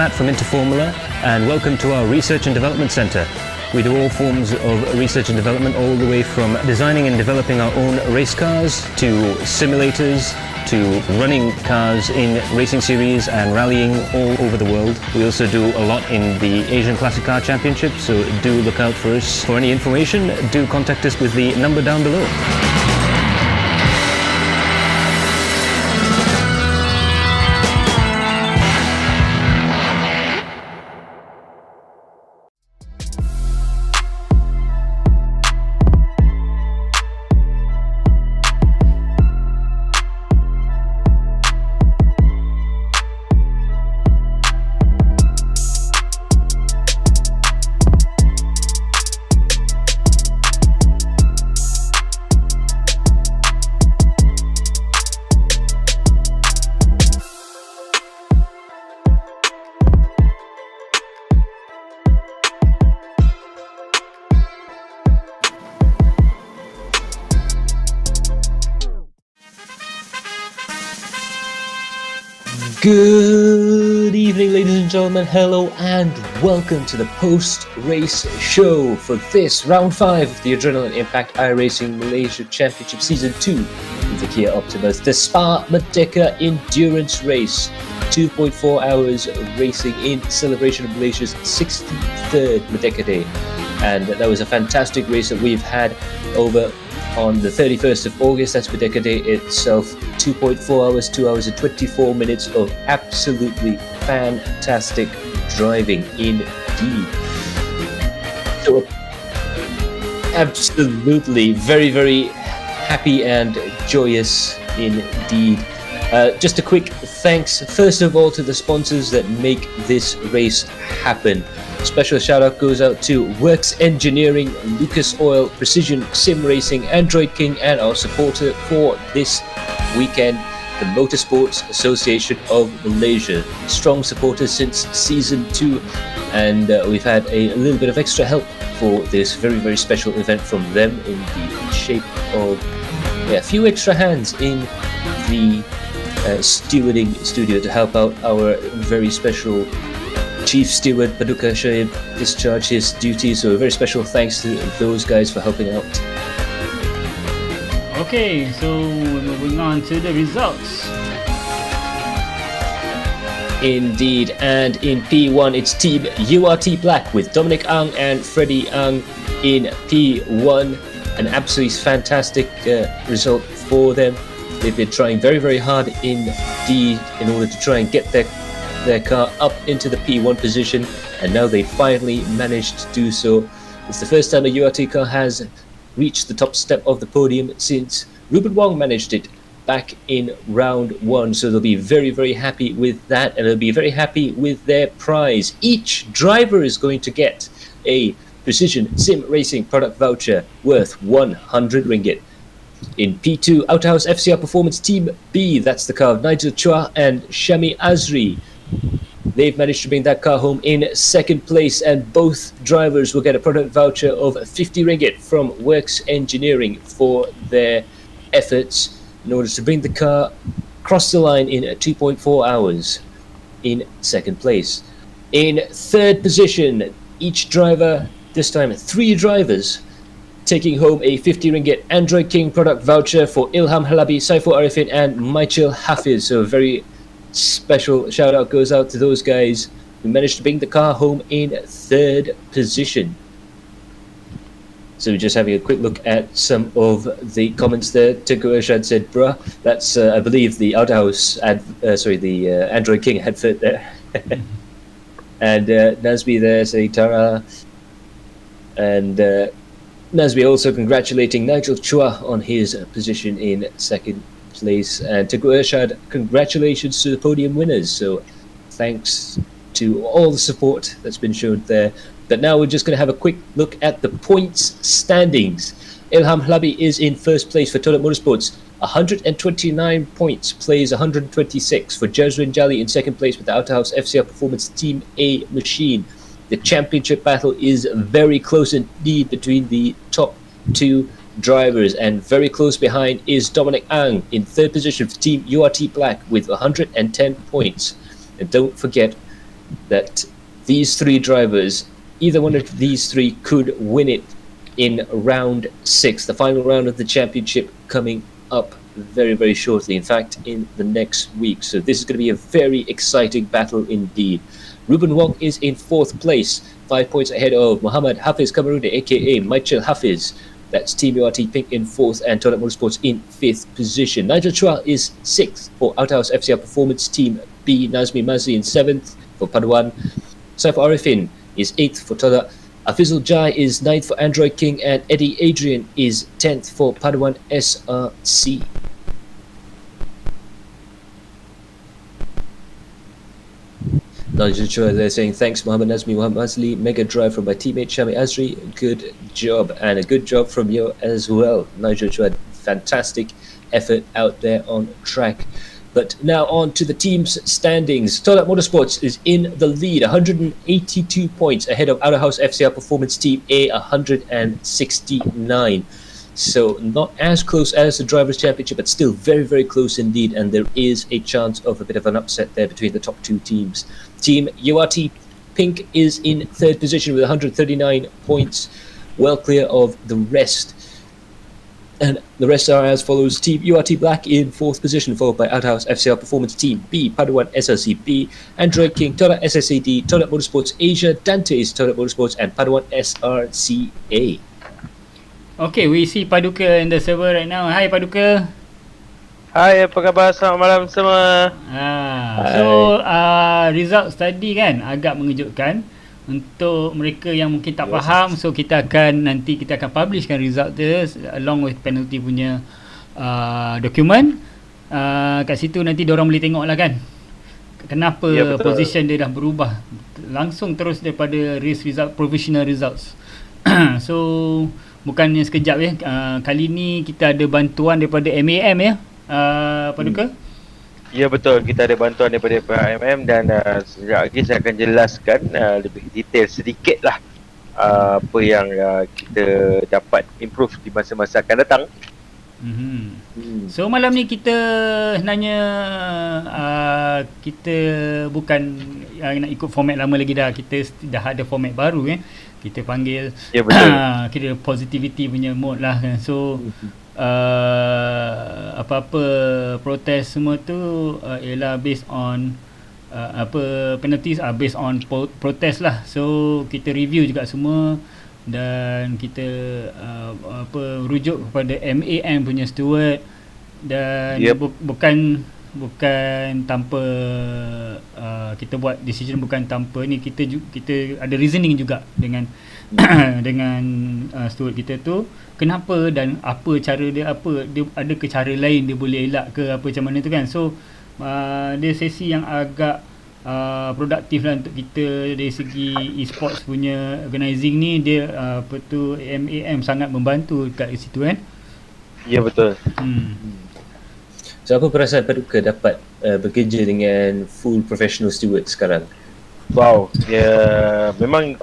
Matt from Interformula, and welcome to our Research and Development Centre. We do all forms of research and development, all the way from designing and developing our own race cars, to simulators, to running cars in racing series and rallying all over the world. We also do a lot in the Asian Classic Car Championship, so do look out for us. For any information, do contact us with the number down below. Good evening, ladies and gentlemen. Hello and welcome to the post-race show for this round 5 of the Adrenaline Impact iRacing Malaysia Championship Season 2 with the Kia Optimus, the Spa Merdeka Endurance Race. 2.4 hours racing in celebration of Malaysia's 63rd Merdeka Day. And that was a fantastic race that we've had over on the 31st of August. That's Merdeka Day itself. 2.4 hours, 2 hours and 24 minutes of absolutely fantastic driving indeed. So absolutely very, very happy and joyous indeed. Just a quick thanks first of all to the sponsors that make this race happen. Special shout out goes out to Works Engineering, Lucas Oil, Precision Sim Racing, Android King, and our supporter for this weekend, the Motorsports Association of Malaysia. Strong supporters since Season 2, and we've had a little bit of extra help for this very, very special event from them in the shape of a few extra hands in the stewarding studio to help out our very special Chief Steward Paduka Shoaib discharge his duties, so a very special thanks to those guys for helping out. Okay, so moving on to the results. Indeed, and in P1 it's Team URT Black with Dominic Ang and Freddie Ang in P1. An absolutely fantastic result for them. They've been trying very, very hard indeed in order to try and get their car up into the P1 position, and now they finally managed to do so. It's the first time a URT car has reached the top step of the podium since Ruben Wong managed it back in round 1, so they'll be very, very happy with that, and they'll be very happy with their prize. Each driver is going to get a Precision Sim Racing product voucher worth 100 ringgit. In P2, Outhouse FCR Performance Team B, that's the car of Nigel Chua and Shami Azri. They've managed to bring that car home in second place, and both drivers will get a product voucher of 50 ringgit from Works Engineering for their efforts in order to bring the car across the line in 2.4 hours in second place. In third position, each driver, this time 3 drivers, taking home a 50 ringgit Android King product voucher for Ilham Halabi, Saiful Arifin and Michael Hafiz. So a very special shout out goes out to those guys who managed to bring the car home in third position. So we're just having a quick look at some of the comments there. Tengku Ershad said, bruh, that's I believe the Outhouse the Android King advert there. And Nazmi there saying Tara, and Nazmi also congratulating Nigel Chua on his position in second place. And Tengku Ershad, congratulations to the podium winners. So thanks to all the support that's been shown there. But now we're just going to have a quick look at the points standings. Ilham Halabi is in first place for Total Motorsports, 129 points, plays 126. For Jazrin Jali in second place with the Outhouse FCR Performance Team A machine. The championship battle is very close indeed between the top 2 drivers, and very close behind is Dominic Ang in third position for Team URT Black with 110 points. And don't forget that these three drivers, either one of these three could win it in round 6, the final round of the championship coming up very, very shortly. In fact, in the next week. So this is going to be a very exciting battle indeed. Ruben Wong is in 4th place, 5 points ahead of Muhammad Hafiz Kamarudi, aka Michael Hafiz. That's Team URT Pink in 4th and Toilet Motorsports in 5th position. Nigel Chua is 6th for Outhouse FCR Performance Team B. Nazmi Mazli in 7th for Paduan. Saif Arifin is 8th for Toilet. Afizul Jai is 9th for Android King, and Eddie Adrian is 10th for Paduan SRC. Nigel Chua there saying, thanks Muhammad Nazmi, Muhammad Mazli, mega drive from my teammate Shami Azri, good job, and a good job from you as well, Nigel Chua. Fantastic effort out there on track. But now on to the team's standings. Toilet Motorsports is in the lead, 182 points ahead of Outer House FCR Performance Team A, 169. So not as close as the Drivers' Championship, but still very, very close indeed. And there is a chance of a bit of an upset there between the top two teams. Team URT Pink is in 3rd position with 139 points, well clear of the rest. And the rest are as follows. Team URT Black in 4th position, followed by Outhouse FCR Performance Team B, Paduan SRC B, Android King, Toilet SSAD, Toilet Motorsports Asia, Dante's Toilet Motorsports, and Paduan SRCA. Okay, we see Paduka in the server right now. Hi Paduka. Hai, apa khabar? Selamat malam semua. So results tadi kan agak mengejutkan untuk mereka yang mungkin tak faham. So kita akan publishkan result dia along with penalty punya dokumen. Kat situ nanti diorang boleh tengok lah kan kenapa position dia dah berubah langsung terus daripada race result, provisional results. So bukannya sekejap ya. Kali ni kita ada bantuan daripada MAM ya, Paduka? Ya betul, kita ada bantuan daripada AIMM dan sekejap lagi saya akan jelaskan lebih detail sedikit lah apa yang kita dapat improve di masa-masa akan datang. So malam ni kita sebenarnya kita bukan nak ikut format lama lagi dah. Kita dah ada format baru kita panggil kira positivity punya mode lah kan. So apa-apa protes semua tu ialah based on penalties are based on protest lah. So kita review juga semua dan kita rujuk kepada MAM punya steward dan bukan tanpa kita buat decision, bukan tanpa ni, kita ada reasoning juga dengan dengan steward kita tu kenapa dan apa cara dia, dia ada ke cara lain dia boleh elak ke apa macam mana tu kan. So dia sesi yang agak produktif lah untuk kita dari segi e-sports punya organising ni. Dia MAM sangat membantu kat situ kan. Ya betul. So apa perasaan Paduka dapat bekerja dengan full professional steward sekarang? Wow, memang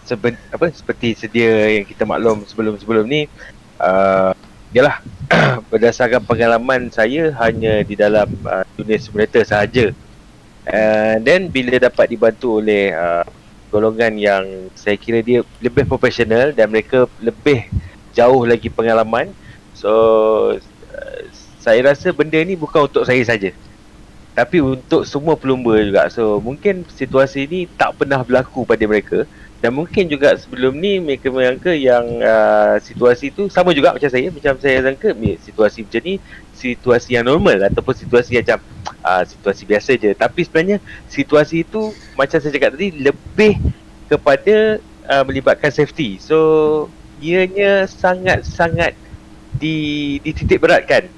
seperti sedia yang kita maklum sebelum ni, yalah berdasarkan pengalaman saya hanya di dalam dunia simulator sahaja. Dan bila dapat dibantu oleh golongan yang saya kira dia lebih profesional dan mereka lebih jauh lagi pengalaman, so saya rasa benda ni bukan untuk saya saja, tapi untuk semua pelumba juga. So mungkin situasi ni tak pernah berlaku pada mereka, dan mungkin juga sebelum ni mereka menyangka yang situasi tu sama juga macam saya sangka situasi macam ni situasi yang normal ataupun situasi macam situasi biasa je. Tapi sebenarnya situasi itu macam saya cakap tadi lebih kepada melibatkan safety. So ianya sangat-sangat dititik beratkan.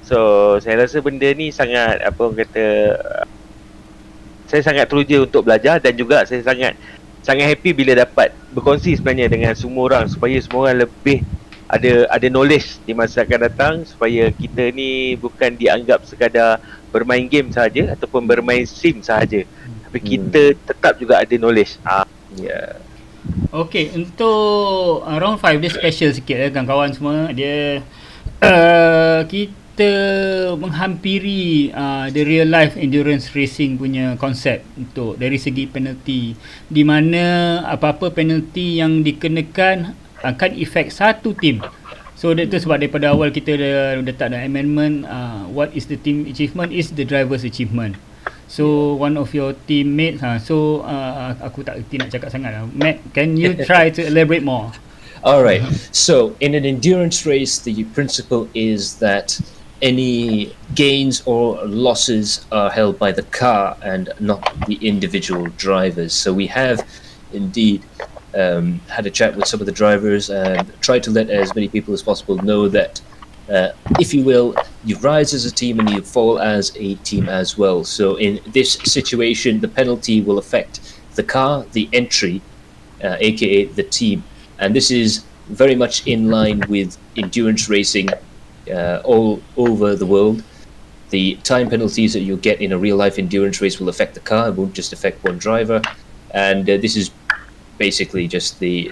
So saya rasa benda ni sangat saya sangat teruja untuk belajar, dan juga saya sangat happy bila dapat berkongsi sebenarnya dengan semua orang supaya semua orang lebih ada knowledge di masa akan datang, supaya kita ni bukan dianggap sekadar bermain game sahaja ataupun bermain sim sahaja, tapi kita tetap juga ada knowledge. Okay, untuk round 5 dia special sikit kawan-kawan semua. Dia kita menghampiri the real life endurance racing punya konsep untuk dari segi penalty, di mana apa-apa penalty yang dikenakan akan efek satu team. So itu sebab daripada awal kita dah letak dalam amendment, what is the team achievement is the driver's achievement. So one of your teammates, aku tak kerti nak cakap sangat lah. Matt, can you try to elaborate more? All right. So in an endurance race, the principle is that any gains or losses are held by the car and not the individual drivers. So we have indeed had a chat with some of the drivers and tried to let as many people as possible know that if you will, you rise as a team and you fall as a team as well. So in this situation, the penalty will affect the car, the entry, aka the team. And this is very much in line with endurance racing all over the world. The time penalties that you'll get in a real life endurance race will affect the car, it won't just affect one driver. And this is basically just the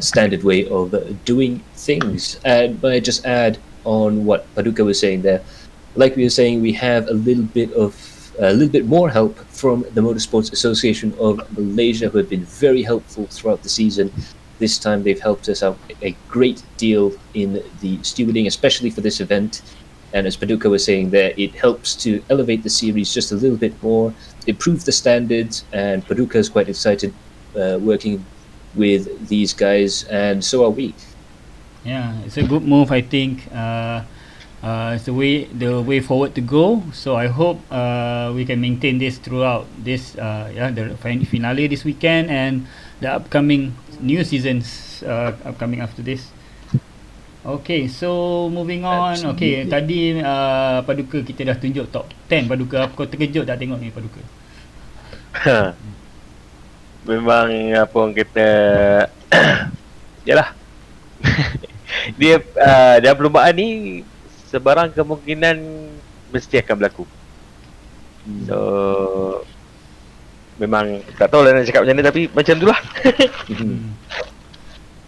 standard way of doing things. And I just add on what Paduka was saying there, like we were saying, we have a little bit more help from the Motorsports Association of Malaysia, who have been very helpful throughout the season. This time they've helped us out a great deal in the stewarding, especially for this event. And as Paduka was saying there, it helps to elevate the series just a little bit more, improve the standards, and Paduka is quite excited working with these guys, and so are we. Yeah, it's a good move, I think. It's the way forward to go. So I hope we can maintain this throughout this the finale this weekend and the upcoming new seasons upcoming after this. Okay, so moving on. Absolutely. Okay, tadi Paduka kita dah tunjuk top 10. Paduka, kau terkejut tak tengok ni Paduka? Memang apa orang kata yalah. Dia dalam perlombaan ni sebarang kemungkinan mesti akan berlaku. So memang tak tahu lah nak cakap macam mana, tapi macam tu lah.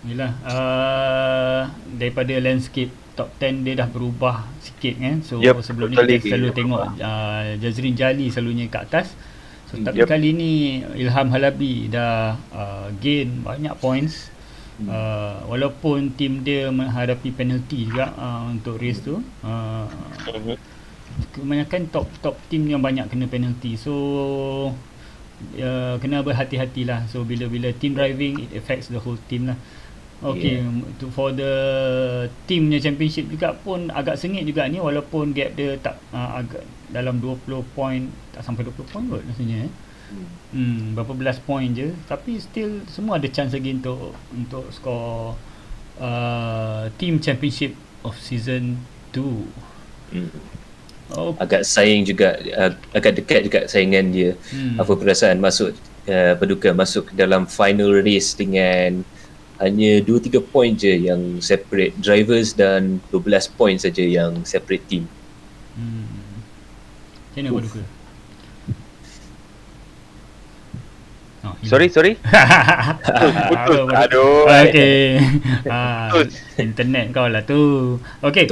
Yelah, daripada landscape top 10 dia dah berubah sikit kan. So sebelum ni kita selalu tengok Jazrin Jali selalunya kat atas. So tapi kali ni Ilham Halabi dah gain banyak points. Walaupun tim dia menghadapi penalty juga untuk race tu. Kebanyakan top tim yang banyak kena penalty. So kena berhati-hatilah. So bila team driving, it affects the whole team lah. Okay, for the teamnya championship juga pun agak sengit juga ni, walaupun gap dia tak agak dalam 20 point, tak sampai 20 point kot rasanya. Berapa belas point je, tapi still semua ada chance lagi untuk score team championship of season 2. Agak saing juga, agak dekat juga saingan dia. Apa perasaan masuk Paduka masuk dalam final race dengan hanya 2-3 point je yang separate drivers dan 12 point saja yang separate team. Macam mana Paduka? Sorry. Putus. Aduh. Okay. Internet kau lah tu. Okay.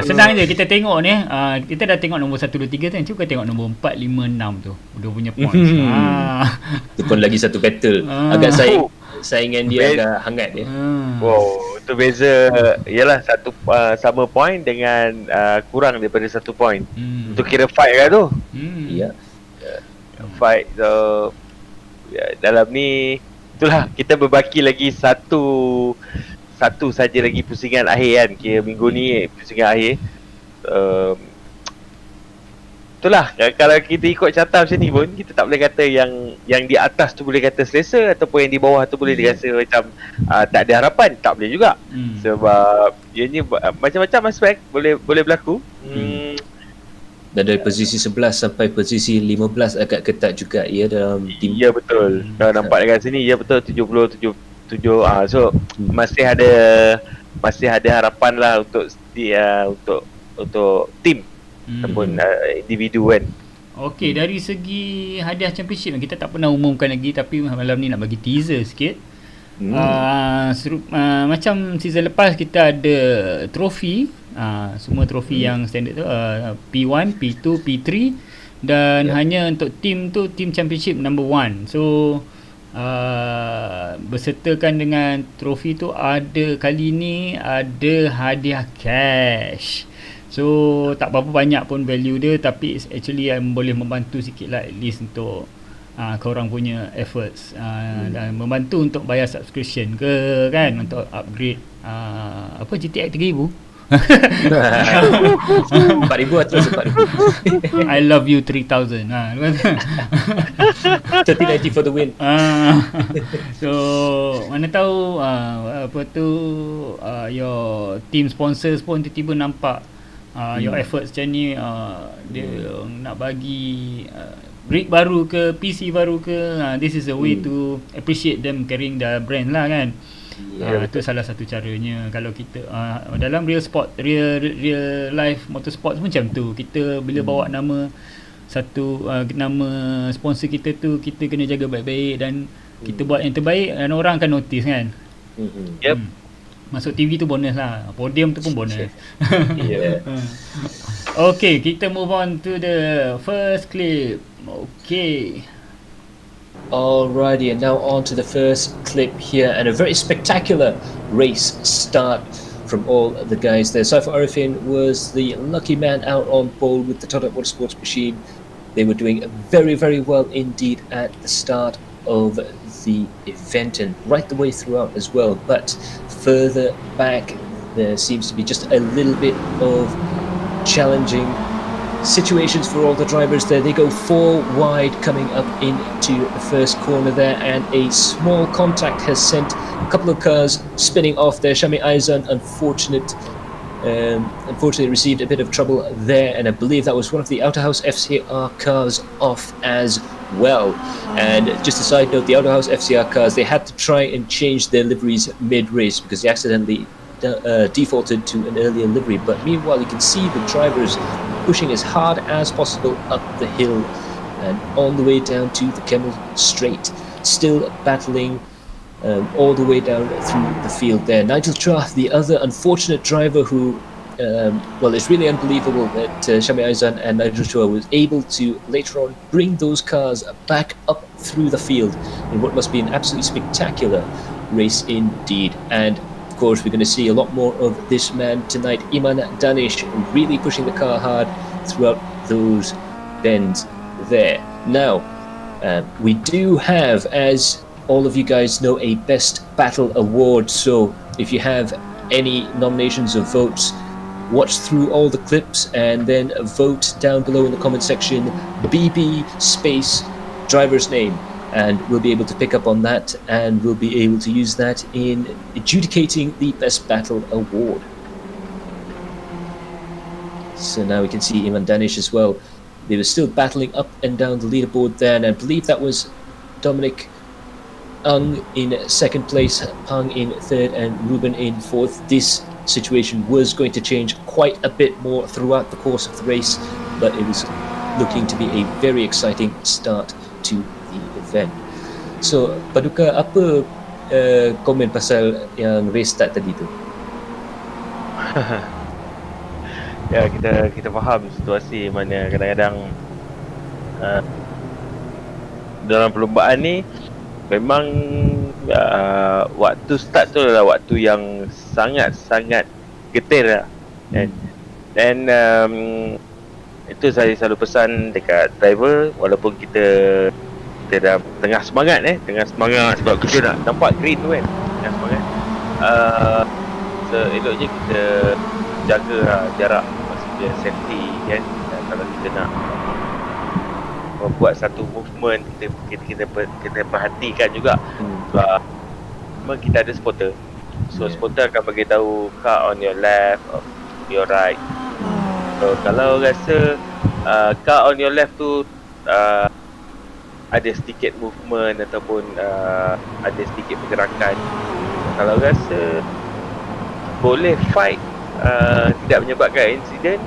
Senang je kita tengok ni. Kita dah tengok nombor 1, 2, 3 kan. Cuba tengok nombor 4, 5, 6 tu. Dia punya points. Itu pun lagi satu battle. Agak saingan dia agak hangat dia. Wow, itu beza. Yalah, satu sama point dengan kurang daripada 1 point. Itu kira fight kan tu? Ya. Fight. So dalam ni itulah kita berbaki lagi satu saja lagi pusingan akhir kan. Kira minggu ni pusingan akhir. Itulah, kalau kita ikut carta macam ni pun kita tak boleh kata yang di atas tu boleh kata selesa, ataupun yang di bawah tu boleh dirasa macam tak ada harapan. Tak boleh juga. Sebab ianya macam-macam aspek boleh berlaku. Dan dari posisi 11 sampai posisi 15 agak ketat juga ya dalam tim. Ya betul. Kalau nampak dekat sini, ya betul, 77. So masih ada harapan lah untuk tim ataupun individu kan. Okey, dari segi hadiah championship kita tak pernah umumkan lagi, tapi malam ni nak bagi teaser sikit. Macam season lepas kita ada trofi, semua trofi yang standard tu, P1, P2, P3, dan hanya untuk team tu, team championship number 1. So bersertakan dengan trofi tu, ada kali ni ada hadiah cash. So tak berapa banyak pun value dia, tapi actually boleh membantu sikit lah, at least untuk korang punya efforts, dan membantu untuk bayar subscription ke kan, untuk upgrade apa GTX 3000. 4,000 atau 4,000. I love you 3000. 3090 for the win. So mana tahu apa tu, your team sponsors pun tiba-tiba nampak your efforts macam ni, dia nak bagi rig baru ke, PC baru ke, this is a way to appreciate them carrying the brand lah kan. Itu salah satu caranya. Kalau kita dalam real life motorsport pun macam tu, kita bila bawa nama satu nama sponsor kita tu, kita kena jaga baik-baik dan kita buat yang terbaik dan orang akan notice kan. Masuk TV tu bonus lah, podium tu pun bonus. Okay, kita move on to the first clip. Okay. Alrighty, and now on to the first clip here, and a very spectacular race start from all the guys there. Saiful Arifin was the lucky man out on pole with the Total Motorsports machine. They were doing very, very well indeed at the start of the event and right the way throughout as well. But further back, there seems to be just a little bit of challenging situations for all the drivers there. They go 4 wide coming up into the first corner there, and a small contact has sent a couple of cars spinning off there. Shami Aizan unfortunately received a bit of trouble there, and I believe that was one of the Outer House FCR cars off as well. And just a side note, the Outer House FCR cars, they had to try and change their liveries mid-race because they accidentally defaulted to an earlier livery. But meanwhile, you can see the drivers pushing as hard as possible up the hill and on the way down to the Kemmel Straight, still battling all the way down through the field there. Nigel Chua, the other unfortunate driver who, well, it's really unbelievable that Shami Aizan and Nigel Chua was able to later on bring those cars back up through the field in what must be an absolutely spectacular race indeed. And of course, we're going to see a lot more of this man tonight, Iman Danish, really pushing the car hard throughout those bends there. Now, we do have, as all of you guys know, a Best Battle Award. So if you have any nominations or votes, watch through all the clips and then vote down below in the comment section, BB space driver's name. And we'll be able to pick up on that, and we'll be able to use that in adjudicating the Best Battle Award. So now we can see Iman Danish as well. They were still battling up and down the leaderboard there, and I believe that was Dominic Ang in second place, Pang in third, and Ruben in fourth. This situation was going to change quite a bit more throughout the course of the race, but it was looking to be a very exciting start to the event. So, Paduka, apa komen pasal yang race start tadi tu? Ya, kita faham situasi mana kadang-kadang dalam perlombaan ni memang waktu start tu adalah waktu yang sangat-sangat getir lah. Dan itu saya selalu pesan dekat driver, walaupun kita dah tengah semangat sebab kita nak nampak green tu kan, tengah semangat, eloknya kita jaga jarak maksudnya safety kan. Dan kalau kita nak membuat satu movement, kita perhatikan juga sebab memang kita ada spotter, so spotter akan bagi tahu car on your left or your right. So kalau rasa car on your left tu ada sedikit movement ataupun ada sedikit pergerakan, kalau rasa boleh fight, tidak menyebabkan insiden,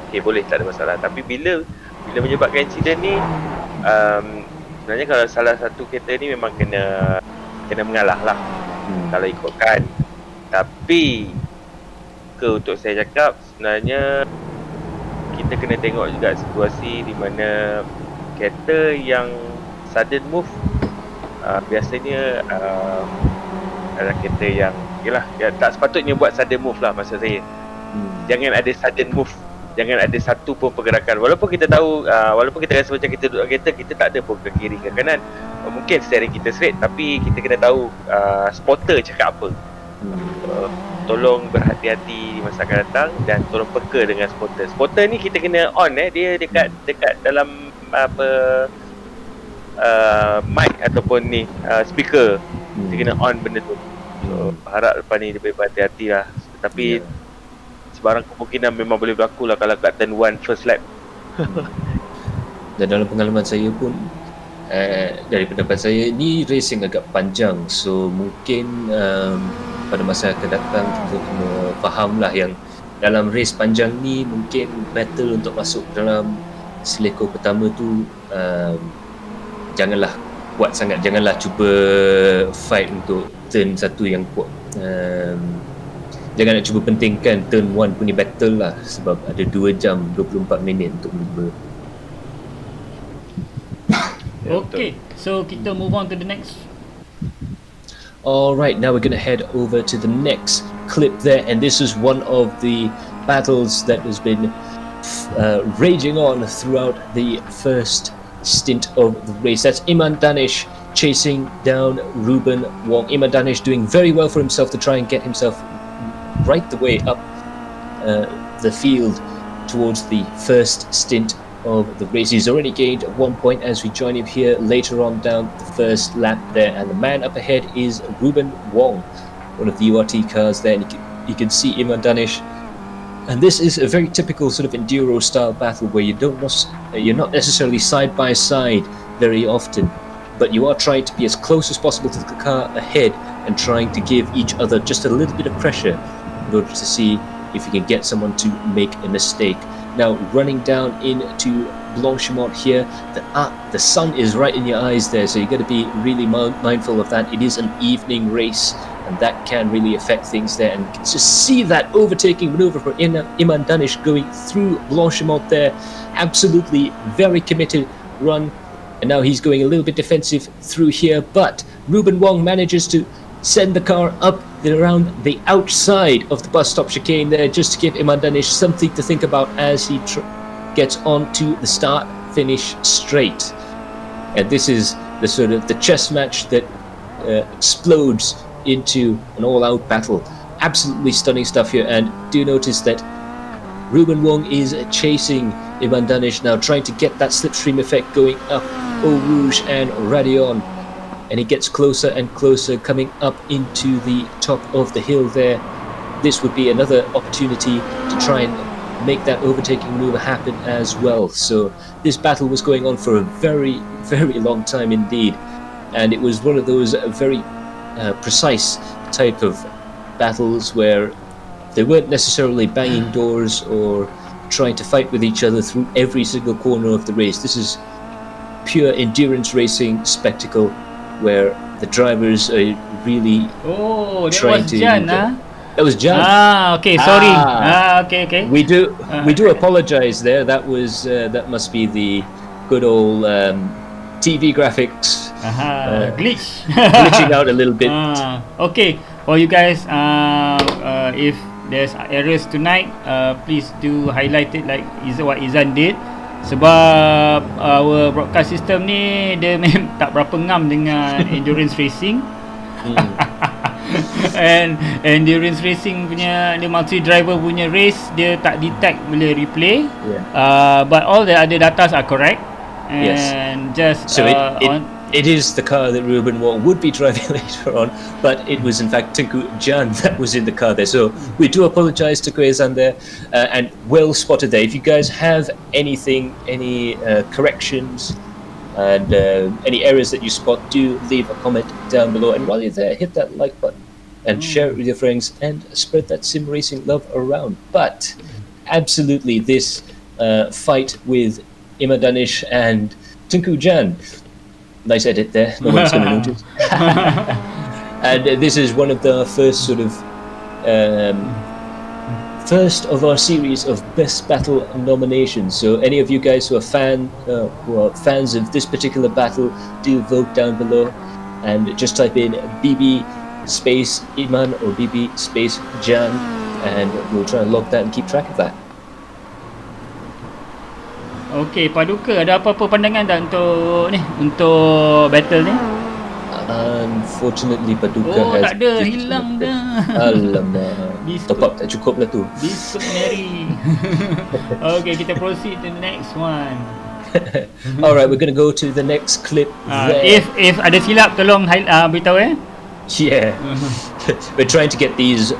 okay, boleh, tak ada masalah. Tapi bila menyebabkan insiden ni, sebenarnya kalau salah satu kereta ni memang kena kena mengalah lah kalau ikutkan. Tapi untuk saya cakap, sebenarnya kita kena tengok juga situasi di mana kereta yang sudden move biasanya adalah kereta yang tak sepatutnya buat sudden move lah, maksud saya. Jangan ada sudden move, jangan ada satu pun pergerakan. Walaupun kita tahu, walaupun kita rasa macam kita duduk kereta, kita tak ada pun ke kiri ke kanan. Mungkin steering kita straight, tapi kita kena tahu spotter cakap apa. Tolong berhati-hati di masa akan datang dan tolong peka dengan spotter. Spotter ni kita kena on, dia dekat dalam mic ataupun ni speaker. Kita kena on benda tu. So harap lepas ni lebih berhati-hati lah. Tapi sebarang kemungkinan memang boleh berlaku lah kalau kat turn 1 first lap. Dan dalam pengalaman saya pun, dari pendapat saya, ni race yang agak panjang. So mungkin pada masa akan datang kita kena faham lah yang dalam race panjang ni mungkin battle untuk masuk dalam selekor pertama tu janganlah kuat sangat, janganlah cuba fight untuk turn 1 yang kuat. Jangan nak cuba pentingkan turn 1 punya battle lah, sebab ada 2 jam 24 minit untuk mula. Okay, so kita move on to the next. Alright, now we're going to head over to the next clip there, and this is one of the battles that has been raging on throughout the first stint of the race. That's Iman Danish chasing down Ruben Wong. Iman Danish doing very well for himself to try and get himself right the way up the field towards the first stint of the race. He's already gained 1 point as we join him here later on down the first lap there, and the man up ahead is Ruben Wong, one of the URT cars there, and you can see Iman Danish. And this is a very typical sort of enduro style battle where you're not necessarily side by side very often, but you are trying to be as close as possible to the car ahead and trying to give each other just a little bit of pressure in order to see if you can get someone to make a mistake. Now running down into Blanchimont here, the sun is right in your eyes there, so you've got to be really mindful of that. It is an evening race, and that can really affect things there. And you can just see that overtaking maneuver for Iman Danish going through Blanchimont there. Absolutely very committed run, and now he's going a little bit defensive through here, but Ruben Wong manages to send the car up around the outside of the bus stop chicane there, just to give Iman Danish something to think about as he gets onto the start-finish straight. And this is the sort of the chess match that explodes into an all-out battle. Absolutely stunning stuff here, and do notice that Ruben Wong is chasing Iman Danish now, trying to get that slipstream effect going up Eau Rouge and Radion. And he gets closer and closer, coming up into the top of the hill there. This would be another opportunity to try and make that overtaking maneuver happen as well. So this battle was going on for a very, very long time indeed. And it was one of those very precise type of battles where they weren't necessarily banging doors or trying to fight with each other through every single corner of the race. This is pure endurance racing spectacle, where the drivers are really trying to... That was Jan. Okay, sorry. Okay. We do apologize there. That was that must be the good old TV graphics glitching out a little bit. Okay, for you guys, if there's errors tonight, please do highlight it like what Izan did. Sebab our broadcast system ni dia tak berapa ngam dengan endurance racing. And endurance racing punya, dia multi driver punya race, dia tak detect bila replay. But all the other data are correct. And just so it is the car that Ruben Wong would be driving later on, but it was in fact Tengku Jan that was in the car there. So we do apologise to Kwezan there, and well spotted there. If you guys have anything, any corrections and any errors that you spot, do leave a comment down below. And while you're there, hit that like button and share it with your friends and spread that sim racing love around. But absolutely, this fight with Iman Danish and Tengku Jan. Nice edit there. No one's going to notice. And this is one of the first sort of first of our series of best battle nominations. So any of you guys who are fans of this particular battle, do vote down below and just type in BB space Iman or BB space Jan, and we'll try and log that and keep track of that. Okay, Paduka, ada apa-apa pandangan tak untuk battle ni? Unfortunately, Paduka has... tak ada, hilang dah. Alamak. Top up tak cukup lah tu. Biskut Mary. Okay, kita proceed to the next one. Alright, we're going to go to the next clip. If ada silap, tolong beritahu Yeah. We're trying to get these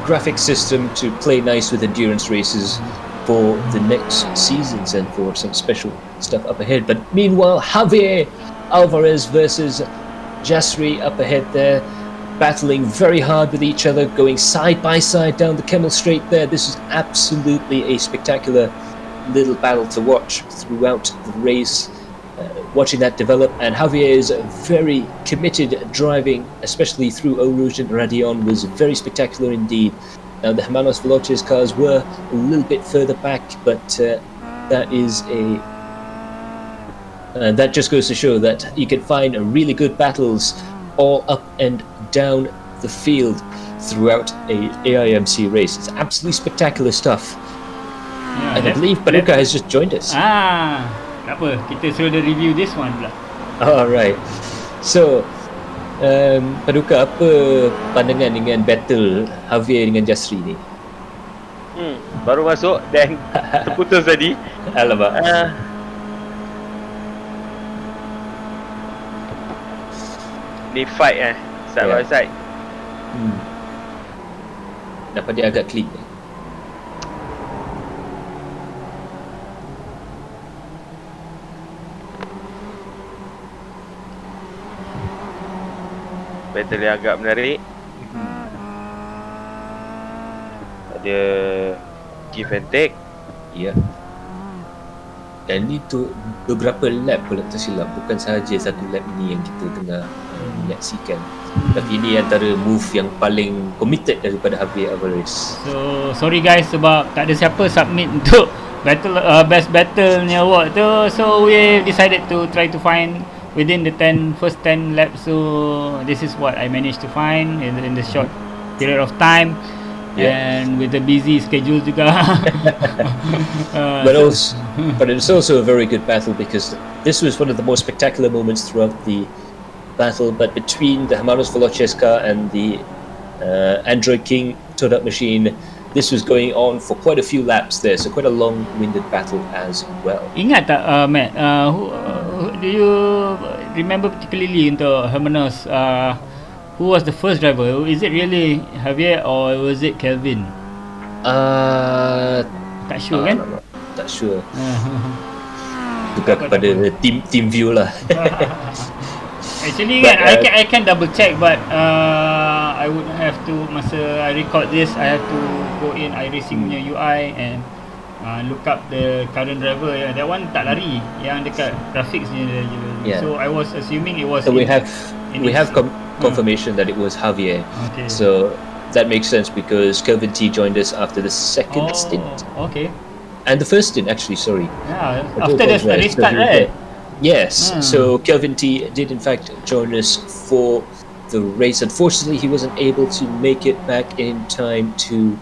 graphic system to play nice with endurance races for the next seasons and for some special stuff up ahead. But meanwhile, Javier Alvarez versus Jasri up ahead there, battling very hard with each other, going side by side down the Camel Straight there. This is absolutely a spectacular little battle to watch throughout the race, watching that develop. And Javier's very committed driving, especially through Eau Rouge and Radion, was very spectacular indeed. Now the Hermanos Veloces cars were a little bit further back, but that is that just goes to show that you can find really good battles all up and down the field throughout a AIMC race. It's absolutely spectacular stuff. And I believe Paduka has just joined us. Tak apa, kita suruh dia review this one pula. Alright. So, Paduka, apa pandangan dengan battle Javier dengan Jasri ni? Baru masuk dan terputus tadi. Alamak. Ni fight side by side. Dapat dia agak clean. Battle yang agak menarik. Ada give and take. Ya. Dan ni tu beberapa lap pula tersilap, bukan sahaja satu lap ni yang kita tengah menyaksikan, tapi ini antara move yang paling committed daripada Javier Alvarez. So sorry guys sebab tak ada siapa submit untuk battle best battle ni award tu, so we decided to try to find within the first 10 laps. So this is what I managed to find in the short period of time. And with the busy schedule juga. But it's also a very good battle, because this was one of the most spectacular moments throughout the battle. But between the Hermanos Veloces car and the Android King towed-up machine, this was going on for quite a few laps there, so quite a long-winded battle as well. Ingat tak Matt, who do you remember particularly untuk Hermanos, who was the first driver? Is it really Javier or was it Kelvin? Tak sure kan? Tak sure. Tukar kepada team view lah. Actually kan, I can double check, but I would have to, masa I record this, I have to go in iRacing punya UI and look up the current driver. That one tak lari, yang dekat graphics ni je. So I was assuming it was. So we have confirmation that it was Javier. Okay. So that makes sense, because Kelvin T joined us after the second stint. Okay. And the first stint, actually, sorry. Yeah, after the restart, right? Yes. So Kelvin T did in fact join us for the race. Unfortunately, he wasn't able to make it back in time to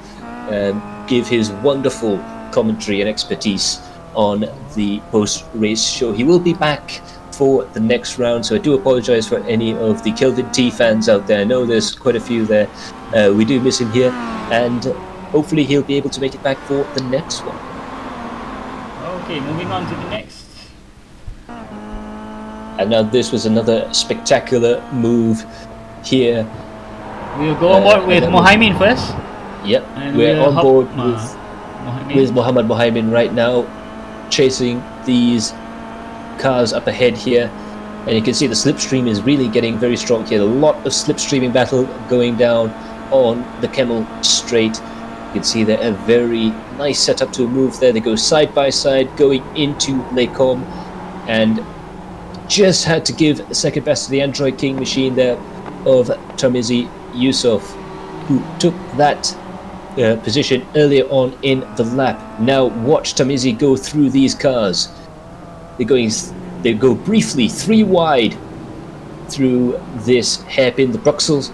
give his wonderful commentary and expertise on the post-race show. He will be back for the next round, so I do apologize for any of the Kelvin T fans out there. I know there's quite a few there. We do miss him here, and hopefully he'll be able to make it back for the next one. Okay, moving on to the next. And now this was another spectacular move here. We'll go on board with Mohaimin first. Yep, And we're we'll on board Mohaimin. with Muhammad Mohaimin right now, chasing these cars up ahead here, and you can see the slipstream is really getting very strong here. A lot of slipstreaming battle going down on the Camel Straight. You can see there a very nice setup to a move there. They go side by side going into Lecom, and just had to give the second best to the Android King machine there. of Tarmizi Yusuf, who took that position earlier on in the lap. Now watch Tarmizi go through these cars. They go briefly 3 wide through this hairpin, the Brussels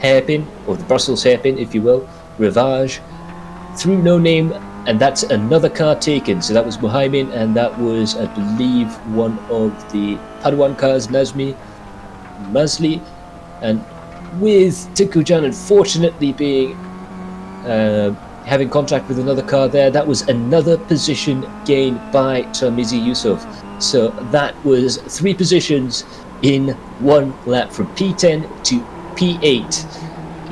hairpin, or the Brussels hairpin, if you will, Rivage, through No Name, and that's another car taken. So that was Muhaimin, and that was, I believe, one of the Paduan cars, Mazli, and with Tikujan unfortunately being having contact with another car there, that was another position gained by Tarmizi Yusuf. So that was 3 positions in 1 lap, from P10 to P8.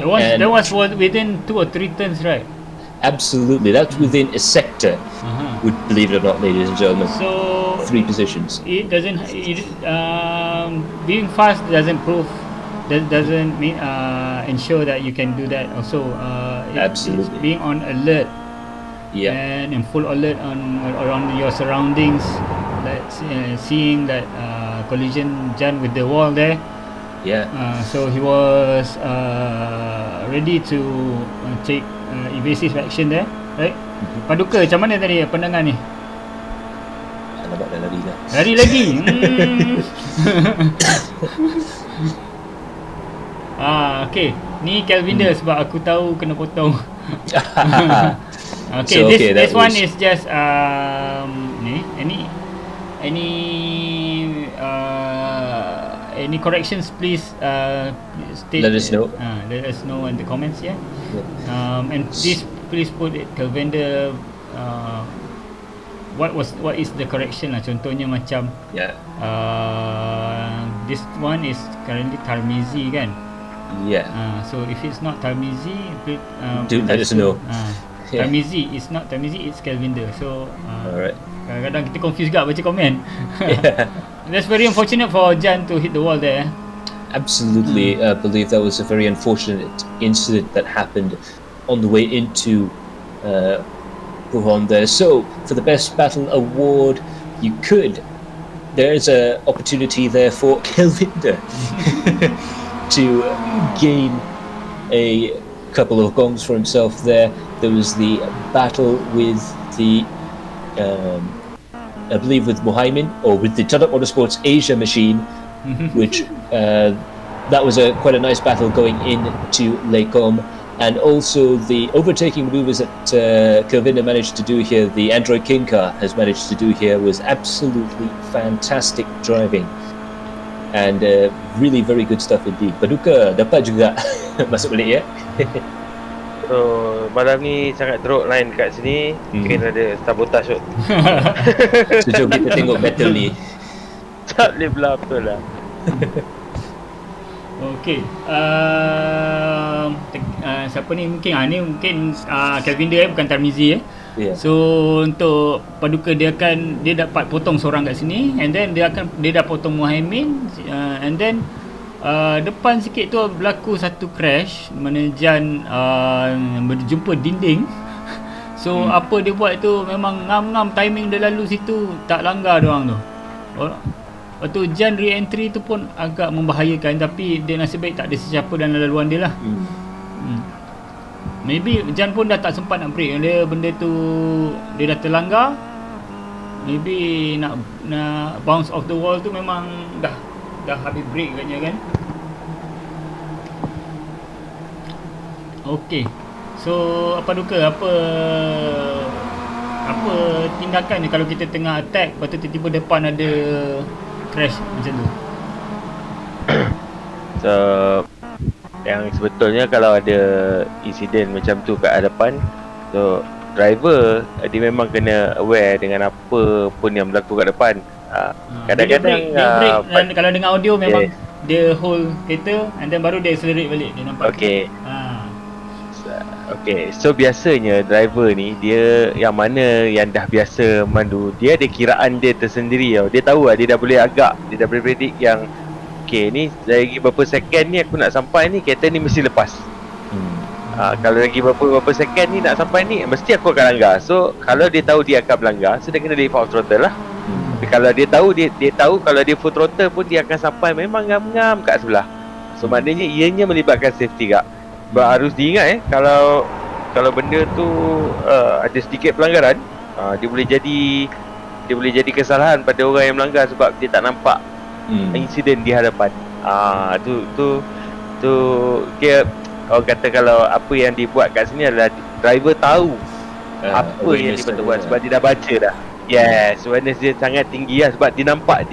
That was within 2 or 3 turns, right? Absolutely, that's within a sector. Would believe it or not, ladies and gentlemen. So 3 positions. It doesn't. Being fast doesn't mean ensure that you can do that. Also, Absolutely. it's being on alert. Yeah. And in full alert around your surroundings, like seeing that collision Jan with the wall there. Yeah. So he was ready to take evasive action there, right? Paduka, macam mana tadi pandangan ni? Nampak dah lari dah. Lari lagi. Okay. Ni Calvinder sebab aku tahu kena potong. Okay, So, this one was- is just any corrections, please state. Let us know. Let us know in the comments, yeah. And please put it Calvinder. What is the correction lah? Contohnya macam Yeah. this one is currently Tarmizi kan? Yeah. So if it's not Tarmizi, Do let us know. Yeah. Tarmizi, it's not Tarmizi, it's Calvinder. So Alright. kadang-kadang kita confuse juga baca komen. Yeah. That's very unfortunate for Jan to hit the wall there. Absolutely. I believe that was a very unfortunate incident that happened on the way into Wuhan there. So for the best battle award, there's a opportunity there for Kelvinder to gain a couple of gongs for himself there. There was the battle with the I believe with Muhaimin, or with the Tadok Motorsports Asia machine, which that was quite a nice battle going into Lecom. And also the overtaking maneuvers that Kelvinder managed to do here, the Android King car has managed to do here, was absolutely fantastic driving. And really very good stuff indeed. Paduka dapat juga masuk balik ya. So malam ni sangat teruk line kat sini. Mungkin ada sabotage kot. So jom kita tengok battle ni. Tak boleh belah betul lah. Okay. Siapa ni mungkin Calvinder bukan Tarmizi Yeah. So untuk Paduka dia dapat potong seorang kat sini, and then dia dah potong Muhaimin, and then depan sikit tu berlaku satu crash mana Jan berjumpa dinding. So apa dia buat tu memang ngam-ngam, timing dia lalu situ, tak langgar dia orang tu. Lepas tu Jan re-entry tu pun agak membahayakan, tapi dia nasib baik tak ada sesiapa dalam laluan dia lah. Maybe Jan pun dah tak sempat nak break, benda tu dia dah terlanggar. Maybe nak bounce off the wall tu memang dah habis break katnya kan. Okay. So apa tindakan ni kalau kita tengah attack, lepas tu tiba-tiba depan ada crash macam tu? So yang sebetulnya kalau ada insiden macam tu kat hadapan, so driver dia memang kena aware dengan apa pun yang berlaku kat depan. Kadang-kadang dia break dan kalau dengar audio memang dia hold kereta and then baru dia accelerate balik, dia nampak. Okay, so biasanya driver ni dia yang mana yang dah biasa mandu, dia ada kiraan dia tersendiri tau. Dia tahu lah, dia dah boleh predict yang okay ni lagi berapa second ni aku nak sampai ni, kereta ni mesti lepas. Kalau lagi berapa second ni nak sampai ni, mesti aku akan langgar. So kalau dia tahu dia akan melanggar, so dia kena leave off throttle lah. Tapi kalau dia tahu kalau dia full throttle pun dia akan sampai memang ngam-ngam kat sebelah. So So maknanya ianya melibatkan safety kak. Sebab harus diingat kalau benda tu ada sedikit pelanggaran, dia boleh jadi kesalahan pada orang yang melanggar sebab dia tak nampak insiden di hadapan. Tu dia orang kata kalau apa yang dibuat kat sini adalah driver tahu apa yang dia betul buat sebab dia dah baca dah. Yes, awareness dia sangat tinggi lah sebab dia nampak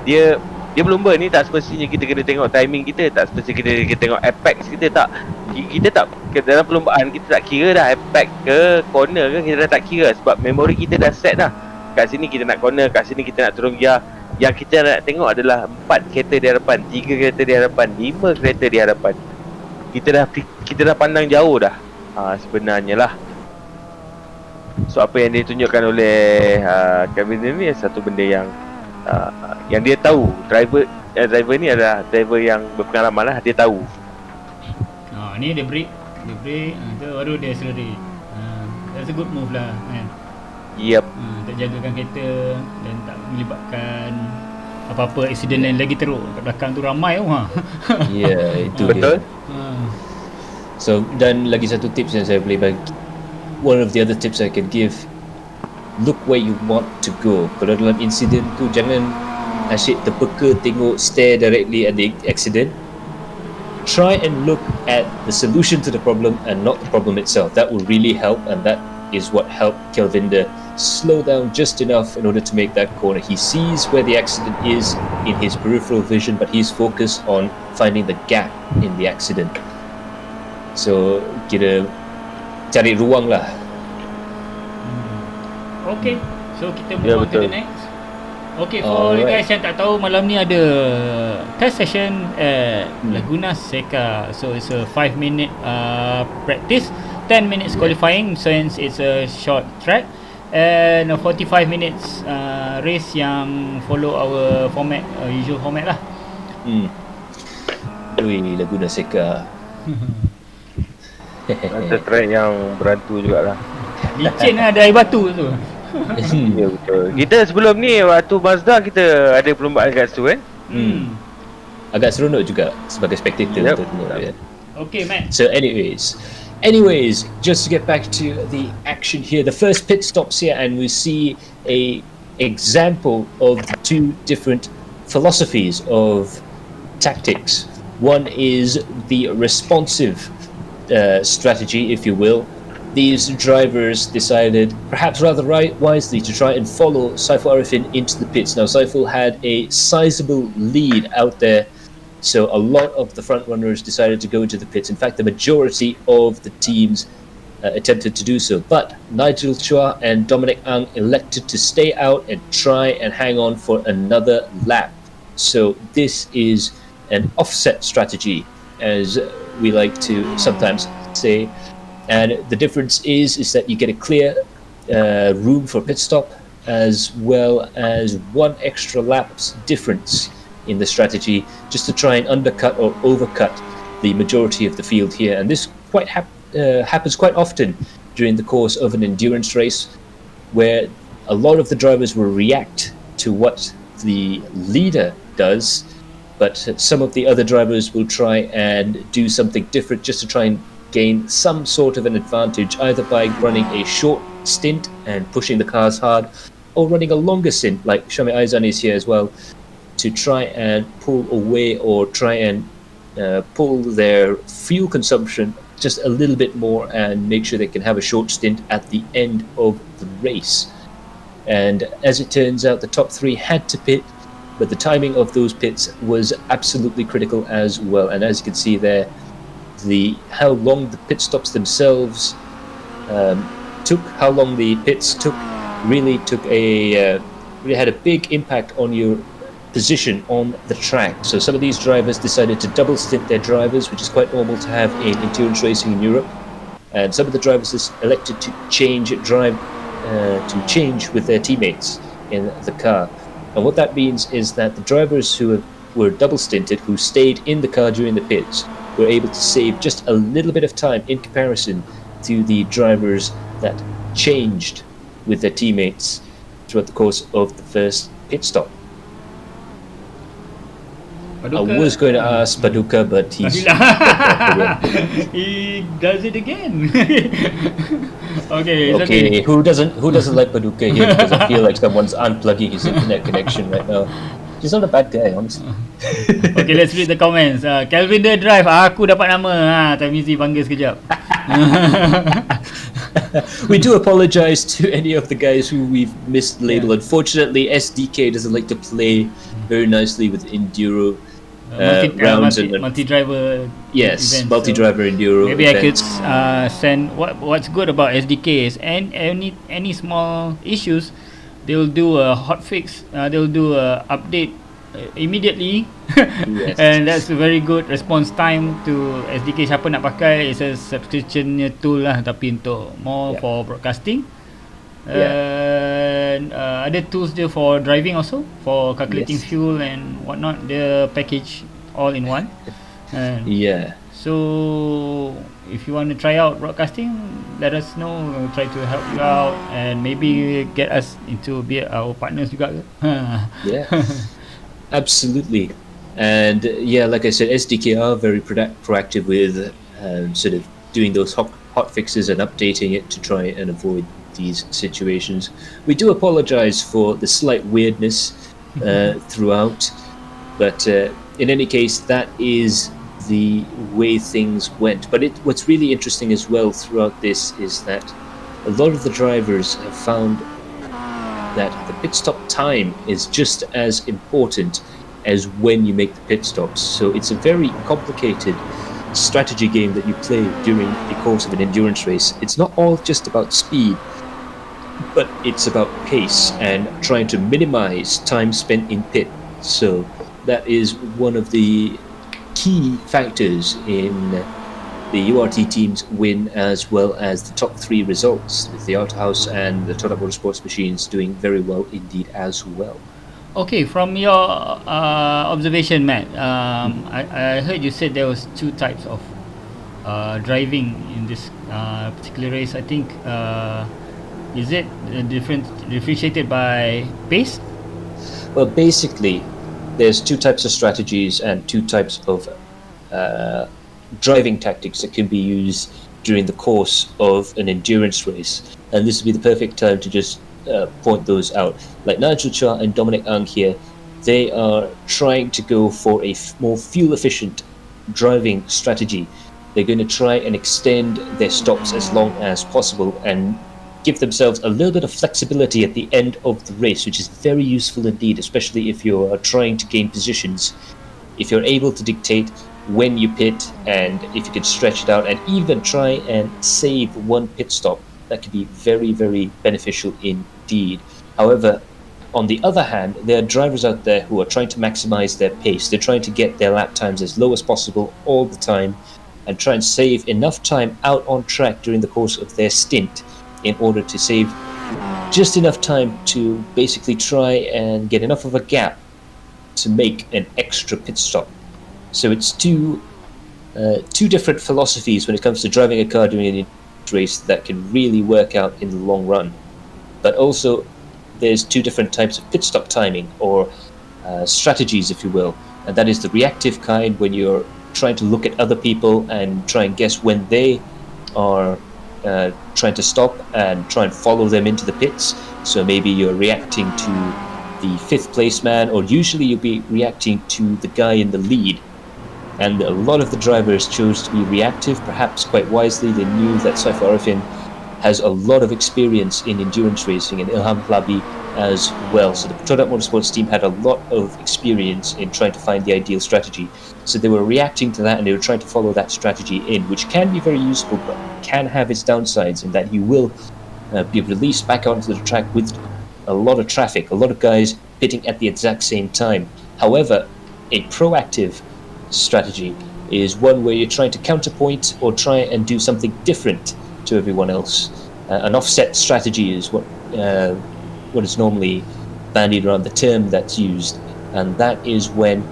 dia berlumba ni tak semestinya kita kena tengok timing kita, tak semestinya kita kena tengok apex kita, tak. Kita tak dalam perlumbaan kita tak kira dah apex ke corner ke, kita dah tak kira sebab memori kita dah set dah. Kat sini kita nak corner, kat sini kita nak turun gear. Yang kita nak tengok adalah 4 kereta di hadapan, 3 kereta di hadapan, 5 kereta di hadapan. Kita dah pandang jauh dah. Sebenarnya lah. So apa yang ditunjukkan oleh Kevin ni satu benda yang dia tahu. Driver ni adalah driver yang berpengalaman lah, dia tahu. Ni dia break, tu baru dia accelerate. That's a good move lah kan. Yep. Tak jagakan kereta dan tak melibatkan apa-apa accident lain lagi teruk. Kat belakang tu ramai Itu betul. Dia. So dan lagi satu tips yang saya boleh bagi, one of the other tips I can give, look where you want to go. Kalau dalam insiden tu jangan asyik terpeka tengok stare directly at the accident. Try and look at the solution to the problem and not the problem itself. That will really help, and that is what helped Kelvinder slow down just enough in order to make that corner. He sees where the accident is in his peripheral vision, but he's focused on finding the gap in the accident. So kita cari ruang lah. Okay, so kita move on to the next. Okay, for you guys yang tak tahu, malam ni ada test session at Laguna Seca. So it's a 5-minute practice, 10 minutes qualifying since it's a short track, and a 45 minutes race yang follow our format, usual format lah. Ui, Laguna Seca. Ada track yang berantu jugalah. Licin lah, ada air batu tu. Ya betul. Kita sebelum ni waktu Mazda kita ada perlombaan kat situ kan. Agak seronok juga sebagai spectator. Yep. Okay, Matt. So anyways, just to get back to the action here, the first pit stops here, and we see a example of the two different philosophies of tactics. One is the responsive strategy, if you will. These drivers decided, perhaps rather wisely, to try and follow Saiful Arifin into the pits. Now, Saiful had a sizable lead out there, so a lot of the front runners decided to go into the pits. In fact, the majority of the teams attempted to do so. But Nigel Chua and Dominic Ang elected to stay out and try and hang on for another lap. So this is an offset strategy, as we like to sometimes say. And the difference is that you get a clear room for pit stop, as well as one extra lap's difference in the strategy, just to try and undercut or overcut the majority of the field here. And this happens quite often during the course of an endurance race, where a lot of the drivers will react to what the leader does, but some of the other drivers will try and do something different just to try and gain some sort of an advantage, either by running a short stint and pushing the cars hard, or running a longer stint, like Shami Aizan is here as well, to try and pull away or try and pull their fuel consumption just a little bit more and make sure they can have a short stint at the end of the race. And as it turns out, the top three had to pit, but the timing of those pits was absolutely critical as well. And as you can see there, how long the pit stops themselves took, how long the pits took, really had a big impact on your position on the track. So some of these drivers decided to double stint their drivers, which is quite normal to have in endurance racing in Europe. And some of the drivers elected to change with their teammates in the car. And what that means is that the drivers who were double stinted, who stayed in the car during the pits, were able to save just a little bit of time in comparison to the drivers that changed with their teammates throughout the course of the first pit stop. I was going to ask Paducah, but he's he does it again. Okay, it's okay. Who doesn't like Paducah here? Because I feel like someone's unplugging his internet connection right now. He's not a bad guy, honestly. Okay, let's read the comments. Kelvin the Drive, aku dapat nama. Tamizi panggil sekejap. We do apologize to any of the guys who we've mislabeled. Unfortunately, SDK doesn't like to play very nicely with enduro rounds and multi-driver. yes, events, multi-driver enduro. Maybe events. I could send what's good about SDK is any small issues, they'll do a hot fix. They'll do a update immediately. Yes. And that's a very good response time to SDK. Siapa nak pakai, it's a subscription tool lah, tapi untuk more for broadcasting. And ada tools there for driving also, for calculating fuel and whatnot. The package all in one. And so if you want to try out broadcasting, let us know. We'll try to help you out and maybe get us into be our partners juga. Yeah, absolutely. And like I said, SDK are very proactive with sort of doing those hot fixes and updating it to try and avoid these situations. We do apologize for the slight weirdness throughout, but in any case, that is the way things went. But what's really interesting as well throughout this is that a lot of the drivers have found that the pit stop time is just as important as when you make the pit stops. So it's a very complicated strategy game that you play during the course of an endurance race. It's not all just about speed, but it's about pace and trying to minimize time spent in pit. So that is one of the key factors in the URT team's win, as well as the top 3 results, with the Autohaus and the Total Motorsports machines doing very well indeed as well. Okay, from your observation, Matt, I heard you said there was 2 types of driving in this particular race. I think is it differentiated by pace? Well, basically, there's 2 types of strategies and 2 types of driving tactics that can be used during the course of an endurance race, and this would be the perfect time to just point those out. Like Nigel Cha and Dominic Ang here, they are trying to go for a more fuel efficient driving strategy. They're going to try and extend their stops as long as possible and give themselves a little bit of flexibility at the end of the race, which is very useful indeed, especially if you're trying to gain positions. If you're able to dictate when you pit, and if you can stretch it out and even try and save one pit stop, that could be very, very beneficial indeed. However, on the other hand, there are drivers out there who are trying to maximize their pace. They're trying to get their lap times as low as possible all the time and try and save enough time out on track during the course of their stint in order to save just enough time to basically try and get enough of a gap to make an extra pit stop. So it's two different philosophies when it comes to driving a car during an race that can really work out in the long run. But also, there's 2 different types of pit stop timing, or strategies, if you will. And that is the reactive kind, when you're trying to look at other people and try and guess when they are trying to stop and try and follow them into the pits. So maybe you're reacting to the 5th place man, or usually you'll be reacting to the guy in the lead. And a lot of the drivers chose to be reactive, perhaps quite wisely. They knew that Saiful Arifin has a lot of experience in endurance racing, and Ilham Plabi as well. So the Total Motorsports team had a lot of experience in trying to find the ideal strategy. So they were reacting to that, and they were trying to follow that strategy in, which can be very useful, but can have its downsides in that you will be released back onto the track with a lot of traffic, a lot of guys pitting at the exact same time. However, a proactive strategy is one where you're trying to counterpoint or try and do something different to everyone else. An offset strategy is what is normally bandied around, the term that's used, and that is when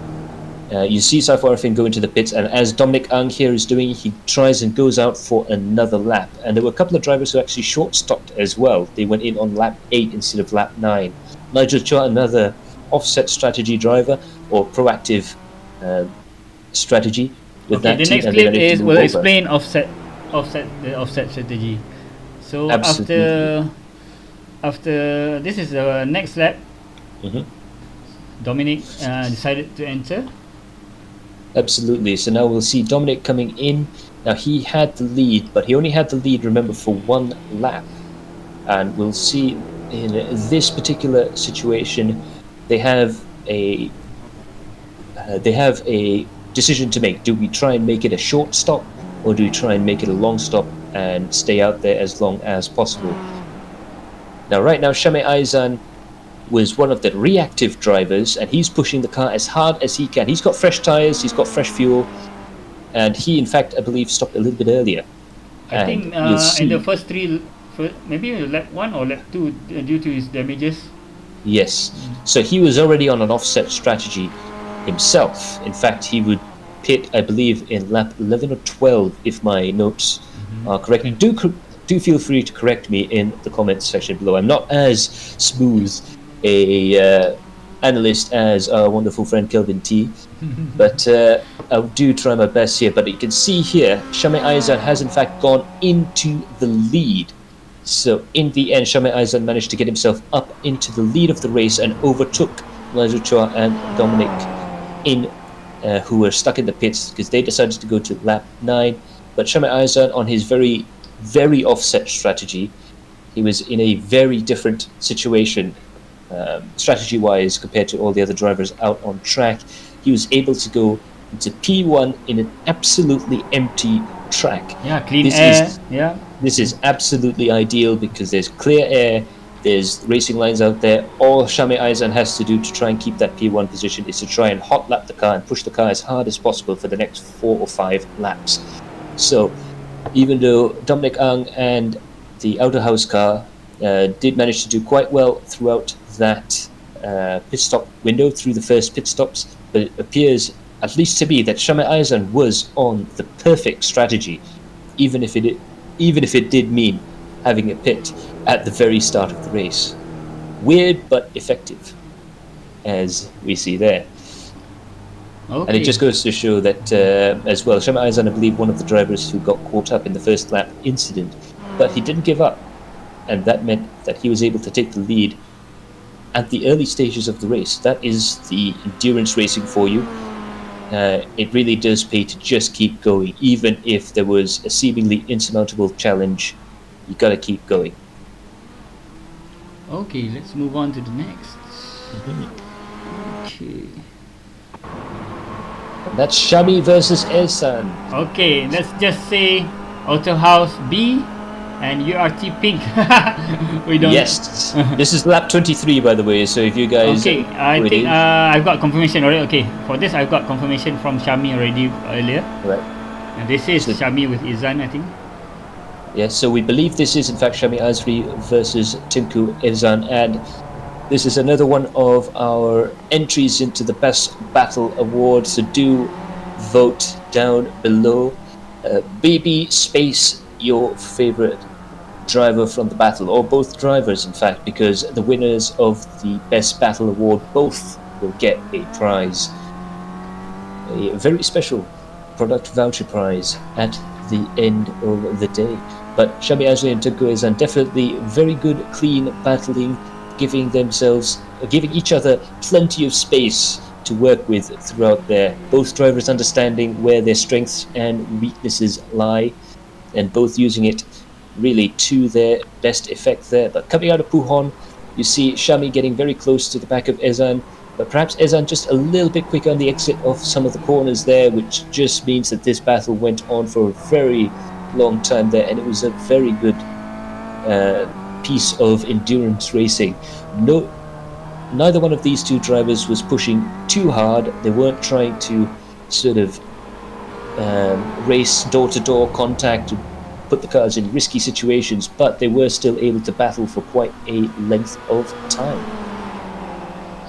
you see Saiful Arifin go into the pits, and as Dominic Ang here is doing, he tries and goes out for another lap. And there were a couple of drivers who actually short-stopped as well. They went in on lap 8 instead of lap 9. Nigel Cha, another offset strategy driver, or proactive strategy with Okay, that the team, next and they clip managed to is move will over. explain the offset strategy. So Absolutely. after this is the next lap, Mhm. Dominic decided to enter. Absolutely. So now we'll see Dominic coming in. Now he had the lead, but he only had the lead, remember, for one lap. And we'll see in this particular situation, they have a decision to make. Do we try and make it a short stop, or do we try and make it a long stop and stay out there as long as possible? Now, right now, Shame Aizan was one of the reactive drivers, and he's pushing the car as hard as he can. He's got fresh tires, he's got fresh fuel, and he, in fact, I believe, stopped a little bit earlier. I And think you'll in the see, first maybe lap 1 or lap 2 due to his damages. yes. So he was already on an offset strategy himself. In fact, he would pit, I believe, in lap 11 or 12, if my notes are correct. And do feel free to correct me in the comments section below. I'm not as smooth a analyst as our wonderful friend Kelvin T, but I'll do try my best here. But you can see here, Shame Aizan has in fact gone into the lead. So in the end, Shame Aizan managed to get himself up into the lead of the race and overtook Lazuchua and Dominic in who were stuck in the pits because they decided to go to lap 9. But Shame Aizan, on his very, very offset strategy, he was in a very different situation strategy-wise compared to all the other drivers out on track. He was able to go into P1 in an absolutely empty track. Yeah, clean This air. is Yeah. this is absolutely ideal because there's clear air, there's racing lines out there. All Shame Aizan has to do to try and keep that P1 position is to try and hot lap the car and push the car as hard as possible for the next 4 or 5 laps. So even though Dominic Ang and the outer house car did manage to do quite well throughout that pit stop window through the first pit stops, but it appears, at least to me, that Shame Aizan was on the perfect strategy, even if it did mean having a pit at the very start of the race. Weird but effective, as we see there. Okay. And it just goes to show that as well, Shame Aizan, I believe, one of the drivers who got caught up in the first lap incident, but he didn't give up, and that meant that he was able to take the lead at the early stages of the race. That is the endurance racing for you. It really does pay to just keep going, even if there was a seemingly insurmountable challenge. You gotta keep going. Okay, let's move on to the next. Okay. And that's Shami versus Ehsan. Okay, let's just say Auto House B and URT Pink. We don't. Yes, this is lap 23, by the way. So if you guys, Okay, I think I've got confirmation already. Okay, for this I've got confirmation from Shami already earlier. right. And this is So- Shami with Izan, I think. Yes, so we believe this is in fact Shami Azri versus Tinku Ehsan, and this is another one of our entries into the Best Battle Award. So do vote down below. BB space your favorite driver from the battle, or both drivers, in fact, because the winners of the Best Battle Award both will get a prize, a very special product voucher prize at the end of the day. But Shami Azri and Tinku Ehsan definitely very good, clean battling, giving each other plenty of space to work with throughout there. Both drivers understanding where their strengths and weaknesses lie, and both using it really to their best effect there. But coming out of Puhon, you see Shami getting very close to the back of Ehsan, but perhaps Ehsan just a little bit quicker on the exit of some of the corners there, which just means that this battle went on for a very long time there, and it was a very good piece of endurance racing. Neither one of these two drivers was pushing too hard. They weren't trying to sort of race door-to-door contact to put the cars in risky situations, but they were still able to battle for quite a length of time.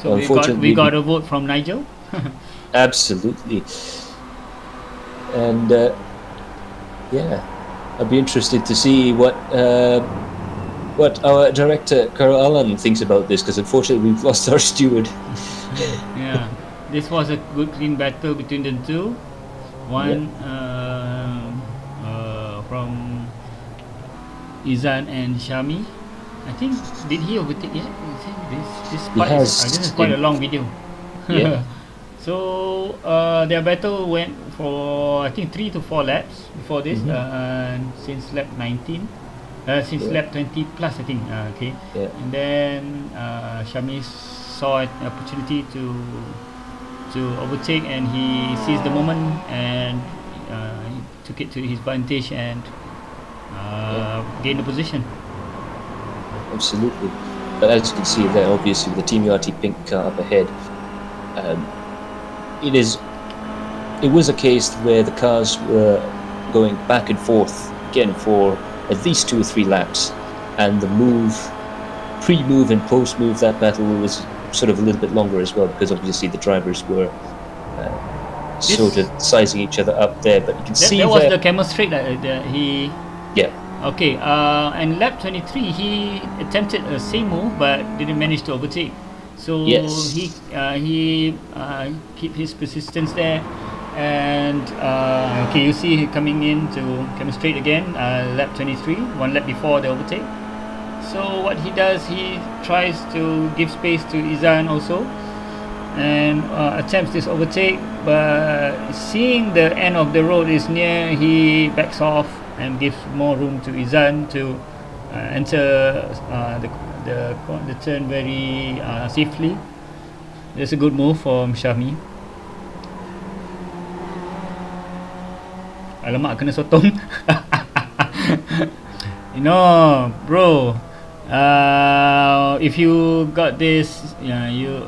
So we got a vote from Nigel. Absolutely. And yeah, I'd be interested to see what our director Carl Allen thinks about this, because unfortunately we've lost our steward. Yeah. this was a good clean battle between the two. One from Izan and Shami. I think, did he overtake yet? I think this part has this is quite a long video. Yeah. So their battle went for I think 3 to 4 laps before this. Since lap 19, since lap 20 plus I think. Okay. Yeah. And then Shami saw an opportunity to overtake, and he seized the moment and he took it to his advantage and gained the position. Absolutely. But as you can see there, obviously with the Team URT pink car up ahead, it was a case where the cars were going back and forth again for at least 2 or 3 laps, and the pre-move and post-move, that battle was sort of a little bit longer as well, because obviously the drivers were sort of sizing each other up there. But you can see that was there, the camel straight that he. yeah. Okay, and lap 23 he attempted a same move but didn't manage to overtake. So Yes. he keep his persistence there, and okay, you see he coming in to come straight again. Lap 23, 1 lap before the overtake. So what he does, he tries to give space to Izan also, and attempts this overtake. But seeing the end of the road is near, he backs off and gives more room to Izan to enter the turn very safely. That's a good move from Shami. Alamak, kena sotong. You know, bro, if you got this, you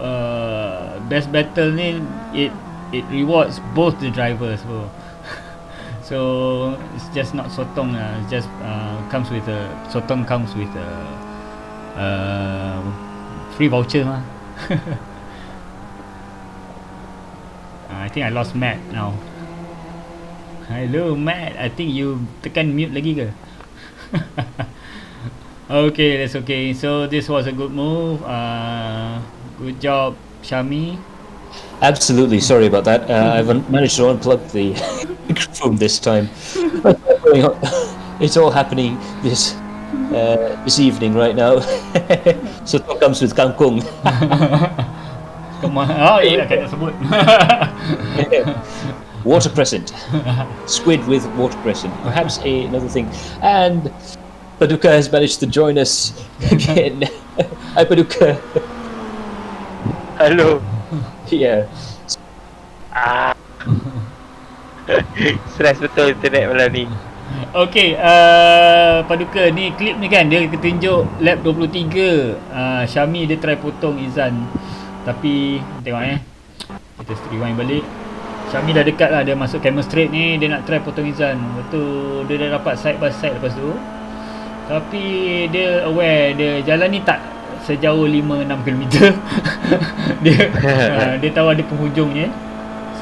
best battle ni, it rewards both the drivers, bro. So it's just not sotong. It's just comes with a sotong comes with a free voucher mah. I think I lost Matt now. Hello Matt, I think you tekan mute lagi ke? Okay, that's okay. So this was a good move. Good job, Shami. Absolutely, sorry about that. I've managed to unplug the microphone this time. It's all happening this evening right now. So it comes with kangkung. Oh, ya kena sebut. Water crescent, squid with water crescent. Perhaps another thing. And Paduka has managed to join us again. Hi Paduka. Hello. Yeah. Stress betul internet malam ni. Okay, Paduka, ni klip ni kan dia tunjuk lap 23. Shami dia try potong Izan, tapi tengok kita rewind balik. Shami dah dekat lah, dia masuk camera straight ni, dia nak try potong Izan. Lepas tu dia dah dapat side by side lepas tu, tapi dia aware dia jalan ni tak sejauh 5-6 km. Dia tahu ada penghujungnya.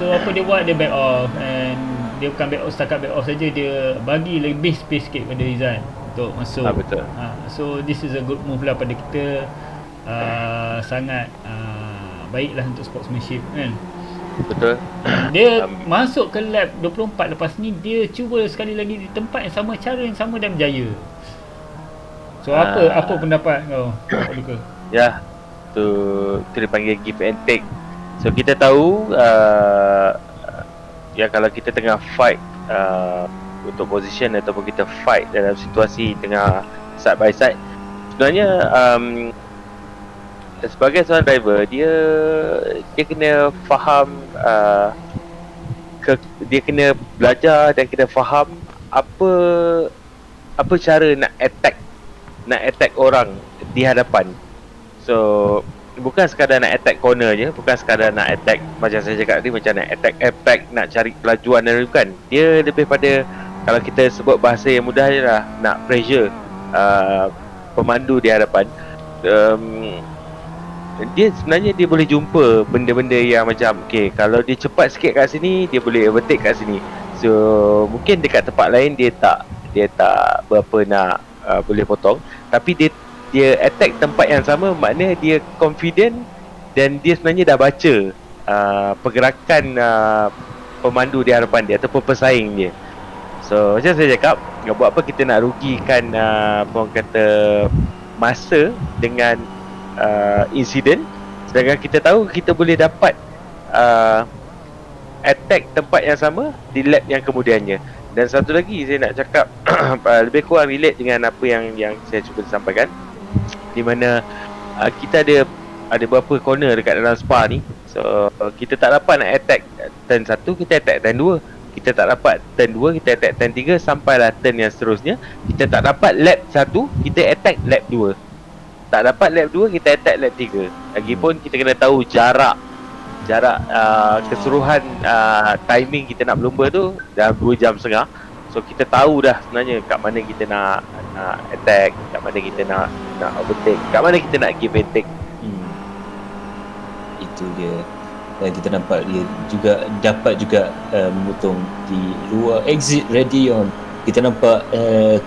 So apa dia buat, dia back off. And dia bukan back off, setakat back off saja, dia bagi lebih space sikit pada Izan untuk masuk. Betul. So this is a good move lah pada kita. Sangat baiklah untuk sportsmanship kan. Betul. Dia masuk ke lap 24 lepas ni, dia cuba sekali lagi di tempat yang sama, cara yang sama, dan berjaya. So apa pendapat kau, Paduka? Ya, tu dipanggil give and take. So kita tahu ya kalau kita tengah fight untuk position ataupun kita fight dalam situasi tengah side by side, sebenarnya sebagai seorang driver, dia kena faham dia kena belajar dan kena faham apa cara nak attack orang di hadapan. So bukan sekadar nak attack corner je, bukan sekadar nak attack macam saya cakap tadi, macam nak attack airbag, nak cari kelajuan dan bukan. Dia lebih pada, kalau kita sebut bahasa yang mudah je lah, nak pressure pemandu di hadapan. Dia sebenarnya dia boleh jumpa benda-benda yang macam, okay, kalau dia cepat sikit kat sini, dia boleh overtake kat sini. So mungkin dekat tempat lain dia tak berapa nak boleh potong, tapi dia attack tempat yang sama, maknanya dia confident dan dia sebenarnya dah baca pergerakan pemandu di hadapan dia ataupun pesaing dia. So macam saya cakap, buat apa kita nak rugikan orang kata masa dengan insiden, sedangkan kita tahu kita boleh dapat attack tempat yang sama di lap yang kemudiannya. Dan satu lagi saya nak cakap lebih kurang relate dengan apa yang saya cuba sampaikan, di mana kita ada beberapa corner dekat dalam Spa ni. So kita tak dapat nak attack turn 1, kita attack turn 2. Kita tak dapat turn 2, kita attack turn 3, sampailah turn yang seterusnya. Kita tak dapat lap 1, kita attack lap 2. Tak dapat lap 2, kita attack lap 3. Lagipun kita kena tahu jarak keseluruhan timing kita nak berlumba tu dalam 2 jam setengah. So kita tahu dah sebenarnya kat mana kita nak attack, kat mana kita nak overtake, kat mana kita nak give and take. Itu dia. Dan kita nampak dia juga dapat juga memotong di luar exit Radion. Kita nampak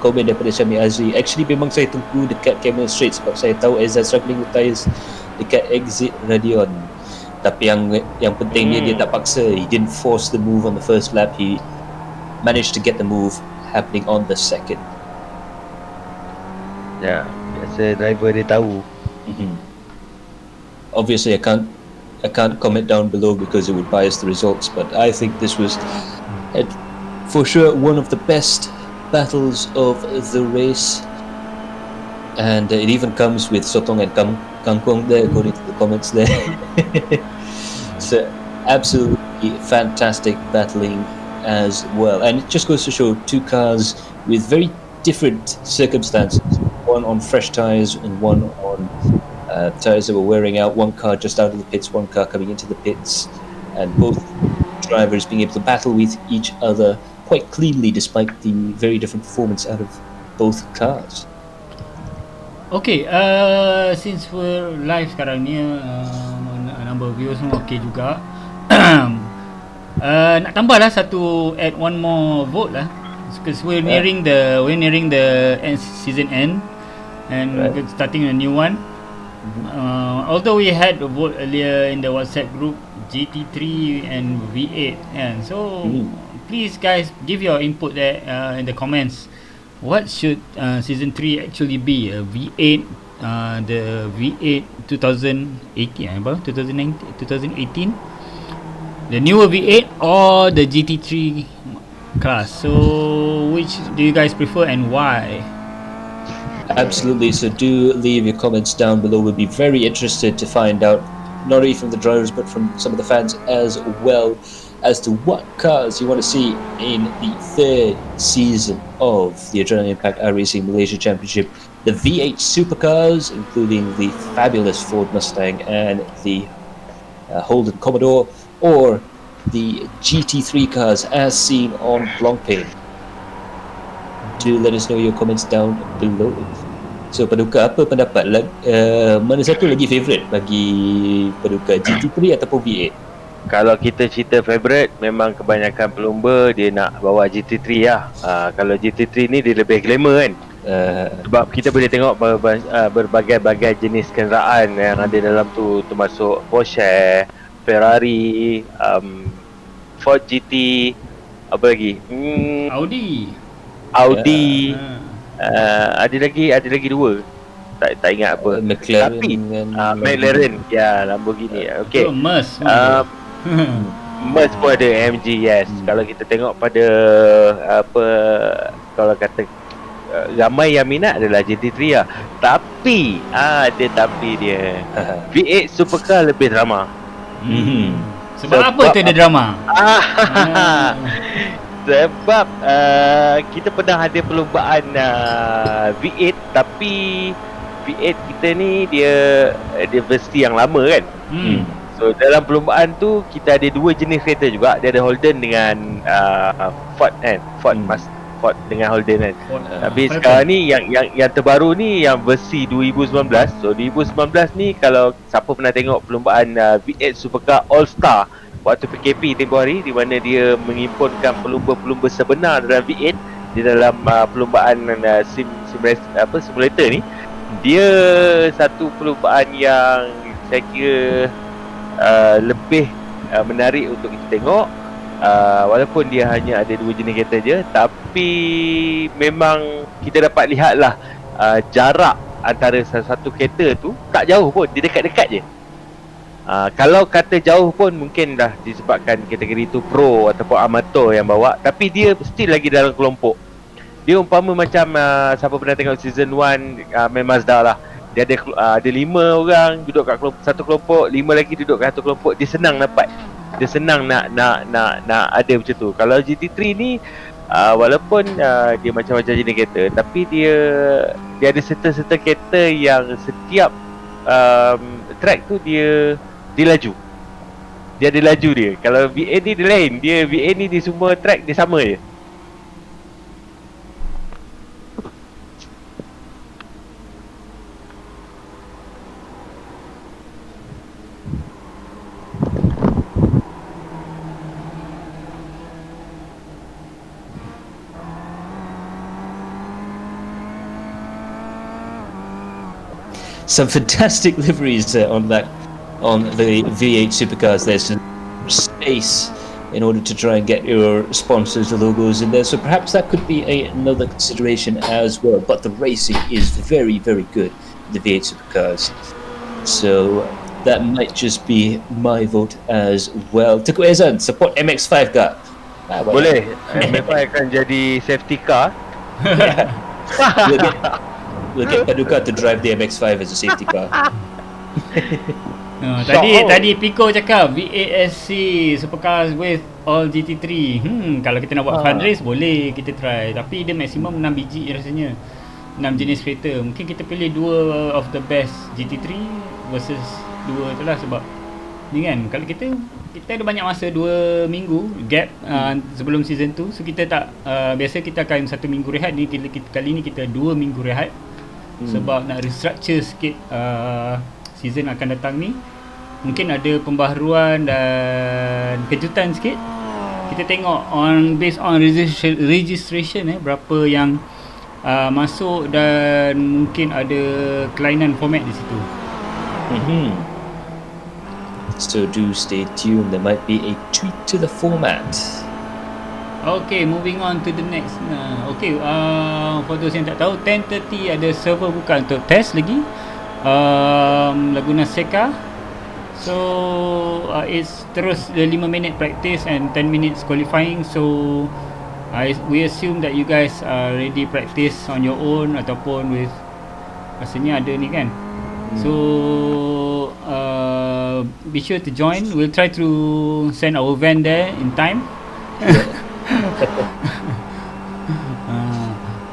komen daripada Syami Azri. Actually memang saya tunggu dekat camera straight sebab saya tahu Ezra struggling with tires dekat exit Radion. Tapi yang pentingnya dia tak paksa. He didn't force the move on the first lap. He managed to get the move happening on the second. Ya, biasa driver dia tahu. Obviously I can't comment down below because it would bias the results, but I think this was for sure one of the best battles of the race, and it even comes with sotong and kangkong there according to the comments there. So absolutely fantastic battling as well, and it just goes to show two cars with very different circumstances, one on fresh tires and one on tires that were wearing out. One car just out of the pits, one car coming into the pits, and both drivers being able to battle with each other quite cleanly despite the very different performance out of both cars. Okay, since we're live sekarang ni, number of viewers semua okay juga. Nak tambah lah add one more vote lah, because we're nearing the season end, and we're starting a new one. Although we had a vote earlier in the WhatsApp group, GT3 and V8, and so please guys give your input there in the comments. What should season 3 actually be? A V8, the V8 2018, 2018, the newer V8 or the GT3 class? So which do you guys prefer and why? Absolutely, so do leave your comments down below. We'll be very interested to find out, not only from the drivers but from some of the fans as well, as to what cars you want to see in the third season of the Adrenaline Impact iRacing Malaysia Championship. The V8 supercars, including the fabulous Ford Mustang and the Holden Commodore, or the GT3 cars as seen on Blancpain. Do let us know your comments down below. So Paduka, apa pendapat mana satu lagi favourite bagi Paduka, GT3 ataupun V8? Kalau kita cerita favourite, memang kebanyakan pelumba dia nak bawa GT3 lah. Kalau GT3 ni dia lebih glamour kan. Sebab kita boleh tengok berbagai-bagai jenis kenderaan yang ada dalam tu, termasuk Porsche, Ferrari, Ford GT, apa lagi? Audi. Ada lagi dua. Tak ingat apa. McLaren. Tapi McLaren, ya, Lamborghini. Okey. Merc pun ada AMG, yes. Kalau kita tengok pada kalau kata ramai yang minat adalah GT3 lah. Tapi ada tapi dia. V8 supercar lebih drama. Sebab apa tu ada drama? Sebab kita pernah ada perlombaan V8, tapi V8 kita ni dia versi yang lama kan. So dalam perlombaan tu kita ada dua jenis kereta juga. Dia ada Holden dengan Ford kan. Ford dengan Holden kan. Tapi sekarang ni yang terbaru ni yang versi 2019. So 2019 ni kalau siapa pernah tengok perlombaan V8 Supercar All Star waktu PKP tempoh hari, di mana dia mengimpunkan pelumba-pelumba sebenar dalam V8 di dalam perlombaan simulator ni. Dia satu perlombaan yang saya kira lebih menarik untuk kita tengok. Walaupun dia hanya ada 2 jenis kereta je, tapi memang kita dapat lihatlah jarak antara satu kereta tu tak jauh pun, dia dekat-dekat je. Kalau kata jauh pun mungkin dah disebabkan kategori tu pro ataupun amateur yang bawa, tapi dia still lagi dalam kelompok. Dia umpama macam siapa pernah tengok season 1 main Mazda lah. Dia ada 5 orang duduk kat satu kelompok, 5 lagi duduk kat satu kelompok. Dia senang dapat. Dia senang nak ada macam tu. Kalau GT3 ni walaupun dia macam-macam jenis kereta, tapi dia ada serta-serta kereta yang setiap track tu dia laju. Dia ada laju dia. Kalau V8 ni dia lain. V8 ni di semua track dia sama je. Some fantastic liveries on the V8 supercars. There's space in order to try and get your sponsors' logos in there, so perhaps that could be another consideration as well. But the racing is very, very good in the V8 supercars, so that might just be my vote as well. Teguh Ezan, support MX-5 kah? Boleh. MX-5 akan jadi safety car. We'll get Paduka to drive the MX-5 as a safety car. Tadi Pico cakap V8SC supercars with all GT3. Kalau kita nak buat fun race boleh kita try, tapi dia maksimum 6 biji rasanya. 6 jenis kereta. Mungkin kita pilih 2 of the best GT3 versus 2 tu lah, sebab ni kan kalau kita ada banyak masa 2 minggu gap sebelum season 2, so kita tak biasa kita akan 1 minggu rehat. Ni kali ni kita 2 minggu rehat sebab nak restructure sikit season akan datang ni. Mungkin ada pembaharuan dan kejutan sikit. Kita tengok based on registration berapa yang masuk, dan mungkin ada kelainan format di situ. So do stay tuned, there might be a tweak to the format. Okay, moving on to the next. Okay, for those yang tak tahu, 10:30 ada server buka untuk test lagi Laguna Seca. So it's terus 5 minit practice and 10 minutes qualifying. So we assume that you guys already practice on your own ataupun with, rasanya ada ni kan. So be sure to join. We'll try to send our van there in time.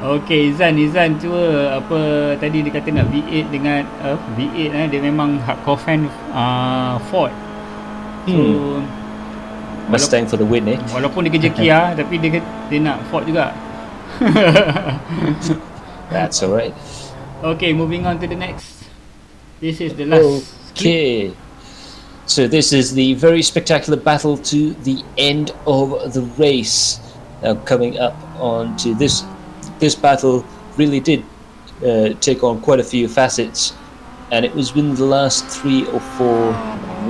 Okay, Izan cuba apa tadi dia kata nak V8 dengan V8 dia memang hardcore fan Ford. So Mustang for the win walaupun dia kerja Kia tapi dia nak Ford juga. That's alright. Okay, moving on to the next. This is the last skip. So this is the very spectacular battle to the end of the race. Now coming up on to this battle really did take on quite a few facets, and it was within the last 3 or 4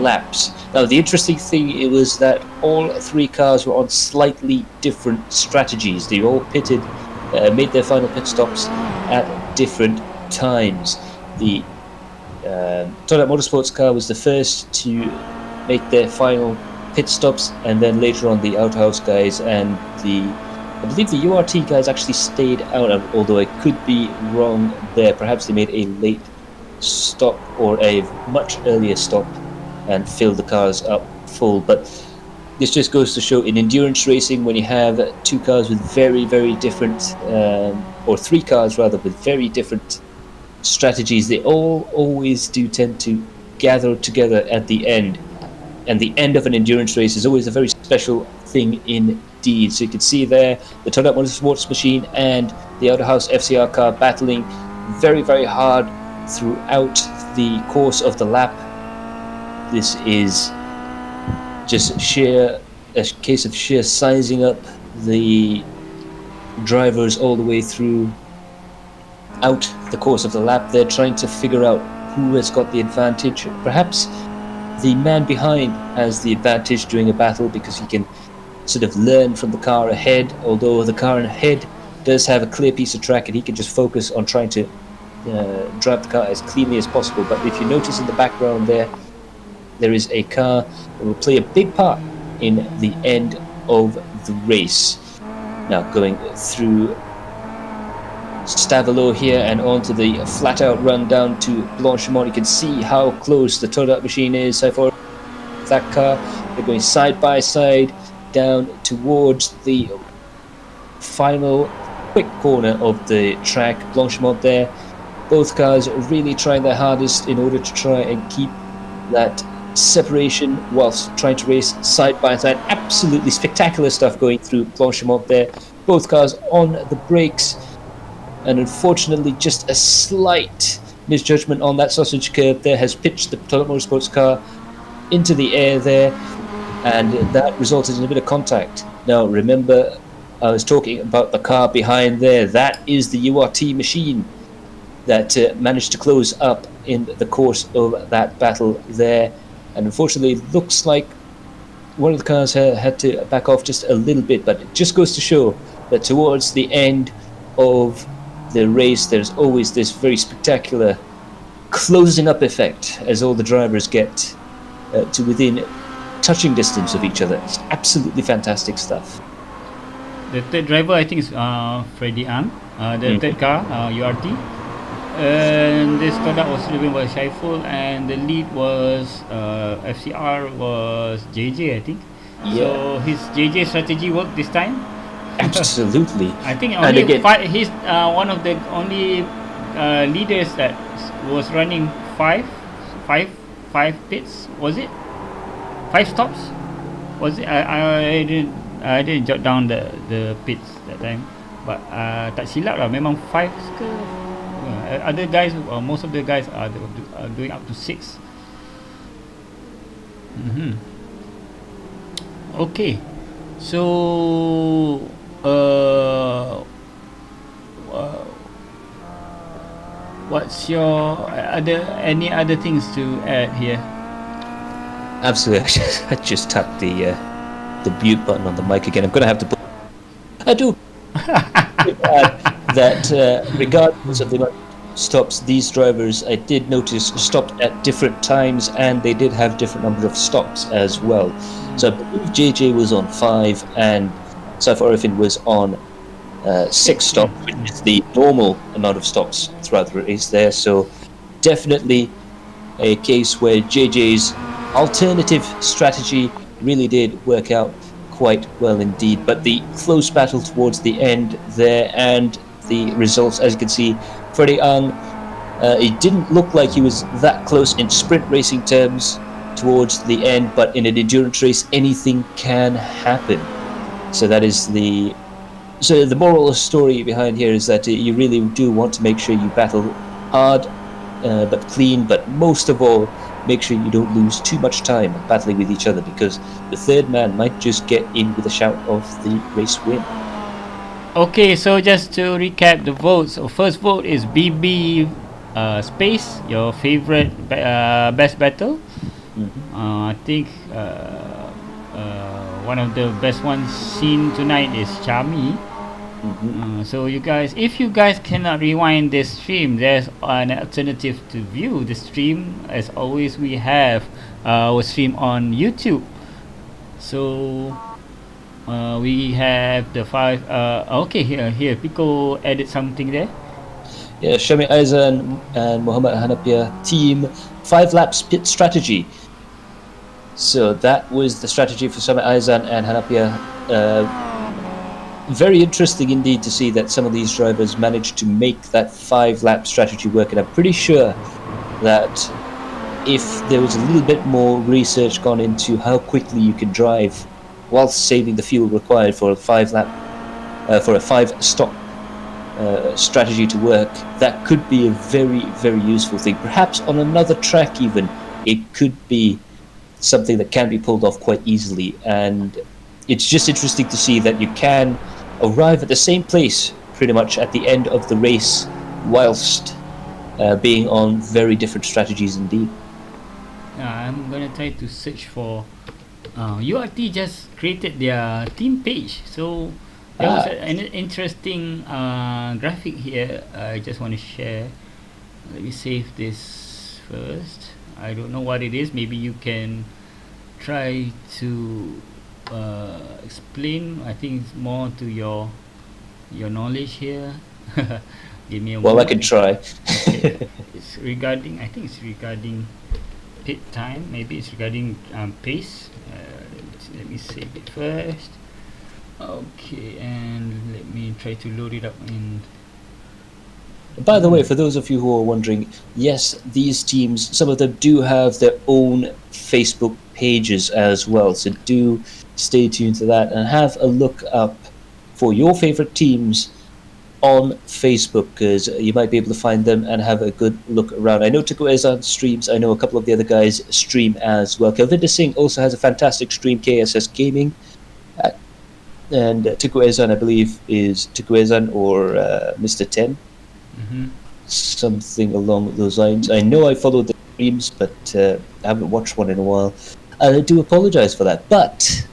laps. Now the interesting thing was that all 3 cars were on slightly different strategies. They all pitted, made their final pit stops at different times. The Toyota Motorsports car was the first to make their final pit stops, and then later on the outhouse guys and I believe the URT guys actually stayed out, although I could be wrong there. Perhaps they made a late stop or a much earlier stop and filled the cars up full. But this just goes to show in endurance racing, when you have 2 cars with very, very different, or 3 cars rather, with very different strategies, they all always do tend to gather together at the end. And the end of an endurance race is always a very special thing indeed. So you can see there the Toyota Motorsports machine and the Outhouse FCR car battling very, very hard throughout the course of the lap. This is just a case of sheer sizing up the drivers all the way through out the course of the lap. They're trying to figure out who has got the advantage. Perhaps the man behind has the advantage during a battle because he can sort of learn from the car ahead, although the car ahead does have a clear piece of track and he can just focus on trying to drive the car as cleanly as possible. But if you notice in the background there is a car that will play a big part in the end of the race. Now going through Stavelot here and onto the flat out run down to Blanchimont, you can see how close the Toad machine is so far. That car, they're going side by side down towards the final quick corner of the track. Blanchimont there, both cars really trying their hardest in order to try and keep that separation whilst trying to race side by side. Absolutely spectacular stuff going through Blanchimont there. Both cars on the brakes, and unfortunately just a slight misjudgment on that sausage curve there has pitched the Toyota Motorsports car into the air there, and that resulted in a bit of contact. Now remember, I was talking about the car behind there. That is the URT machine that managed to close up in the course of that battle there, and unfortunately it looks like one of the cars had to back off just a little bit, but it just goes to show that towards the end of the race there's always this very spectacular closing up effect as all the drivers get to within touching distance of each other. It's absolutely fantastic stuff. The third driver, I think, is Freddie Ang. The third car, URT. And this conduct was driven by Shaiful, and the lead was FCR was JJ, I think. Yeah. So his JJ strategy worked this time. Absolutely. I think And only again- he's one of the only leaders that was running five pits. Was it 5 stops? Was it? I didn't jot down the pits that time, but tak silap lah, memang 5 ke. Other guys, most of the guys are doing up to 6. Okay, so what's your any other things to add here? Absolutely. I just tapped the mute button on the mic again. I'm going to have to put... I do add that regardless of the amount of stops, these drivers, I did notice, stopped at different times, and they did have different number of stops as well. So I believe JJ was on 5 and Safarifin was on 6 stops, which is the normal amount of stops throughout the race there. So definitely a case where JJ's alternative strategy really did work out quite well indeed. But the close battle towards the end there, and the results, as you can see, Freddie Ang, it didn't look like he was that close in sprint racing terms towards the end, but in an endurance race anything can happen. So that is the moral of the story behind here is that you really do want to make sure you battle hard but clean, but most of all make sure you don't lose too much time battling with each other, because the third man might just get in with a shout of the race win. Okay, so just to recap the votes. So first vote is BB Space, your favorite best battle. I think one of the best ones seen tonight is Chami. So you guys, if you guys cannot rewind this stream, there's an alternative to view the stream. As always, we have our stream on YouTube. So we have the 5. Okay, here Pico added something there. Yeah, Shami Aizan and Muhammad Hanapia team 5 laps pit strategy. So that was the strategy for Shami Aizan and Hanapia. Very interesting indeed to see that some of these drivers managed to make that 5 lap strategy work, and I'm pretty sure that if there was a little bit more research gone into how quickly you can drive whilst saving the fuel required for a 5 stop strategy to work, that could be a very, very useful thing. Perhaps on another track even, it could be something that can be pulled off quite easily. And it's just interesting to see that you can arrive at the same place pretty much at the end of the race whilst being on very different strategies indeed. I'm gonna try to search for. URT just created their team page, so there was an interesting graphic here. I just want to share. Let me save this first. I don't know what it is. Maybe you can try to explain. I think it's more to your knowledge here. Give me a Well, I moment. can try. Okay. It's regarding. I think it's regarding pit time. Maybe it's regarding pace. Let me save it first. Okay, and let me try to load it up in. By the way, for those of you who are wondering, yes, these teams, some of them do have their own Facebook pages as well. So do stay tuned to that and have a look up for your favorite teams on Facebook, because you might be able to find them and have a good look around. I know Tuku Ezan streams. I know a couple of the other guys stream as well. Kelvinder Singh also has a fantastic stream, KSS Gaming. And Tuku Ezan, I believe, is Tuku Ezan or Mr. 10. Something along those lines. I know I followed the streams, but I haven't watched one in a while. I do apologize for that. But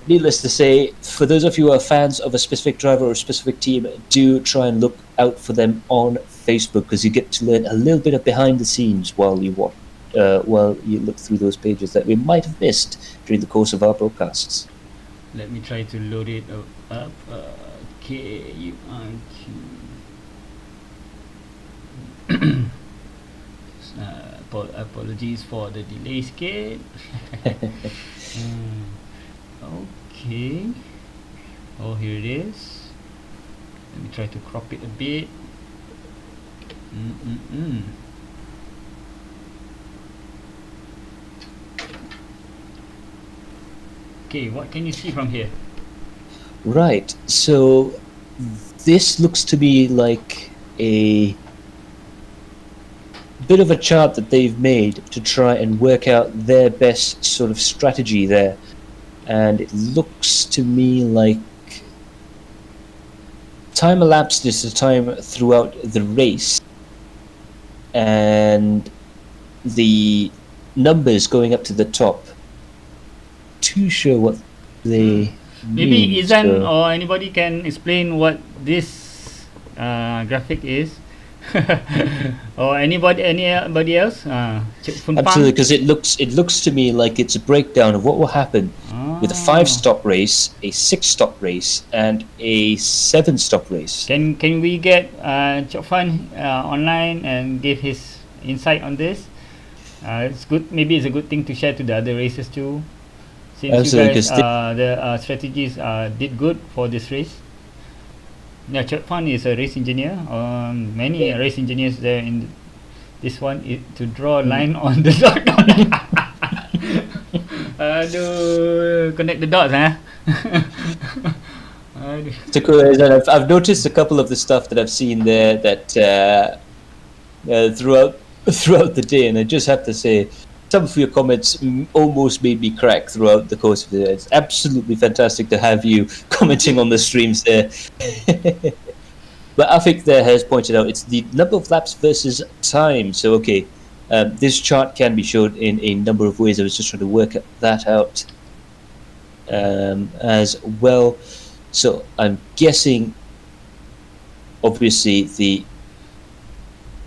needless to say, for those of you who are fans of a specific driver or a specific team, do try and look out for them on Facebook, because you get to learn a little bit of behind the scenes while you watch, while you look through those pages that we might have missed during the course of our broadcasts. Let me try to load it up. Apologies for the delay sikit. Okay. Oh, here it is. Let me try to crop it a bit. Okay, what can you see from here? Right. So this looks to be like a bit of a chart that they've made to try and work out their best sort of strategy there. And it looks to me like time elapsed is the time throughout the race, and the numbers going up to the top. Too sure what they Maybe mean, Izan so- or anybody can explain what this graphic is. Or anybody else? Cik Fun Pang? Absolutely, because it looks to me like it's a breakdown of what will happen with a 5-stop race, a 6-stop race, and a 7-stop race. Can we get Chok Fan online and give his insight on this? It's good. Maybe it's a good thing to share to the other races too. Since Absolutely, you guys 'cause the strategies did good for this race. Yeah, Chok Fan is a race engineer. Many race engineers there in this one to draw a line on the dot. Connect the dots, huh? I've noticed a couple of the stuff that I've seen there that throughout the day, and I just have to say, some of your comments almost made me crack throughout the course of the day. It's absolutely fantastic to have you commenting on the streams there. But Afik there has pointed out it's the number of laps versus time. So okay, this chart can be shown in a number of ways. I was just trying to work that out as well. So I'm guessing, obviously, the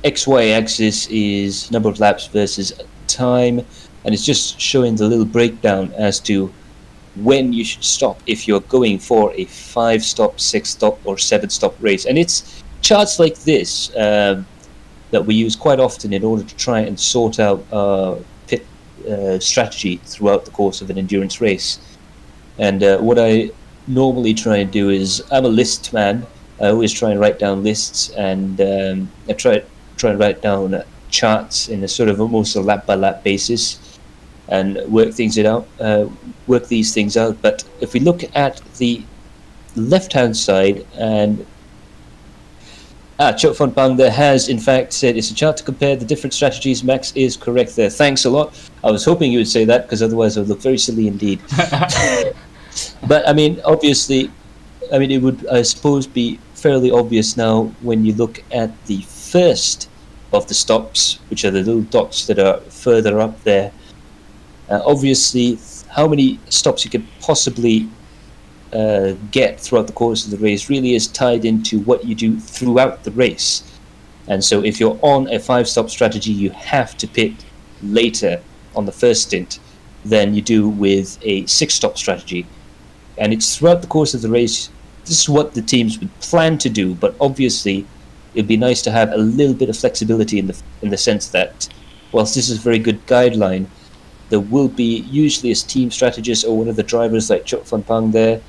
XY axis is number of laps versus time, and it's just showing the little breakdown as to when you should stop if you're going for a 5-stop, 6-stop, or 7-stop race. And it's charts like this that we use quite often in order to try and sort out pit strategy throughout the course of an endurance race. And what I normally try and do is, I'm a list man. I always try and write down lists, and I try and write down charts in a sort of almost a lap by lap basis and work these things out. But if we look at the left hand side, and Chok Fon Pang there has in fact said it's a chart to compare the different strategies. Max is correct there. Thanks a lot. I was hoping you would say that, because otherwise I would look very silly indeed. But I mean, obviously, it would, I suppose, be fairly obvious now when you look at the first of the stops, which are the little dots that are further up there. Obviously, how many stops you could possibly get throughout the course of the race really is tied into what you do throughout the race. And so if you're on a 5-stop strategy, you have to pit later on the first stint than you do with a 6-stop strategy. And it's throughout the course of the race. This is what the teams would plan to do, but obviously it'd be nice to have a little bit of flexibility in the sense that, whilst this is a very good guideline, there will be usually a team strategist or one of the drivers like Chok Van Pang there.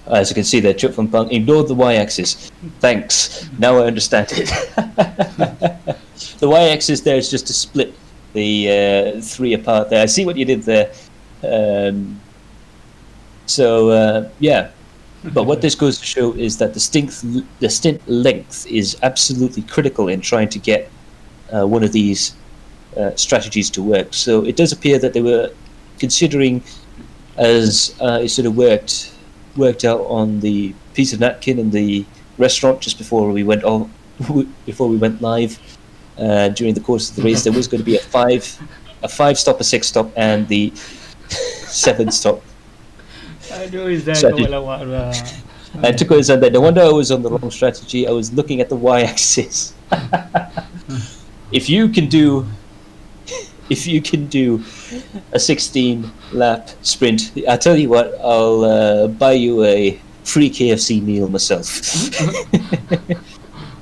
As you can see there, Chok Van Pang ignored the y-axis. Thanks. Now I understand it. The y-axis there is just to split the 3 apart there. I see what you did there. Yeah. But what this goes to show is that the stint length is absolutely critical in trying to get one of these strategies to work. So it does appear that they were considering, as it sort of worked out on the piece of napkin in the restaurant just before we went live. During the course of the race, there was going to be a 5-stop, a 6-stop, and the 7-stop. Aduh, Izzat, So I kau did- lawak lah. I took it as that. No wonder I was on the wrong strategy. I was looking at the y-axis. If you can do a 16-lap sprint, I tell you what, I'll buy you a free KFC meal myself.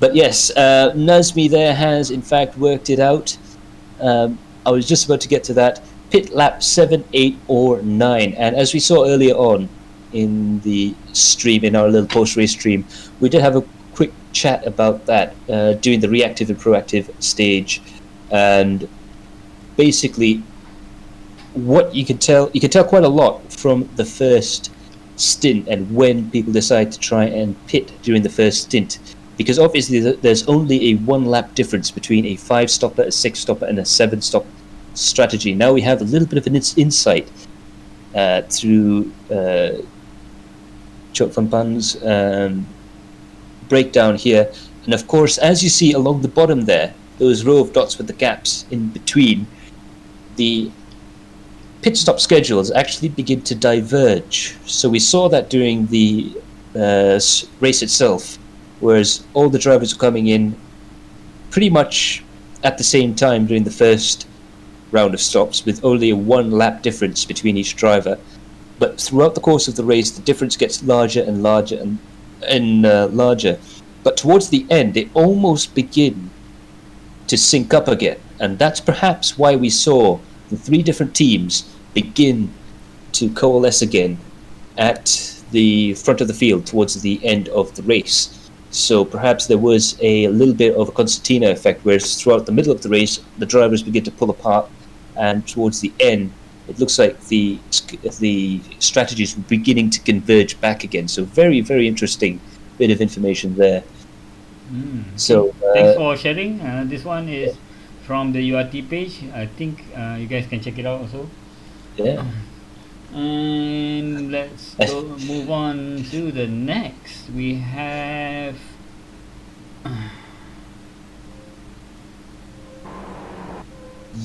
But yes, Nazmi there has in fact worked it out. I was just about to get to that. Pit lap 7, 8, or 9, and as we saw earlier on in the stream, in our little post-race stream, we did have a quick chat about that during the reactive and proactive stage, and basically what you can tell quite a lot from the first stint and when people decide to try and pit during the first stint, because obviously there's only a 1-lap difference between a 5-stopper, a 6-stopper, and a 7-stop strategy. Now we have a little bit of an insight through Chok Van Pang's breakdown here, and of course, as you see along the bottom there, those row of dots with the gaps in between, the pit stop schedules actually begin to diverge. So we saw that during the race itself, whereas all the drivers were coming in pretty much at the same time during the first round of stops, with only a 1-lap difference between each driver. But throughout the course of the race, the difference gets larger and larger and larger. But towards the end, they almost begin to sync up again, and that's perhaps why we saw the 3 different teams begin to coalesce again at the front of the field towards the end of the race. So perhaps there was a little bit of a concertina effect, whereas throughout the middle of the race, the drivers begin to pull apart, and towards the end, it looks like the strategies were beginning to converge back again. So very, very interesting bit of information there. So Thanks for sharing. This one is from the URT page. I think you guys can check it out also. yeah. And let's move on to the next. We have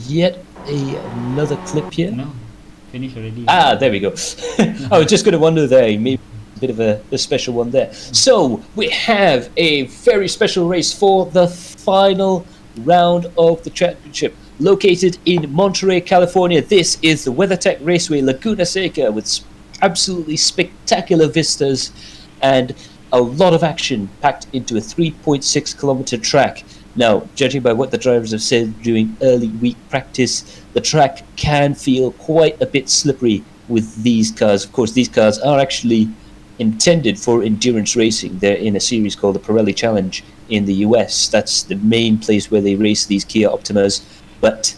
Yet another clip here. no, finished already. There we go. I was just going to wonder there, maybe a bit of a special one there. So we have a very special race for the final round of the championship, located in Monterey, California. This is the WeatherTech Raceway Laguna Seca, with absolutely spectacular vistas and a lot of action packed into a 3.6 kilometer track. Now, judging by what the drivers have said during early week practice, the track can feel quite a bit slippery with these cars. Of course, these cars are actually intended for endurance racing. They're in a series called the Pirelli Challenge in the US. That's the main place where they race these Kia Optimas. But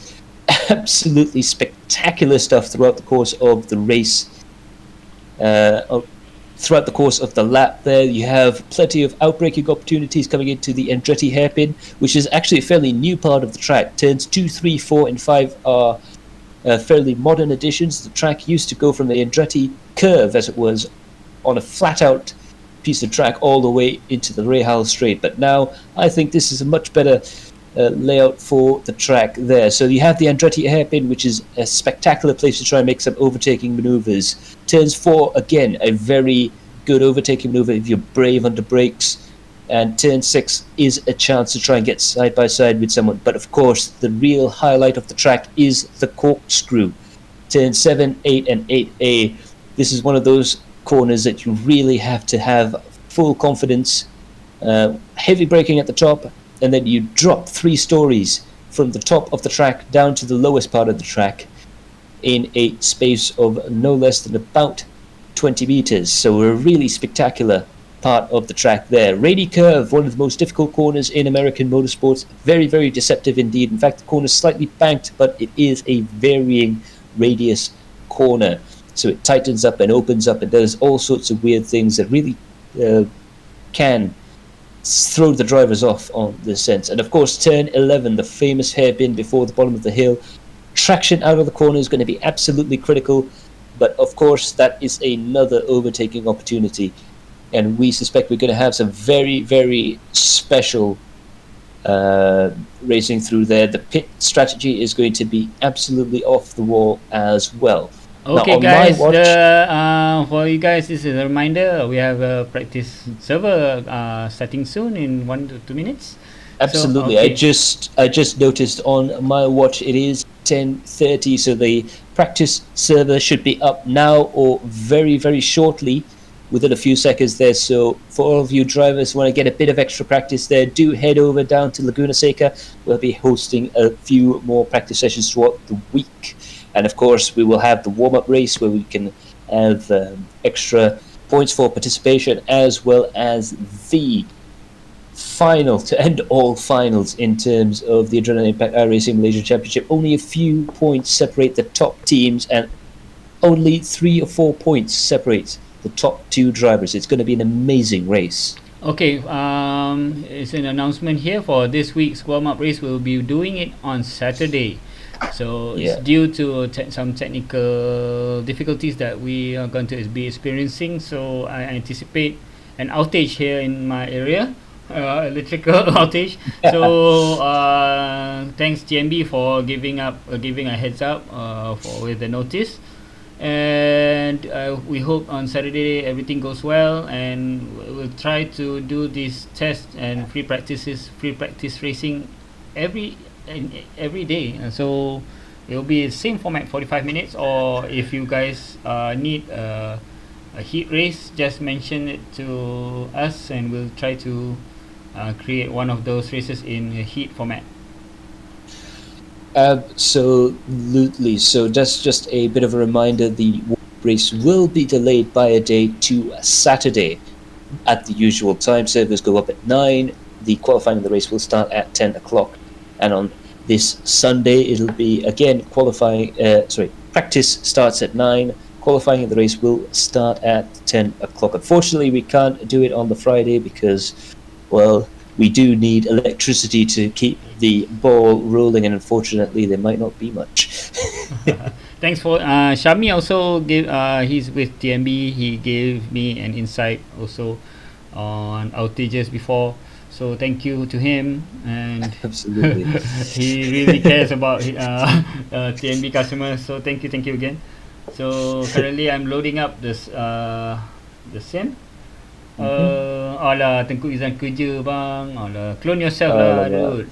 absolutely spectacular stuff throughout the course of the race. Throughout the course of the lap there, you have plenty of outbreaking opportunities coming into the Andretti hairpin, which is actually a fairly new part of the track. Turns 2, 3, 4, and 5 are fairly modern additions. The track used to go from the Andretti curve, as it was, on a flat-out piece of track all the way into the Rahal Strait. But now I think this is a much better layout for the track there. So you have the Andretti hairpin, which is a spectacular place to try and make some overtaking maneuvers. Turns 4, again, a very good overtaking maneuver if you're brave under brakes. And turn 6 is a chance to try and get side by side with someone. But of course, the real highlight of the track is the corkscrew. Turn 7, 8, and 8A. This is one of those corners that you really have to have full confidence, heavy braking at the top, and then you drop 3 stories from the top of the track down to the lowest part of the track in a space of no less than about 20 meters. So a really spectacular part of the track there. Rady curve, one of the most difficult corners in American motorsports. Very, very deceptive indeed. In fact, the corner is slightly banked, but it is a varying radius corner. So it tightens up and opens up and does all sorts of weird things that really can throw the drivers off on the sense. And of course, turn 11, the famous hairpin before the bottom of the hill. Traction out of the corner is going to be absolutely critical. But of course, that is another overtaking opportunity. And we suspect we're going to have some very, very special racing through there. The pit strategy is going to be absolutely off the wall as well. Okay, now, guys, for you guys, this is a reminder. We have a practice server starting soon in 1 to 2 minutes. Absolutely. So, okay. I just noticed on my watch it is 10:30, so the practice server should be up now or very, very shortly, within a few seconds there. So for all of you drivers who want to get a bit of extra practice there, do head over down to Laguna Seca. We'll be hosting a few more practice sessions throughout the week. And of course, we will have the warm-up race where we can have extra points for participation, as well as the final to end all finals in terms of the Adrenaline Impact iRacing Malaysia Championship. Only a few points separate the top teams, and only 3 or 4 points separate the top 2 drivers. It's going to be an amazing race. Okay, it's an announcement here for this week's warm-up race. We'll be doing it on Saturday. So it's due to some technical difficulties that we are going to be experiencing. So I anticipate an outage here in my area, electrical outage. So thanks GMB for giving a heads up with the notice. And we hope on Saturday everything goes well, and we'll try to do this test and free practice racing every day. And so it'll be the same format, 45 minutes, or if you guys need a heat race, just mention it to us and we'll try to create one of those races in a heat format. Absolutely. So that's just a bit of a reminder. The race will be delayed by a day to Saturday at the usual time. Servers go up at 9. The qualifying of the race will start at 10 o'clock. And on this Sunday, it'll be again practice starts at 9. Qualifying of the race will start at 10 o'clock. Unfortunately, we can't do it on the Friday because, well, we do need electricity to keep the ball rolling, and unfortunately there might not be much. Thanks for Shami also gave he's with TMB. He gave me an insight also on outages before, so thank you to him. And absolutely, he really cares about TMB customers, so thank you again. So currently I'm loading up this the SIM. Alah, Tengku Izan kerja bang. Alah, clone yourself lah, dude.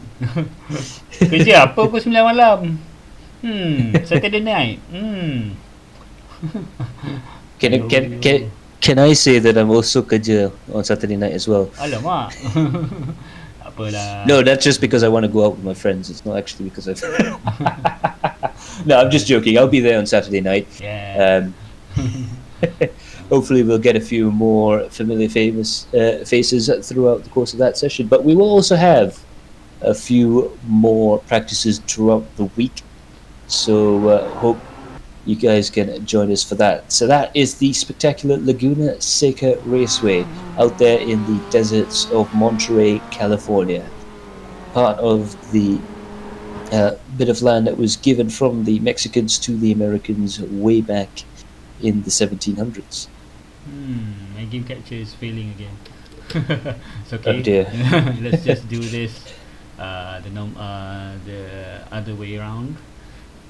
Kerja apa pukul 9 malam? Saturday night. Can I say that I'm also kerja on Saturday night as well? Alamak. Apalah. No, that's just because I want to go out with my friends. It's not actually because I've No, I'm just joking. I'll be there on Saturday night. Yeah. Hopefully we'll get a few more familiar faces throughout the course of that session. But we will also have a few more practices throughout the week. So hope you guys can join us for that. So that is the spectacular Laguna Seca Raceway out there in the deserts of Monterey, California. Part of the bit of land that was given from the Mexicans to the Americans way back in the 1700s. My game capture is failing again. It's okay. Oh dear. Let's just do this the other way around.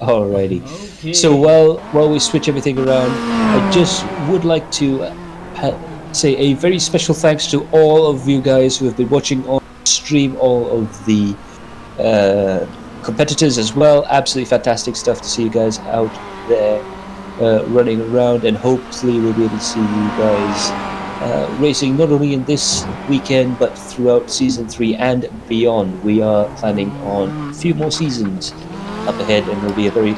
Alrighty. Okay. So while we switch everything around, I just would like to say a very special thanks to all of you guys who have been watching on stream, all of the competitors as well. Absolutely fantastic stuff to see you guys out there running around, and hopefully we'll be able to see you guys racing not only in this weekend but throughout season 3 and beyond. We are planning on a few more seasons up ahead, and will be a very,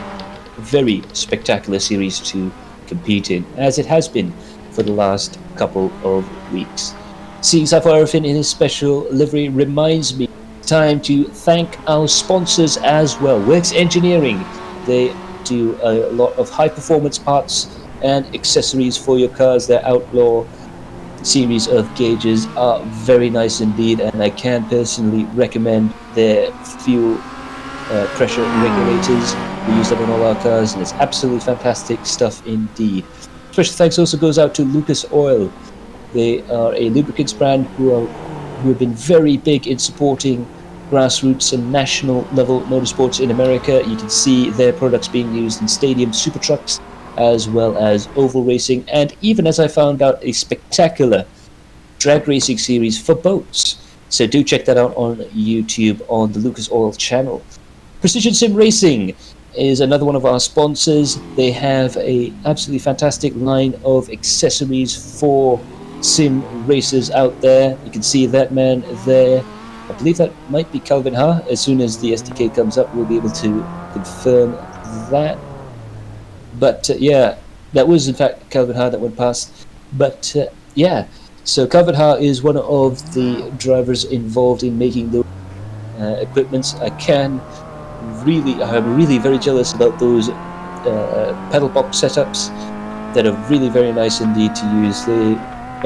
very spectacular series to compete in, as it has been for the last couple of weeks. Seeing Sapphire Finn in his special livery reminds me time to thank our sponsors as well. Works Engineering, they do a lot of high performance parts and accessories for your cars. Their Outlaw series of gauges are very nice indeed, and I can personally recommend their fuel pressure regulators. We use them on all our cars, and it's absolutely fantastic stuff indeed. Special thanks also goes out to Lucas Oil. They are a lubricants brand who have been very big in supporting grassroots and national level motorsports in America. You can see their products being used in stadium super trucks as well as oval racing, and even, as I found out, a spectacular drag racing series for boats. So do check that out on YouTube on the Lucas Oil channel. Precision Sim Racing is another one of our sponsors. They have a absolutely fantastic line of accessories for sim racers out there. You can see that man there. I believe that might be Calvin Ha. As soon as the SDK comes up, we'll be able to confirm that. But yeah, that was in fact Calvin Ha that went past. But yeah, so Calvin Ha is one of the drivers involved in making the equipments. I'm really very jealous about those pedal box setups that are really very nice indeed to use. They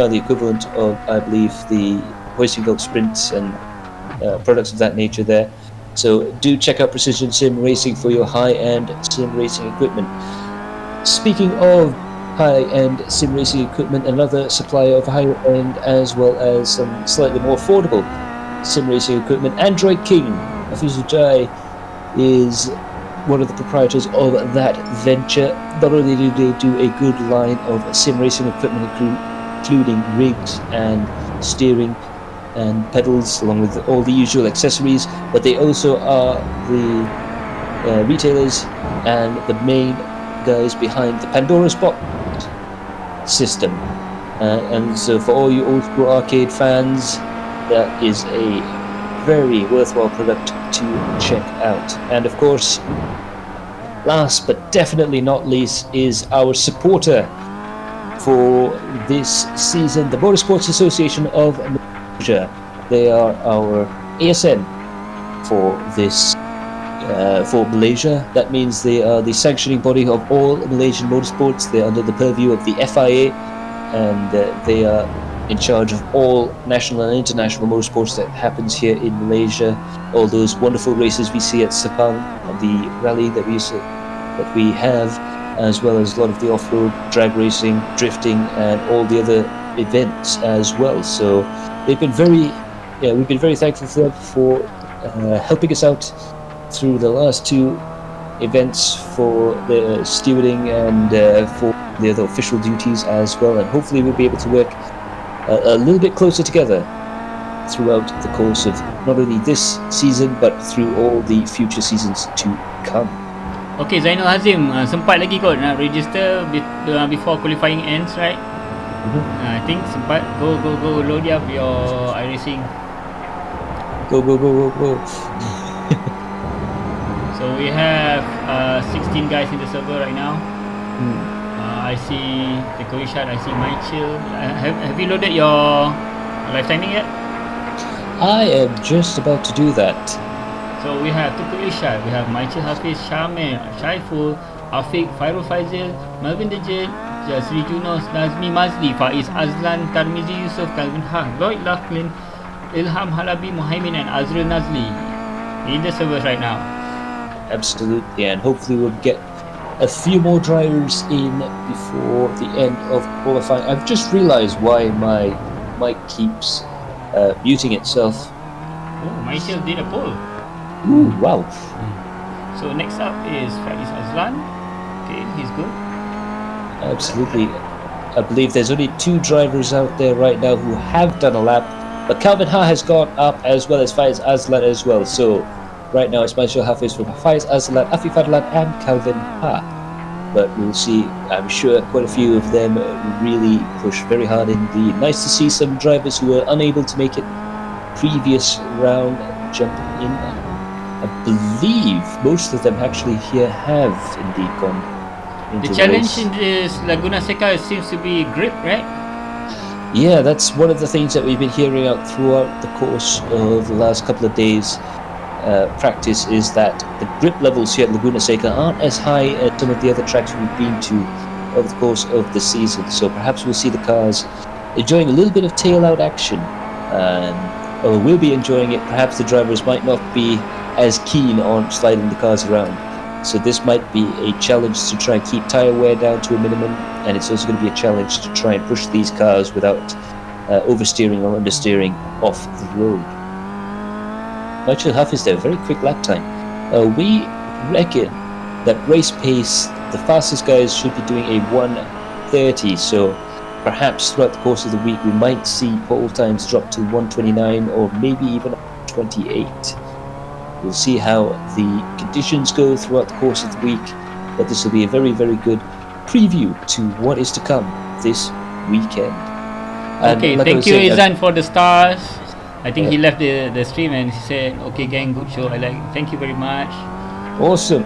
are the equivalent of, I believe, the hoisting belt sprints and products of that nature there. So do check out Precision Sim Racing for your high-end sim racing equipment. Speaking of high-end sim racing equipment, another supplier of higher-end as well as some slightly more affordable sim racing equipment, Android King Afizujai is one of the proprietors of that venture. Not only do they do a good line of sim racing equipment, including rigs and steering and pedals, along with all the usual accessories, but they also are the retailers and the main guys behind the Pandora's Box system. And so for all you old school arcade fans, that is a very worthwhile product to check out. And of course, last but definitely not least, is our supporter for this season, the Motorsports Association of Malaysia. They are our ASN for this for Malaysia. That means they are the sanctioning body of all Malaysian motorsports. They're under the purview of the FIA, and they are in charge of all national and international motorsports that happens here in Malaysia. All those wonderful races we see at Sepang, the rally that we have, as well as a lot of the off-road drag racing, drifting, and all the other events as well. So we've been very thankful for them for helping us out through the last 2 events for the stewarding and for the other official duties as well. And hopefully we'll be able to work a little bit closer together throughout the course of not only this season but through all the future seasons to come. Okay, Zainul Hazim, sempat lagi kot nak register before qualifying ends, right? I think sempat. Go load up your iRacing. Go. So we have 16 guys in the server right now. I see the Koishat, I see Michael. Have you loaded your live timing yet? I am just about to do that. So we have Tuku Ishad, we have Michael Hafiz, Shamir, Shaiful, Afiq, Fairul Faizil, Melvin Dejit, Jasri Junos, Nazmi Mazli, Faiz Azlan, Tarmizi Yusuf, Calvin Ha, Lloyd Laughlin, Ilham Halabi, Muhaimin, and Azril Nazli in the servers right now. Absolutely, and hopefully we'll get a few more drivers in before the end of qualifying. I've just realized why my mic keeps muting itself. Oh, Michael did a pole. Ooh, wow. So next up is Faiz Azlan. Okay, he's good. Absolutely. I believe there's only 2 drivers out there right now who have done a lap, but Calvin Ha has gone up as well as Faiz Azlan as well. So right now it's Michael Hafiz from Faiz Azlan, Afif Adlan and Calvin Ha. But we'll see. I'm sure quite a few of them really push very hard indeed. Nice to see some drivers who were unable to make it previous round jump in. I believe most of them actually here have indeed gone into The challenge race. in this Laguna Seca seems to be grip, right? Yeah, that's one of the things that we've been hearing out throughout the course of the last couple of days. Practice is that the grip levels here at Laguna Seca aren't as high as some of the other tracks we've been to over the course of the season. So perhaps we'll see the cars enjoying a little bit of tail out action. Or we'll be enjoying it. Perhaps the drivers might not be as keen on sliding the cars around. So this might be a challenge to try and keep tyre wear down to a minimum, and it's also going to be a challenge to try and push these cars without oversteering or understeering off the road. Michael Huff is there, very quick lap time. We reckon that race pace, the fastest guys should be doing a 1:30, so perhaps throughout the course of the week we might see pole times drop to 1:29 or maybe even 28. We'll see how the conditions go throughout the course of the week, but this will be a very, very good preview to what is to come this weekend. And Okay, like I thank was you saying, Izan for the stars. I think he left the stream and he said, okay gang, good show. Thank you very much. Awesome.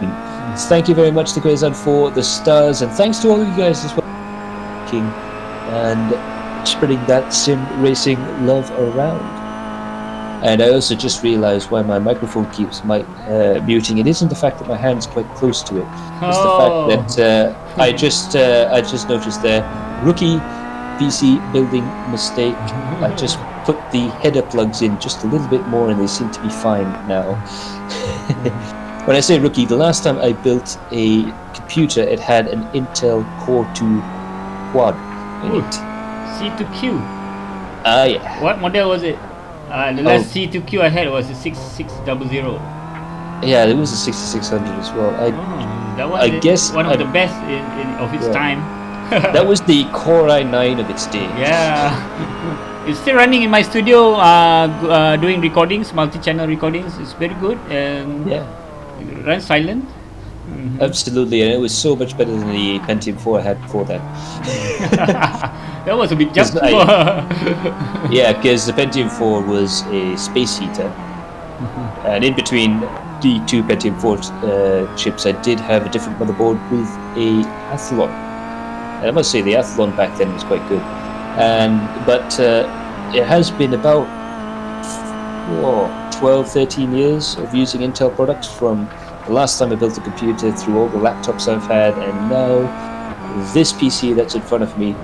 Thank you very much to Kwezan for the stars, and thanks to all of you guys as well and spreading that sim racing love around. And I also just realized why my microphone keeps muting. It isn't the fact that my hand's quite close to it. It's the fact that I just noticed there, rookie PC building mistake. I just put the header plugs in just a little bit more and they seem to be fine now. When I say rookie, the last time I built a computer, it had an Intel Core 2 quad in it. C2Q. Yeah. What model was it? The last C2Q I had was a 6600. Yeah, it was a 6600 as well. That was I guess one of the best of its time. That was the Core i9 of its day. Yeah. It's still running in my studio, doing recordings, multi-channel recordings. It's very good and it runs silent. Mm-hmm. Absolutely, and it was so much better than the Pentium 4 I had before that. That was a big jump. Yeah, because the Pentium 4 was a space heater, and in between the 2 Pentium 4 chips, I did have a different motherboard with a Athlon. And I must say, the Athlon back then was quite good. But it has been about 12, 13 years of using Intel products from the last time I built a computer through all the laptops I've had, and now this PC that's in front of me.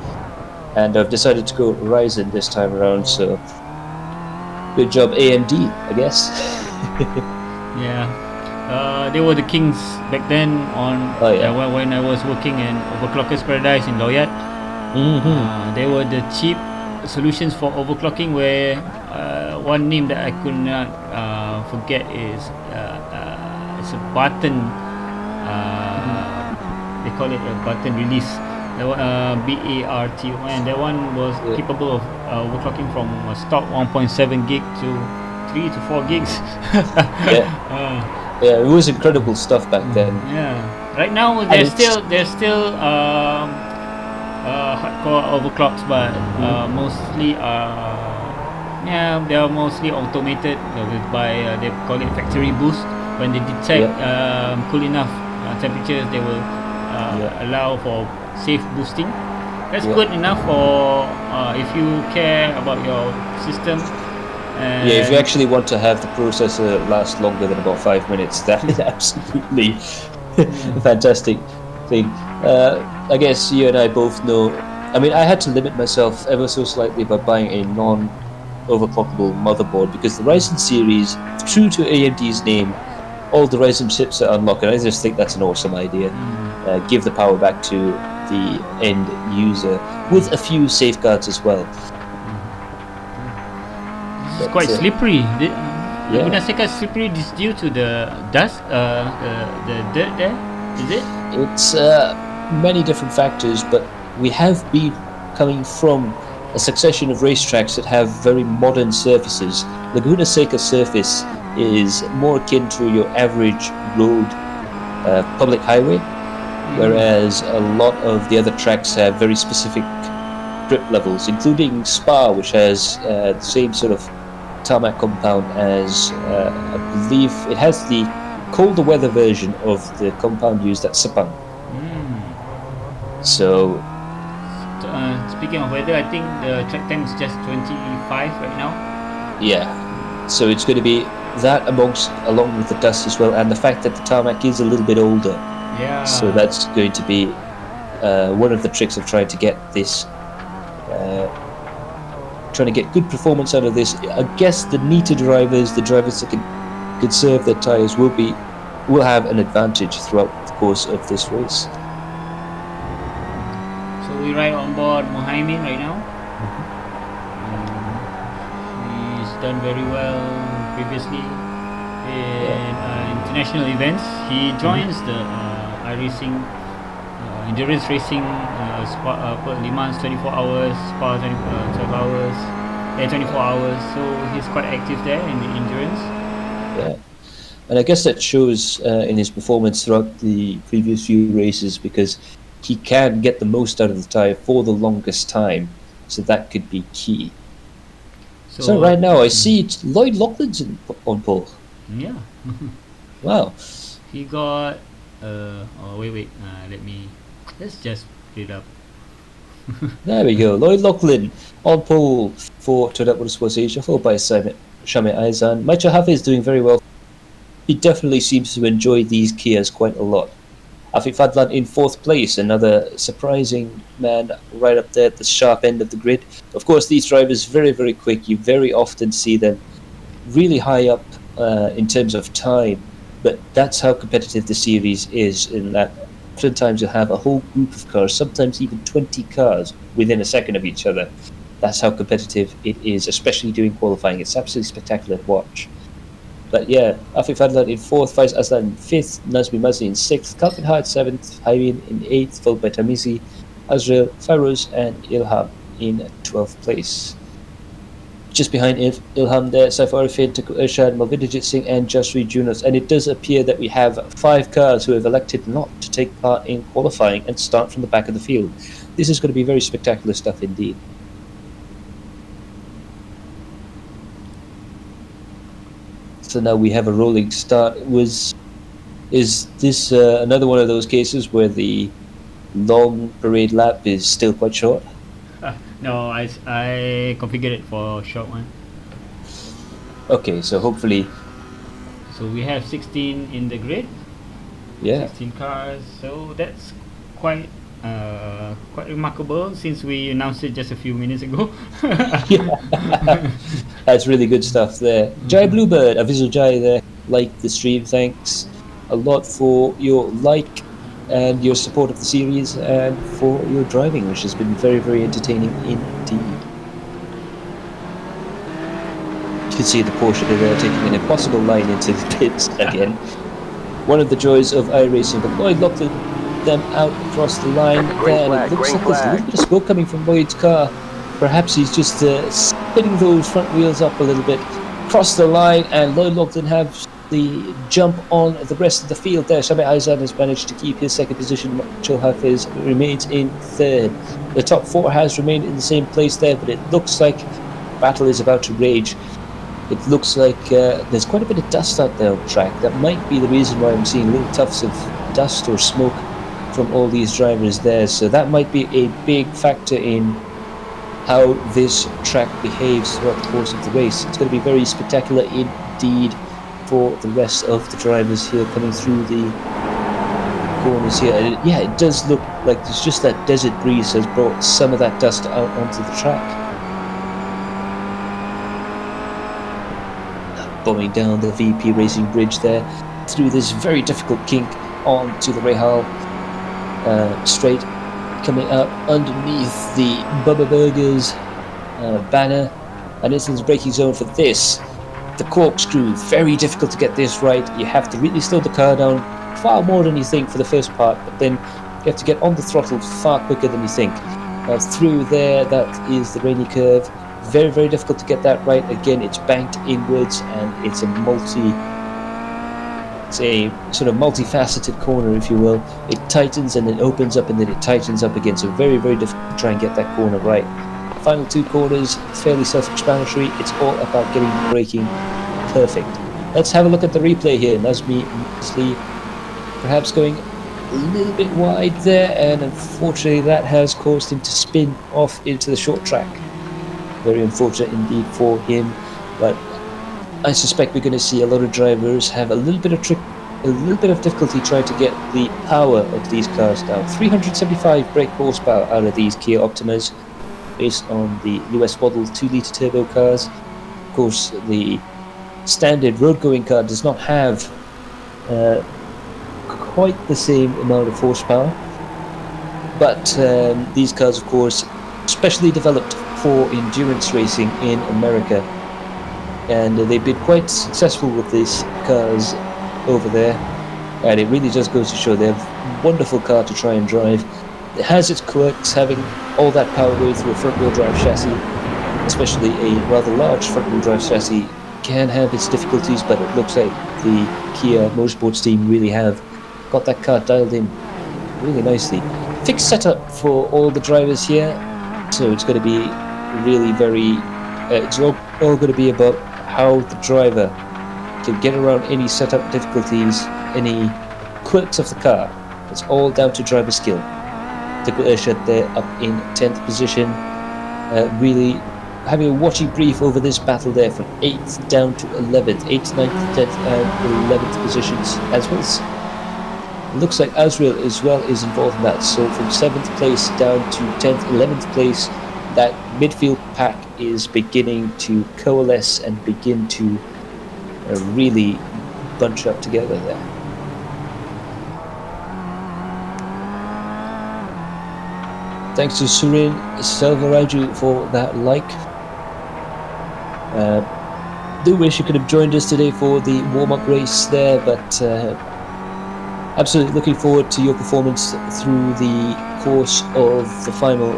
And I've decided to go Ryzen this time around, so good job AMD, I guess. Yeah. They were the kings back then when I was working in Overclockers Paradise in Loyat. They were the cheap solutions for overclocking, where one name that I could not forget is it's a button, they call it a button release, BARTON. That one was capable of overclocking from a stock 1.7 gig to 3 to 4 gigs. Yeah, it was incredible stuff back then. Yeah, right now there's still hardcore overclocks, but mostly they are mostly automated by they call it factory boost. When they detect cool enough temperatures, they will allow for safe boosting. That's good enough for if you care about your system. If you actually want to have the processor last longer than about 5 minutes, that is absolutely a fantastic thing. I guess you and I both know, I mean, I had to limit myself ever so slightly by buying a non-overclockable motherboard, because the Ryzen series, true to AMD's name, all the Ryzen chips are unlocked, and I just think that's an awesome idea. give the power back to the end user with a few safeguards as well. It's quite slippery. Yeah. Laguna Seca is slippery due to the dust, the dirt there. Is it? It's many different factors, but we have been coming from a succession of racetracks that have very modern surfaces. Laguna Seca surface is more akin to your average road public highway, whereas a lot of the other tracks have very specific grip levels, including Spa, which has the same sort of tarmac compound as I believe it has the colder weather version of the compound used at Sepang. So Speaking of weather, I think the track time is just 25 right now. yeah, so it's going to be that along with the dust as well, and the fact that the tarmac is a little bit older. Yeah. So that's going to be one of the tricks of trying to get this, trying to get good performance out of this. I guess the neater drivers, the drivers that can conserve their tyres, will have an advantage throughout the course of this race. So we ride on board Mohaimin right now. He's done very well previously in international events. He joins the iRacing endurance racing Spa, Le Mans 24 hours, Spa 12 hours, 24 hours. So he's quite active there in the endurance. Yeah, and I guess that shows in his performance throughout the previous few races, because he can get the most out of the tyre for the longest time, so that could be key. So right now I see Lloyd Loughlin's on pole. Yeah. Wow. He got let's just put it up. There we go. Lloyd Loughlin on pole for Toyota Motorsports Asia, followed by Shami Aizan. Michael Hafe is doing very well. He definitely seems to enjoy these Kias quite a lot. Afif Fadlan in 4th place, another surprising man right up there at the sharp end of the grid. Of course, these drivers very, very quick. You very often see them really high up in terms of time, but that's how competitive the series is, in that sometimes you'll have a whole group of cars, sometimes even 20 cars within a second of each other. That's how competitive it is, especially during qualifying. It's absolutely spectacular to watch. But yeah, Afif Fadlan in 4th, Faiz Aslan in 5th, Nazmi Mazi in 6th, Kalvin Hart 7th, Haywin in 8th, followed by Tamizi, Azrael, Farouz and Ilham in 12th place. Just behind Ilham there, Saif Arifin, Tuku Irshad, Malvidijit Singh and Jasri Junos. And it does appear that we have 5 cars who have elected not to take part in qualifying and start from the back of the field. This is going to be very spectacular stuff indeed. So now we have a rolling start. Is this another one of those cases where the long parade lap is still quite short? No, I configured it for a short one. Okay, so hopefully. So we have 16 in the grid. Yeah. 16 cars. So that's quite remarkable, since we announced it just a few minutes ago. That's really good stuff there. Jai Bluebird, Avizu Jai there, like the stream. Thanks a lot for your like and your support of the series, and for your driving, which has been very, very entertaining indeed. You can see the Porsche there taking an impossible line into the pits again. One of the joys of iRacing, but Lloyd Loughlin them out across the line there, and it looks like there's a little bit of smoke coming from Lloyd's car. Perhaps he's just spinning those front wheels up a little bit. Cross the line, and Lloyd Loughlin has the jump on the rest of the field there. Shami Aizan has managed to keep his 2nd position. Chil Hafiz remains in 3rd. The top 4 has remained in the same place there, but it looks like battle is about to rage. It looks like there's quite a bit of dust out there on the track. That might be the reason why I'm seeing little tufts of dust or smoke from all these drivers there. So that might be a big factor in how this track behaves throughout the course of the race. It's going to be very spectacular indeed for the rest of the drivers here coming through the corners here. And it does look like there's just that desert breeze has brought some of that dust out onto the track. Bombing down the VP Racing Bridge there through this very difficult kink onto the Rahal. straight, coming out underneath the Bubba Burgers banner, and it's in the braking zone for this. The corkscrew, very difficult to get this right. You have to really slow the car down far more than you think for the first part, but then you have to get on the throttle far quicker than you think. Through there, that is the rainy curve. Very, very difficult to get that right. Again, it's banked inwards, and it's a sort of multifaceted corner, if you will. It tightens and then opens up, and then it tightens up again. So very, very difficult to try and get that corner right. Final two corners, fairly self-explanatory. It's all about getting the braking perfect. Let's have a look at the replay here. Nazmi Mosley perhaps going a little bit wide there, and unfortunately that has caused him to spin off into the short track. Very unfortunate indeed for him, but I suspect we're going to see a lot of drivers have a little bit of difficulty trying to get the power of these cars down. 375 brake horsepower out of these Kia Optimas, based on the US model 2-litre turbo cars. Of course, the standard road-going car does not have quite the same amount of horsepower, but these cars, of course, specially developed for endurance racing in America, and they've been quite successful with these cars over there, and it really just goes to show they're a wonderful car to try and drive. It has its quirks, having all that power going through a front-wheel drive chassis, especially a rather large front-wheel drive chassis, can have its difficulties, but it looks like the Kia Motorsports team really have got that car dialed in really nicely. Fixed setup for all the drivers here, so it's going to be really very, it's all going to be about how the driver can get around any setup difficulties, any quirks of the car. It's all down to driver skill. Typical Ershad there up in 10th position, really having a watchy brief over this battle there from 8th down to 11th, 8th, 9th, 10th and 11th positions, as well as looks like Azrael as well is involved in that. So from 7th place down to 10th, 11th place, that midfield pack is beginning to coalesce and begin to really bunch up together there. Thanks to Surin Selvaraju for that like. Do wish you could have joined us today for the warm-up race there, but absolutely looking forward to your performance through the course of the final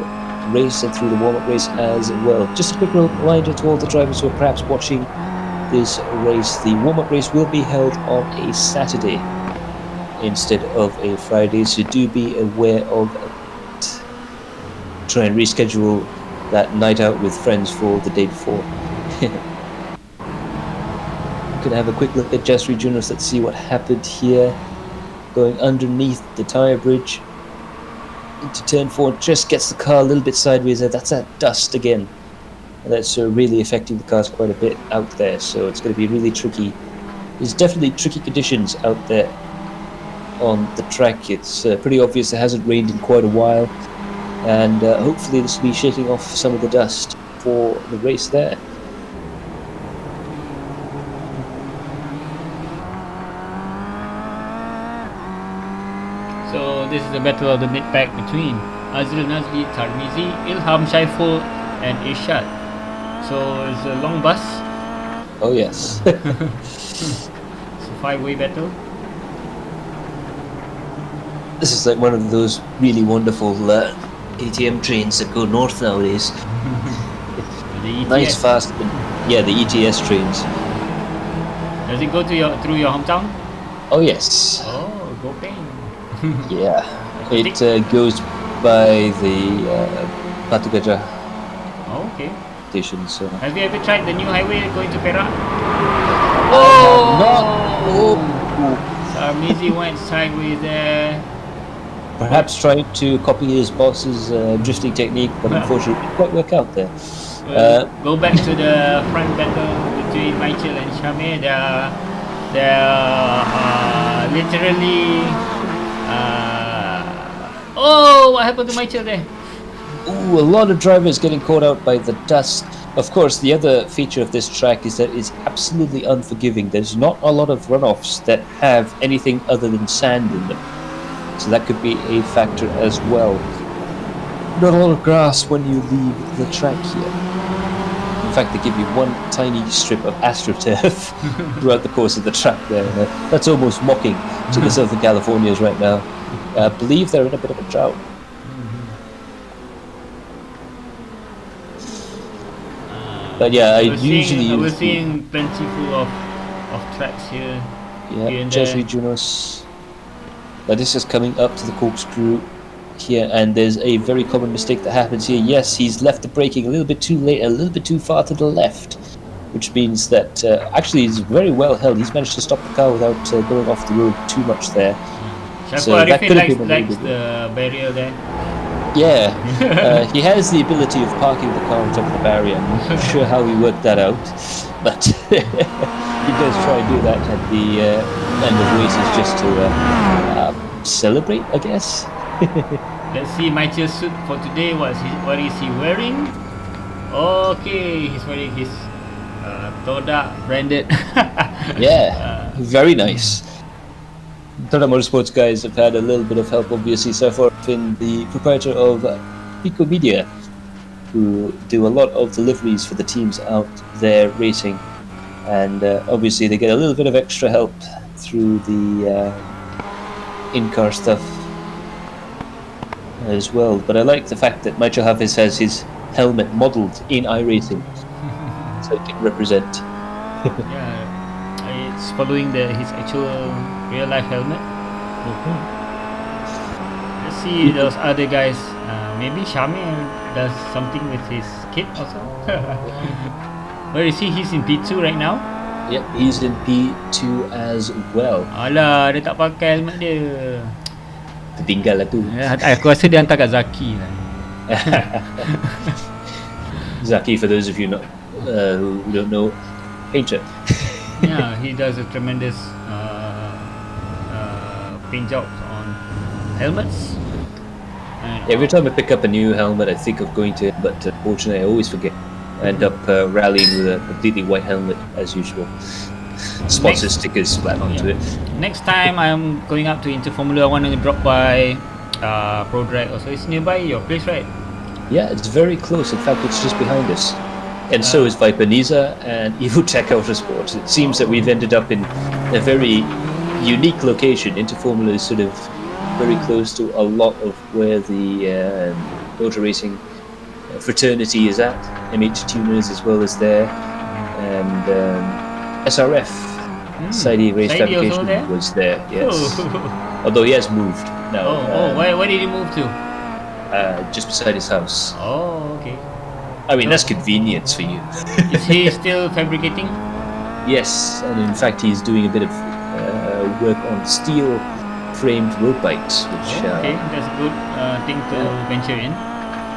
race and through the warm-up race as well. Just a quick reminder to all the drivers who are perhaps watching this race, the warm-up race will be held on a Saturday instead of a Friday, so do be aware of it. Try and reschedule that night out with friends for the day before. Gonna have a quick look at Jasri Junos. Let's see what happened here. Going underneath the tyre bridge into turn 4, just gets the car a little bit sideways there. That's that dust again, and that's really affecting the cars quite a bit out there, so it's going to be really tricky. There's definitely tricky conditions out there on the track. It's pretty obvious it hasn't rained in quite a while, and hopefully this will be shaking off some of the dust for the race there. So this is the battle of the mid-pack between Azril Nazmi, Tarmizi, Ilham Shaiful and Irshad. So it's a long bus. Oh yes. It's a 5-way battle. This is like one of those really wonderful ATM trains that go north nowadays. The ETS. Nice, fast, yeah, the ETS trains. Does it go to through your hometown? Oh yes. Oh, go Peng. Yeah, it goes by the Batu Gajah Oh, okay. station. So. Have you ever tried the new highway going to Perak? Oh! Tarmizi went sideways there. Perhaps trying to copy his boss's drifting technique, but unfortunately it didn't quite work out there. Go back to the front battle between Michael and Shamir. They're literally. Oh, what happened to Michael there? Ooh, a lot of drivers getting caught out by the dust. Of course, the other feature of this track is that it's absolutely unforgiving. There's not a lot of runoffs that have anything other than sand in them. so that could be a factor as well. Not a lot of grass when you leave the track here. In fact, they give you one tiny strip of AstroTurf throughout the course of the track there. That's almost mocking to the Southern Californians right now. I believe they're in a bit of a drought. But yeah, I we're seeing plentiful of tracks here. Yeah, Jazz Regionals. But this is coming up to the corkscrew here, and there's a very common mistake that happens here. Yes, he's left the braking a little bit too late, a little bit too far to the left, which means that actually he's very well held. He's managed to stop the car without going off the road too much there. So that could have been likes the barrier there. Yeah, he has the ability of parking the car on top of the barrier. I'm not sure how he worked that out, but he does try and do that at the end of races just to celebrate, I guess. Let's see Michael's suit for today. What is he wearing? Okay, he's wearing his Toda branded. Yeah, very nice. Tata Motorsports guys have had a little bit of help, obviously, so far in the proprietor of Pico Media, who do a lot of deliveries for the teams out there racing, and obviously they get a little bit of extra help through the in-car stuff as well. But I like the fact that Michael Hafiz has his helmet modelled in iRacing, so it can represent. Yeah, it's following his actual real life helmet. Let's see those other guys. Maybe Shamil does something with his kit also. Where is he? He's in P2 right now. Yep, he's in P2 as well. Alah, dia tak pakai helmet dia. Tertinggal lah tu. Aku rasa dia hantar kat Zaki lah. Zaki, for those of you who don't know, painter. Yeah, he does a tremendous paint jobs on helmets. And Every time I pick up a new helmet, I think of going to it, but unfortunately I always forget. I end up rallying with a completely white helmet as usual. Sponsor stickers splat onto it. Next time I'm going up to Interformula, I want to drop by ProDrag also. It's nearby your place, right? Yeah, it's very close. In fact, it's just behind us. And so is Viper Niza and Evotech Autosports. It seems that we've ended up in a very unique location. Interformula is sort of very close to a lot of where the motor racing fraternity is at. MH Tuners as well as there, and SRF Saidi Race Fabrication was there. Yes, although he has moved now. Where did he move to? Just beside his house. Oh, okay. I mean, that's convenience for you. Is he still fabricating? Yes, and in fact he's doing a bit of work on steel framed road bikes, which okay, that's a good thing to venture in.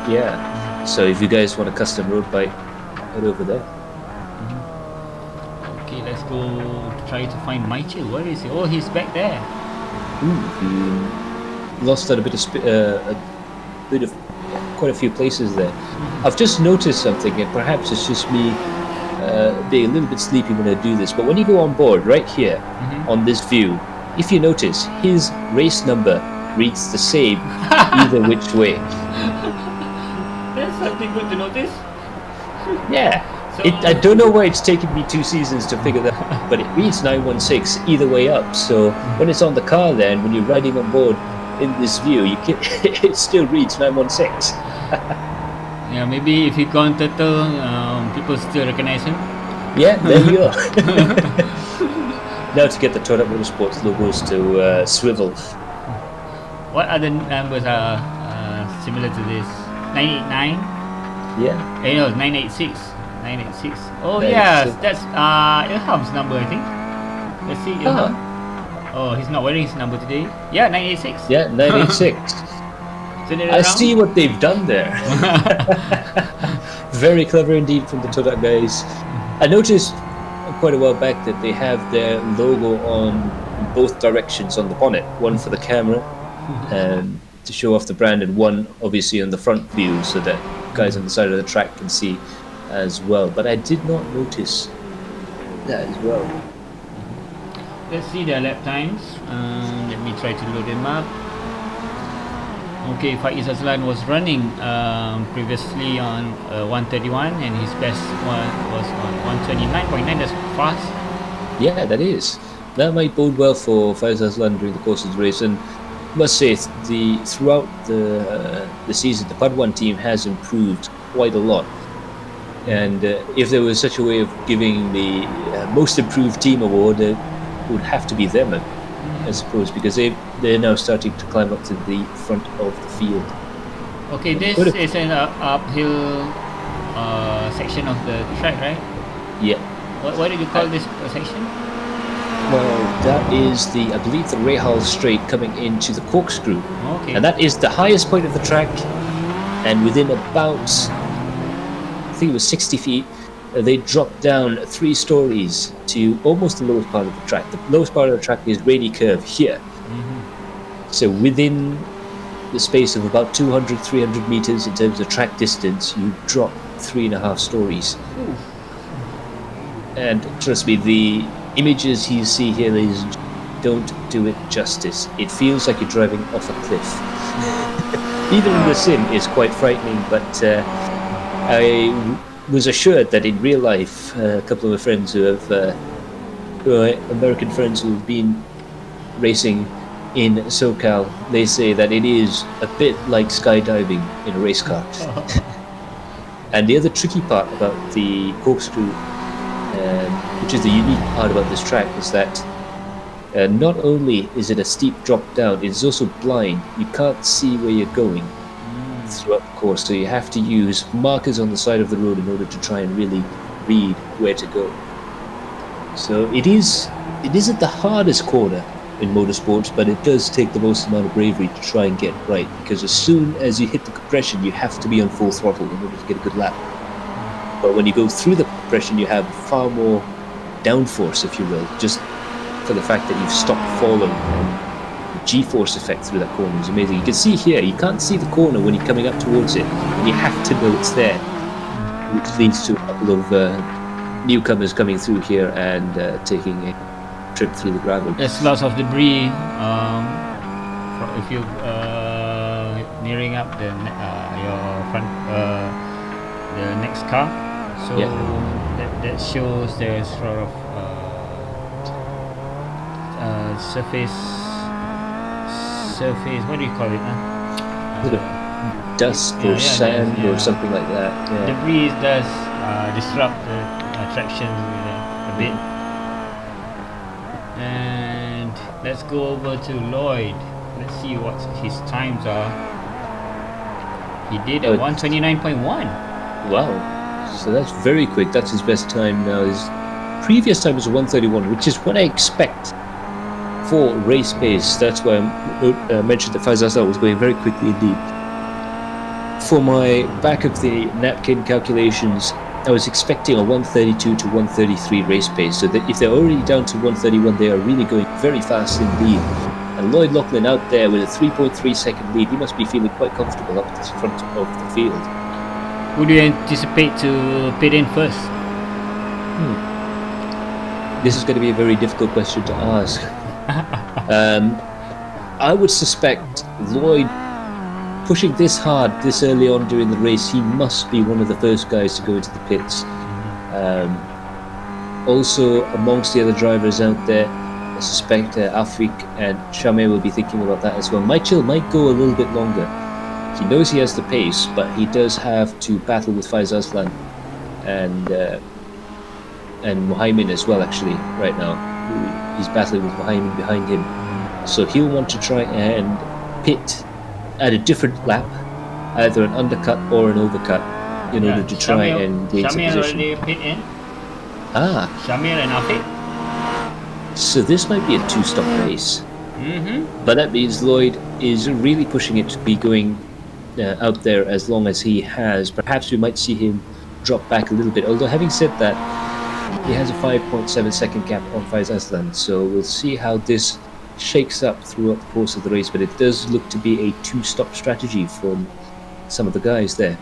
Yeah, so if you guys want a custom road bike, head over there. Okay, let's go try to find Michael. Where is he? Oh, he's back there. He lost out a bit of quite a few places there. I've just noticed something, and perhaps it's just me being a little bit sleepy when I do this, but when you go on board right here on this view, if you notice, his race number reads the same either which way. That's something good to notice. Yeah. So, I don't know why it's taken me 2 seasons to figure that out, but it reads 916 either way up. So when it's on the car there, and when you're riding on board in this view, it still reads 916. Yeah, maybe if you go on Turtle, people still recognize him. Yeah, there you are. Now to get the Toyota Motorsports logos to swivel. What other numbers are similar to this? 989? Yeah. No, 986. 986. Oh 986. yeah, that's Ilham's number, I think. Let's see, Ilham. Oh, he's not wearing his number today. Yeah, 986. Yeah, 986. I see what they've done there. Very clever indeed from the Toyota guys. I noticed quite a while back that they have their logo on both directions on the bonnet. One for the camera to show off the brand, and one obviously on the front view so that guys on the side of the track can see as well. But I did not notice that as well. Let's see their lap times. Let me try to load them up. Okay, Faiz Azlan was running previously on 131 and his best one was on 129.9. That's fast. Yeah, that is. That might bode well for Faiz Aslan during the course of the race. And must say, throughout the season, the Pad 1 team has improved quite a lot. And if there was such a way of giving the most improved team award, it would have to be them, I suppose, because they're now starting to climb up to the front of the field. Okay, this is an uphill section of the track, right? Yeah. What did you call this section? Well, that is I believe the Rahal Straight coming into the Corkscrew. Okay. And that is the highest point of the track. And within about, I think it was 60 feet, they dropped down 3 stories to almost the lowest part of the track. The lowest part of the track is Rady Curve here. So within the space of about 200, 300 meters in terms of track distance, you drop 3.5 stories. And trust me, the images you see here don't do it justice. It feels like you're driving off a cliff. Even in the sim is quite frightening, but I was assured that in real life, a couple of my friends who are American friends who have been racing in SoCal, they say that it is a bit like skydiving in a race car. And the other tricky part about the Corkscrew, which is the unique part about this track, is that not only is it a steep drop down, it is also blind. You can't see where you're going throughout the course, so you have to use markers on the side of the road in order to try and really read where to go. So it isn't the hardest corner in motorsports, but it does take the most amount of bravery to try and get right, because as soon as you hit the compression, you have to be on full throttle in order to get a good lap. But when you go through the compression, you have far more downforce, if you will, just for the fact that you've stopped falling. And the G-force effect through that corner is amazing. You can see here, you can't see the corner when you're coming up towards it, and you have to know it's there, which leads to a couple of newcomers coming through here and taking a trip through the gravel. There's lots of debris. If you nearing up your front, the next car, so that shows there's sort of surface. What do you call it? Bit of dust or sand or something like that. Yeah. Debris does disrupt the traction a bit. And let's go over to Lloyd. Let's see what his times are. He did a 129.1. Wow. So that's very quick. That's his best time now. His previous time was a 131, which is what I expect for race pace. That's why I mentioned that Faiz Aslan was going very quickly indeed. For my back of the napkin calculations, I was expecting a 132 to 133 race pace, so that if they're already down to 131, they are really going very fast indeed. And Lloyd Lachlan out there with a 3.3 second lead, he must be feeling quite comfortable up at the front of the field. Who do you anticipate to pit in first? This is going to be a very difficult question to ask. I would suspect Lloyd, pushing this hard this early on during the race, he must be one of the first guys to go into the pits. Also, amongst the other drivers out there, I suspect Afik and Shamir will be thinking about that as well. Michael might go a little bit longer. He knows he has the pace, but he does have to battle with Faiz Aslan and Muhaimin as well, actually, right now. He's battling with Muhaimin behind him. So he'll want to try and pit at a different lap, either an undercut or an overcut, in order to try and gain some Shamir position. already pit in. Shamir and Afik. So this might be a 2-stop race. But that means Lloyd is really pushing it to be going out there as long as he has. Perhaps we might see him drop back a little bit. Although having said that, he has a 5.7 second gap on Faiz Aslan. So we'll see how this shakes up throughout the course of the race. But it does look to be a 2-stop strategy from some of the guys there.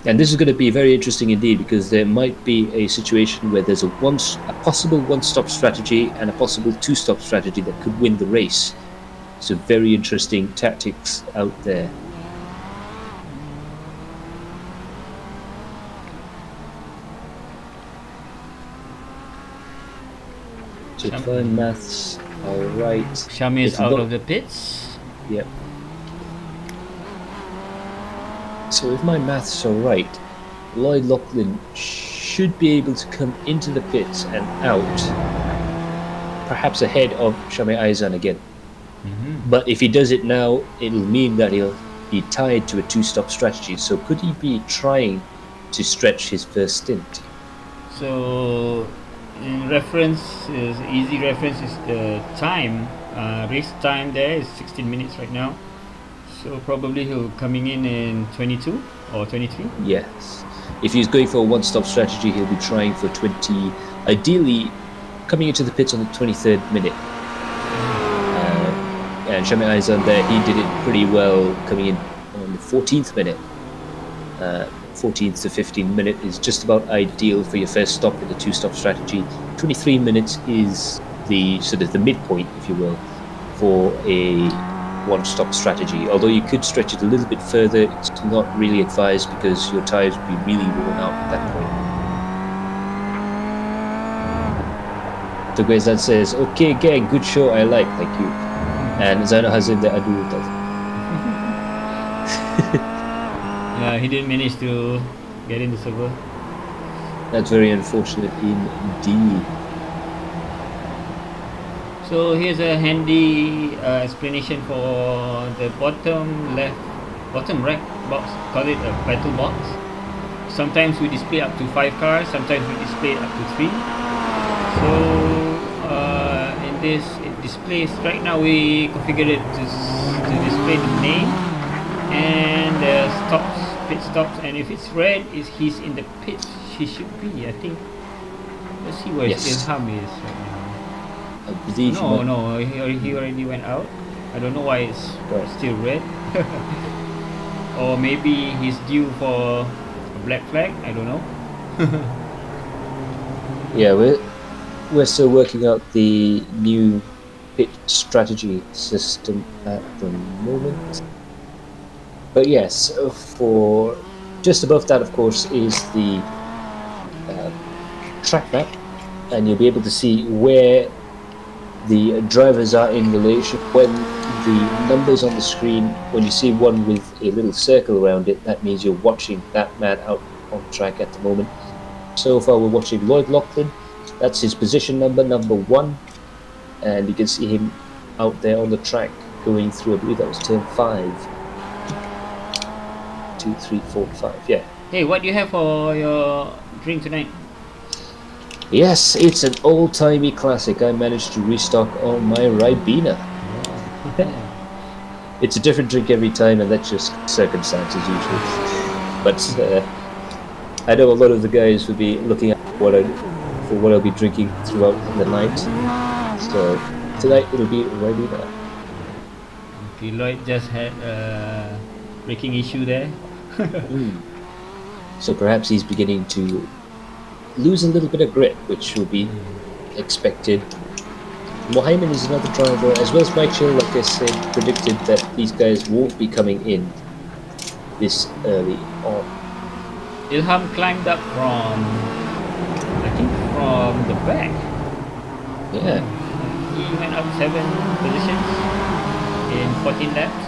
And this is going to be very interesting indeed, because there might be a situation where there's a possible 1-stop strategy and a possible 2-stop strategy that could win the race. So very interesting tactics out there. So if my maths are right, Shami is it's out not- of the pits. Yep. So if my maths are right, Lloyd Lachlan should be able to come into the pits and out, perhaps ahead of Shami Aizan again. But if he does it now, it'll mean that he'll be tied to a two-stop strategy. So could he be trying to stretch his first stint? So, in reference, is easy reference is the time. Race time there is 16 minutes right now. So probably he'll coming in 22 or 23. Yes. If he's going for a one-stop strategy, he'll be trying for 20, ideally coming into the pits on the 23rd minute. And Shami Aizan there, he did it pretty well coming in on the 14th minute. 14th to 15th minute is just about ideal for your first stop in the two-stop strategy. 23 minutes is the sort of the midpoint, if you will, for a one-stop strategy. Although you could stretch it a little bit further, it's not really advised because your tyres would be really worn out at that point. Tuguezan says, "Okay, gang, good show. I like, thank you." And Zainal Hazim there, aduh, tak. He didn't manage to get in the server. That's very unfortunate indeed. So here's a handy explanation for the bottom right box. Call it a battle box. Sometimes we display up to 5 cars. Sometimes we display up to 3. So in this, it displays right now. We configured it to display the name and the pit stops. And if it's red, he's in the pit. He should be. I think. Let's see where Ilham is right now. I believe No, he already went out. I don't know why it's still red. Or maybe he's due for a black flag. I don't know. Yeah, we're still working out the new pit strategy system at the moment. But yes, for just above that, of course, is the track map, and you'll be able to see where the drivers are in relation. When the numbers on the screen, when you see one with a little circle around it, that means you're watching that man out on track at the moment. So far we're watching Lloyd Lachlan. That's his position number 1, and you can see him out there on the track going through, I believe that was turn 5. 2, 3, 4, 5, yeah. Hey, what do you have for your drink tonight? Yes, it's an old-timey classic. I managed to restock on my Ribena. It's a different drink every time, and that's just circumstances usually. But I know a lot of the guys will be looking at what I'll be drinking throughout the night. So tonight it'll be Ribena. Okay, Lloyd just had a braking issue there. So perhaps he's beginning to lose a little bit of grip, which will be expected. Mohammed is another driver, as well as Michael, like I said, predicted that these guys won't be coming in this early on. Ilham climbed up from the back. Yeah. He went up 7 positions in 14 laps.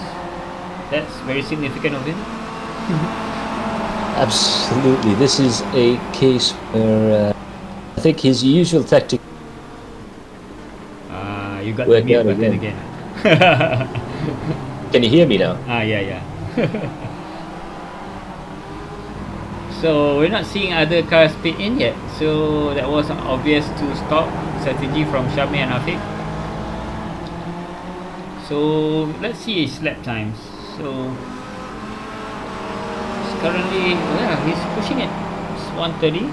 That's very significant of him. Absolutely. This is a case where I think his usual tactic. You got the mute button again. Can you hear me now? Yeah. So we're not seeing other cars pit in yet. So that was an obvious two-stop strategy from Shami and Afiq. So let's see his lap times. So currently, he's pushing it. It's 130.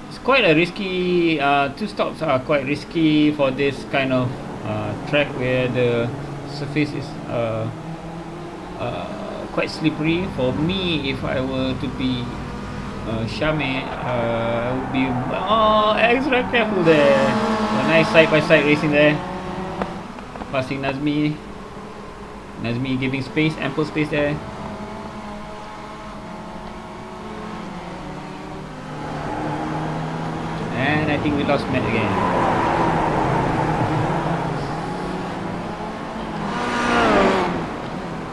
It's quite a risky. Two stops are quite risky for this kind of track where the surface is quite slippery. For me, if I were to be Shami, I would be extra careful there. A nice side by side racing there. passing Nazmi. Nazmi giving space, ample space there. And I think we lost Matt again.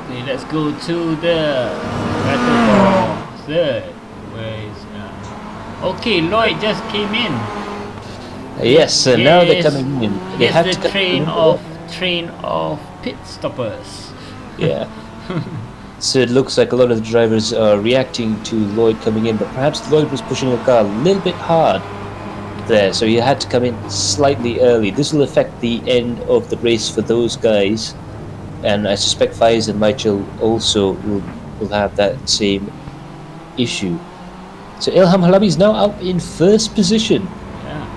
Okay, let's go to the battle for third. Where is okay, Lloyd just came in. Yes, so now they're Yes. coming in. They Yes, have the to come train of pit stoppers. Yeah. So it looks like a lot of the drivers are reacting to Lloyd coming in, but perhaps Lloyd was pushing the car a little bit hard there, so he had to come in slightly early. This will affect the end of the race for those guys, and I suspect Faiz and Michael also will have that same issue. So Ilham Halabi is now out in first position. Yeah.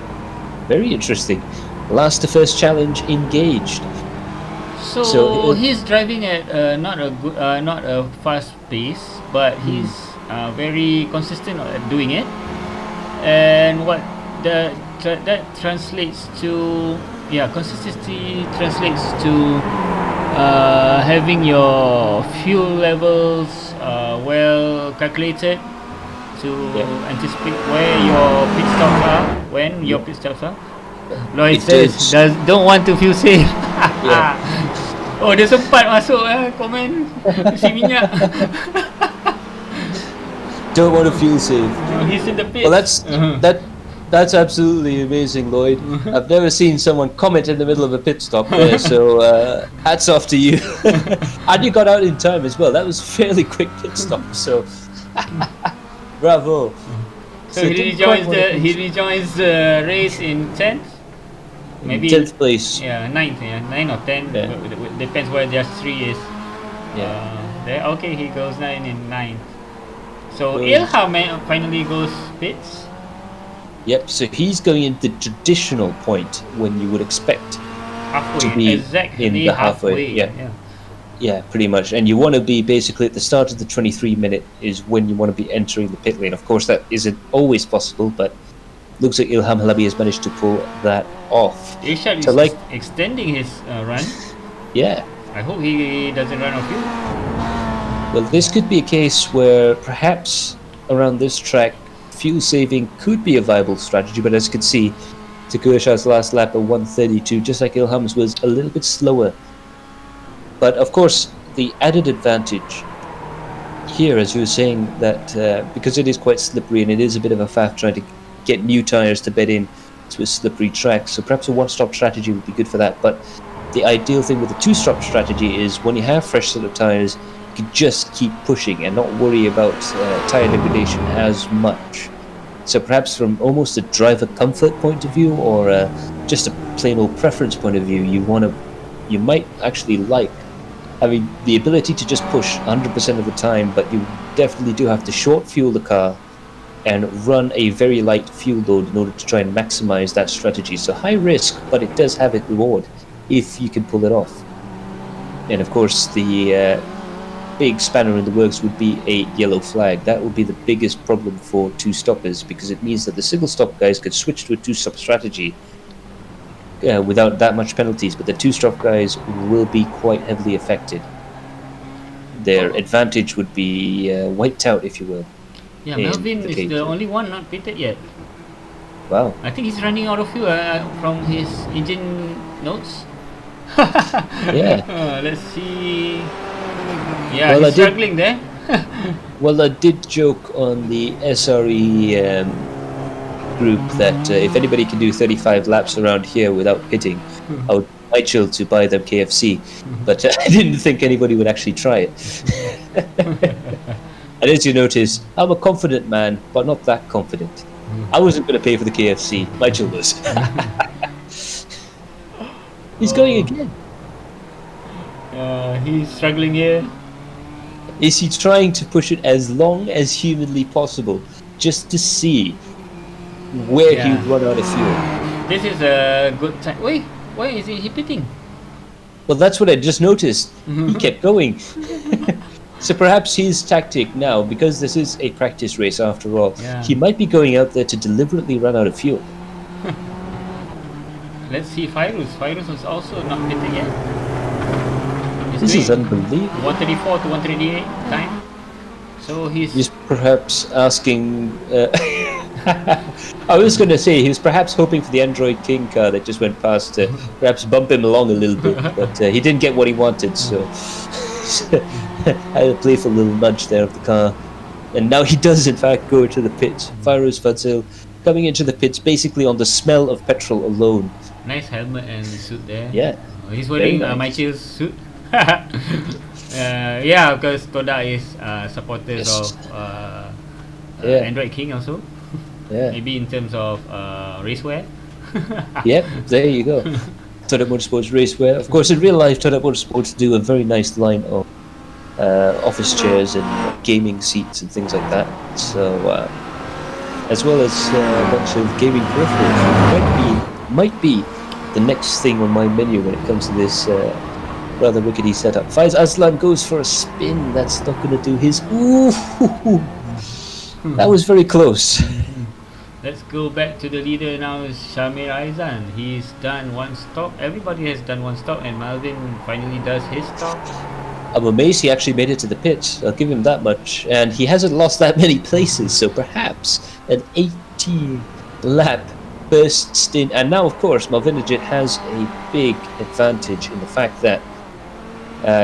Very interesting. Last to first challenge engaged. So he's driving at not a fast pace, but he's very consistent at doing it. And what that translates to, consistency translates to having your fuel levels well calculated to anticipate where your pit stops are, when your pit stops are. Lloyd says don't want to feel safe. Yeah. Oh, dia sempat masuk komen si minyak. Don't want to feel safe. He's in the pit. Well, that's absolutely amazing, Lloyd. I've never seen someone comment in the middle of a pit stop there, so hats off to you. And you got out in time as well. That was fairly quick pit stop, so bravo. So he rejoins the race in 10th? Maybe 10th place. Yeah, 9th, 9 or 10. Yeah. Depends where their 3 is. Yeah. There, okay, he goes 9 in 9th. So Well, Ilham finally goes pits. Yep, so he's going in the traditional point when you would expect Halfway, to be exactly in the halfway. Yeah, pretty much. And you want to be basically at the start of the 23-minute is when you want to be entering the pit lane. Of course, that isn't always possible, but looks like Ilham Halabi has managed to pull that off. Irshad is So, like- extending his run. Yeah. I hope he doesn't run off fuel. Well, this could be a case where perhaps around this track, fuel saving could be a viable strategy, but as you can see, Takursha's last lap at 1:32, just like Ilham's, was a little bit slower. But of course, the added advantage here, as you were saying, that because it is quite slippery and it is a bit of a faff trying to get new tyres to bed in to a slippery track, so perhaps a one-stop strategy would be good for that. But the ideal thing with a two-stop strategy is when you have fresh set of tyres, you can just keep pushing and not worry about tyre degradation as much. So perhaps from almost a driver comfort point of view, or just a plain old preference point of view, you might actually like having the ability to just push 100% of the time, but you definitely do have to short fuel the car and run a very light fuel load in order to try and maximize that strategy. So high risk, but it does have its reward if you can pull it off. And of course, the big spanner in the works would be a yellow flag. That would be the biggest problem for two stoppers, because it means that the single stop guys could switch to a two stop strategy without that much penalties, but the two stop guys will be quite heavily affected. Their advantage would be wiped out, if you will. Yeah, in Melvin is K2. the only one not pitted yet. Wow. I think he's running out of fuel from his engine notes. Yeah. Let's see. Yeah, Well, he's struggling there. Well, I did joke on the SRE group that if anybody can do 35 laps around here without pitting, I would invite Chill to buy them KFC. But I didn't think anybody would actually try it. And as you notice, I'm a confident man, but not that confident. I wasn't going to pay for the KFC. Michael was. He's going again. He's struggling here. Is he trying to push it as long as humanly possible, just to see where he would run out of fuel? This is a good time. Wait, why is he pitting? Well, that's what I just noticed. He kept going. So perhaps his tactic now, because this is a practice race after all, he might be going out there to deliberately run out of fuel. let's see Fairuz. Fairuz is also not pitted yet. This is unbelievable. 134 to 138 time. So He's perhaps asking. I was going to say he was perhaps hoping for the Android King car that just went past to perhaps bump him along a little bit, but he didn't get what he wanted, so had a playful little nudge there of the car. And now he does in fact go to the pits. Fairuz Fadzil coming into the pits basically on the smell of petrol alone. nice helmet and suit there. Yeah. He's wearing Very nice. Michael's suit. Yeah, because Kodak is supporters Yes. of Yeah. Android King also. Yeah. Maybe in terms of racewear. Yep, there you go. Toyota Motorsports racewear. Of course, in real life, Toyota Motorsports do a very nice line of office chairs and gaming seats and things like that. So, as well as a bunch of gaming peripherals, might be the next thing on my menu when it comes to this rather rickety setup. Faiz Aslan goes for a spin. That's not going to do his. Ooh, that was very close. Let's go back to the leader now, is Shamir Aizan. He's done one stop. Everybody has done one stop, and Malvin finally does his stop. I'm amazed he actually made it to the pit. I'll give him that much. And he hasn't lost that many places, so perhaps an 18 lap first stint. And now, of course, Malvinajit has a big advantage in the fact that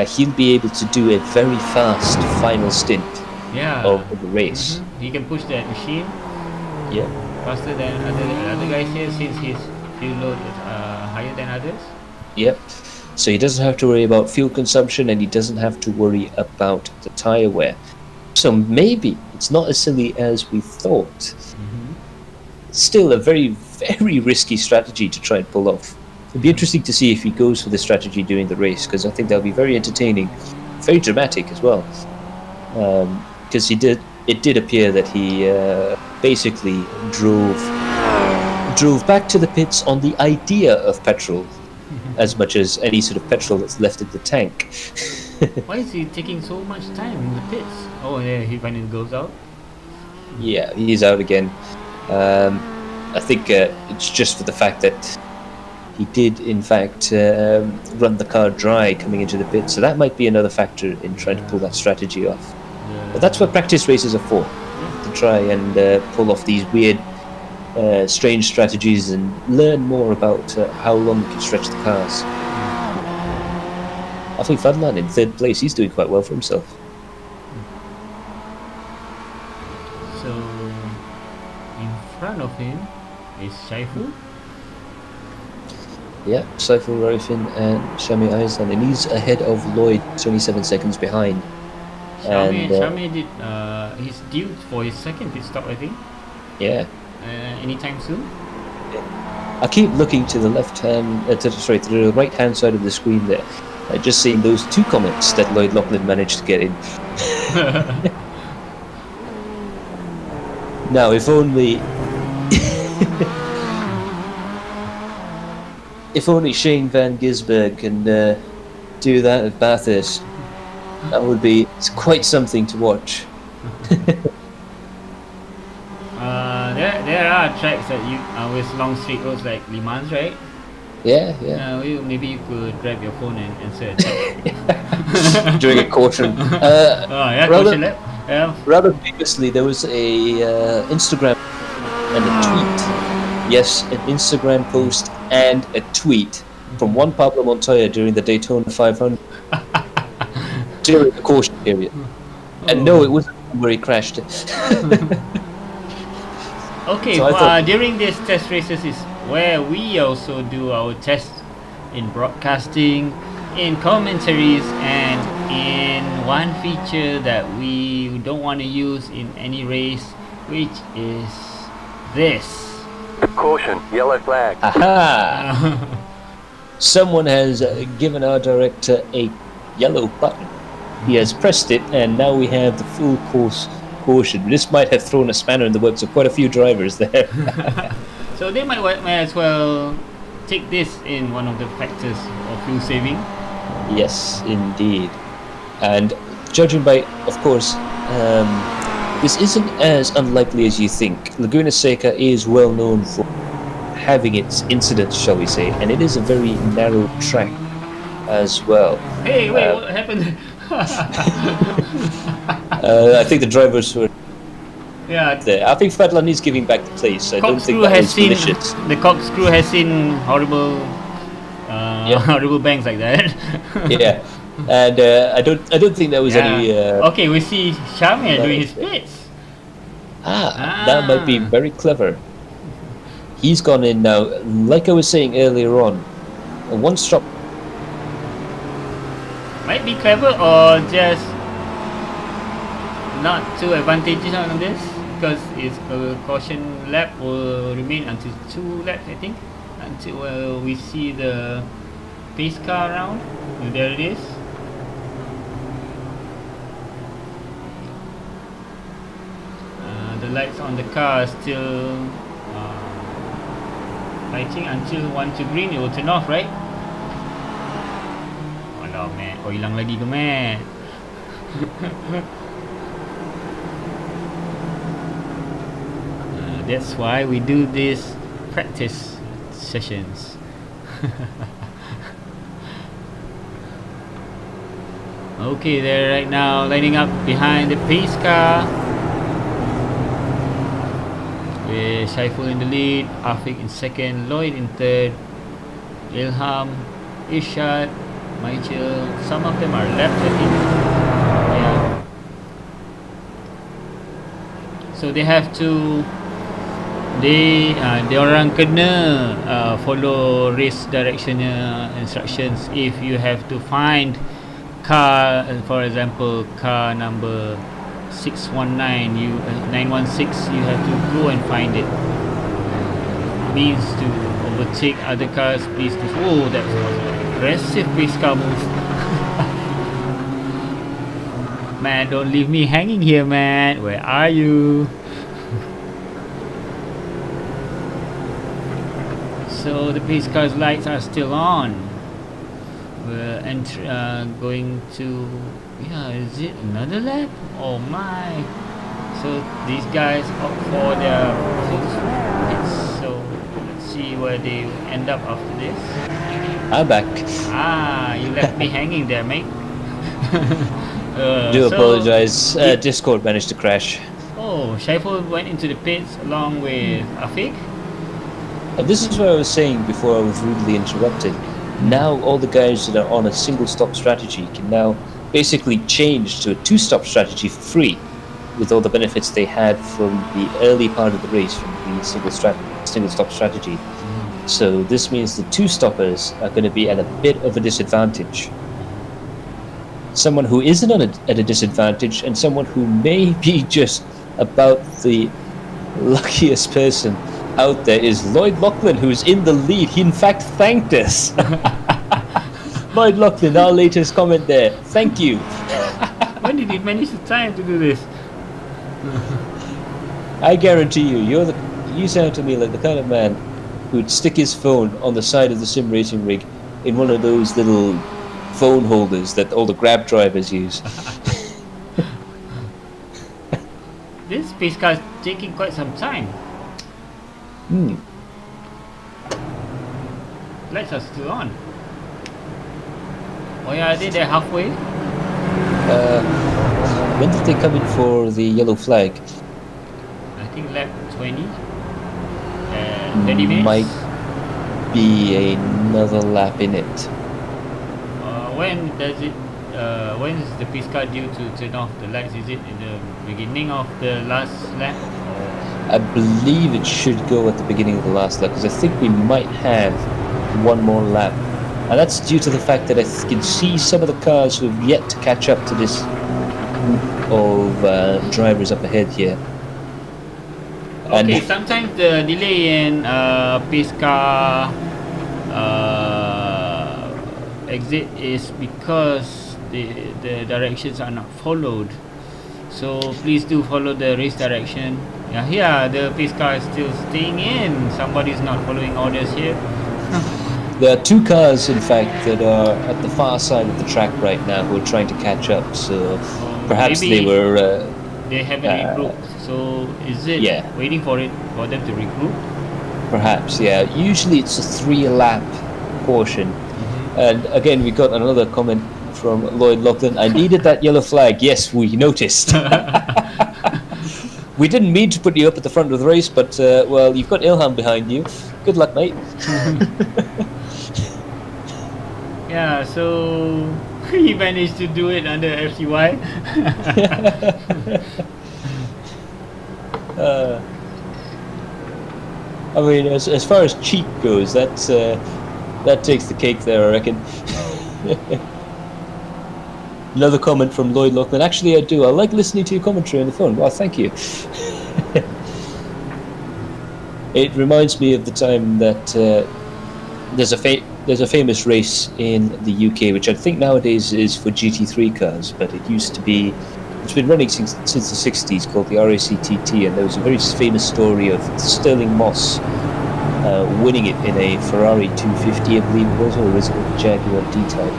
he'll be able to do a very fast final stint Yeah. of the race. He can push that machine Yeah. faster than other guys here, since his fuel load is higher than others. Yep. So he doesn't have to worry about fuel consumption, and he doesn't have to worry about the tire wear. So maybe it's not as silly as we thought. Still a very, very risky strategy to try and pull off. It'd be interesting to see if he goes for this strategy during the race, because I think that'll be very entertaining, very dramatic as well. Because it did appear that he basically drove back to the pits on the idea of petrol, as much as any sort of petrol that's left in the tank. Why is he taking so much time in the pits? Oh yeah, he finally goes out. Yeah, he's out again. I think it's just for the fact that he did, in fact, run the car dry coming into the pit, so that might be another factor in trying to pull that strategy off. But that's what practice races are for, to try and pull off these weird, strange strategies and learn more about how long you can stretch the cars. I think Fadlan in third place, he's doing quite well for himself. So in front of him is Shaifu. Yeah, Saiful Raifin and Shami Aizan, and he's ahead of Lloyd, 27 seconds behind. Shami did he's due for his second pit stop, I think. Yeah. Anytime soon. I keep looking to the to the right hand side of the screen there. I just seen those two comments that Lloyd Loughlin managed to get in. Now, if only Shane Van Gisberg can do that at Bathurst, that would be quite something to watch. There are tracks that you with long straight roads like Le Mans, right? Yeah. Maybe you could grab your phone and search. During a caution. Caution lap. Yeah. Rather famously, there was a Instagram and a tweet. Yes, an Instagram post and a tweet from one Pablo Montoya during the Daytona 500 during the caution period. And no, it wasn't where he crashed. Okay, So during these test races is where we also do our tests in broadcasting, in commentaries, and in one feature that we don't want to use in any race, which is this. Caution, yellow flag. Aha! Someone has given our director a yellow button. He has pressed it, and now we have the full course caution. This might have thrown a spanner in the works of quite a few drivers there. So they might as well take this in one of the factors of fuel saving. Yes, indeed. And judging by, of course, this isn't as unlikely as you think. Laguna Seca is well known for having its incidents, shall we say, and it is a very narrow track as well. Hey, wait, what happened? I think the drivers were Yeah, there. I think Fadlan is giving back the place. I don't think corkscrew that has was seen malicious. the corkscrew has seen horrible, Yeah. horrible bangs like that. Yeah, and I don't think there was any. Okay, we see Shamir doing his splits. That might be very clever. He's gone in now. Like I was saying earlier on, one stop. Might be clever or just not too advantageous on this because it's a caution lap will remain until 2 laps, I think, until we see the pace car round. There it is. The lights on the car are still lighting until 1 to green. It will turn off, right? Oh Matt, kau hilang lagi ke Matt? That's why we do these practice sessions. Okay, they're right now lining up behind the pace car with Shaiful in the lead, Afiq in second, Lloyd in third, Ilham, Irshad, Michael. Some of them are left, I think. Yeah. So they have to. They orang kena follow race directionnya instructions. If you have to find car, for example, car number 619, 916, you have to go and find it. Means to overtake other cars. Please, oh, that was an aggressive pace car move. Man, don't leave me hanging here, man. Where are you? So the pace car's lights are still on. We're going to, is it another lap? Oh my! So these guys opt for their hits. So let's see where they end up after this. I'm back. You left me hanging there, mate. Do apologize. Discord managed to crash. Oh, Shaiful went into the pits along with Afiq. And this is what I was saying before I was rudely interrupted. Now all the guys that are on a single stop strategy can now basically change to a 2-stop strategy for free, with all the benefits they had from the early part of the race from the single stop strategy. So this means the 2-stoppers are going to be at a bit of a disadvantage. Someone who isn't at a disadvantage and someone who may be just about the luckiest person out there is Lloyd Lachlan, who's in the lead. He in fact thanked us. Lloyd Lachlan, our latest comment there. Thank you. When did he manage the time to do this? I guarantee you, you sound to me like the kind of man who'd stick his phone on the side of the sim racing rig in one of those little phone holders that all the Grab drivers use. This pace car is taking quite some time. Lights are still on. Oh yeah, they're halfway. When did they come in for the yellow flag? I think lap 20. 30 minutes. Might be another lap in it. When does it? When is the pace car due to turn off the lights? Is it in the beginning of the last lap? I believe it should go at the beginning of the last lap, because I think we might have one more lap. And that's due to the fact that I can see some of the cars who have yet to catch up to this group of drivers up ahead here. Okay, sometimes the delay in pace car exit is because the directions are not followed. So please do follow the race direction. Yeah, here the pace car is still staying in. Somebody's not following orders here. There are 2 cars, in fact, that are at the far side of the track right now who are trying to catch up. So perhaps they were. They haven't regrouped. So is it waiting for them to regroup? Perhaps, yeah. Usually it's a 3-lap portion. And again, we got another comment from Lloyd Lachlan. I needed that yellow flag. Yes, we noticed. We didn't mean to put you up at the front of the race, but well, you've got Ilham behind you. Good luck, mate. Yeah, so he managed to do it under FCY. I mean, as far as cheek goes, that takes the cake there, I reckon. Another comment from Lloyd Lachlan. Actually, I do. I like listening to your commentary on the phone. Well, thank you. It reminds me of the time that there's a famous race in the UK, which I think nowadays is for GT3 cars, but it used to be. It's been running since the 60s, called the RACTT, and there was a very famous story of Sterling Moss winning it in a Ferrari 250, I believe it was, or was it a Jaguar D-Type,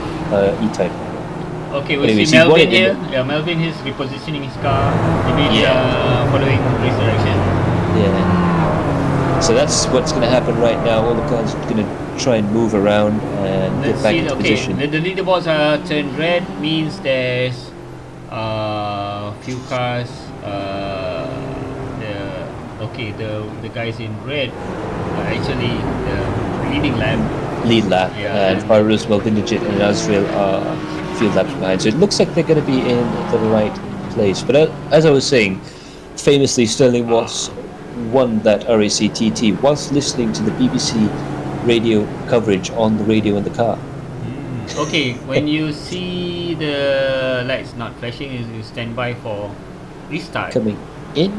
E-Type? Okay, we Anyways, see he won Melvin it in here. Yeah, Melvin is repositioning his car. Maybe Yeah. following race direction. Yeah. So that's what's going to happen right now. All the cars are going to try and move around and Let's get back see. into Okay, position. the leaderboards are turned red. Means there's few cars. The guys in red are actually the leading lap. Lead lap, Yeah. and Fairuz, Maldinajit and Azrael are a few laps behind. So it looks like they're going to be in the right place. But as I was saying, famously Sterling Moss won that RACTT whilst listening to the BBC radio coverage on the radio in the car. Okay, when you see the lights not flashing, you stand by for restart. Coming in,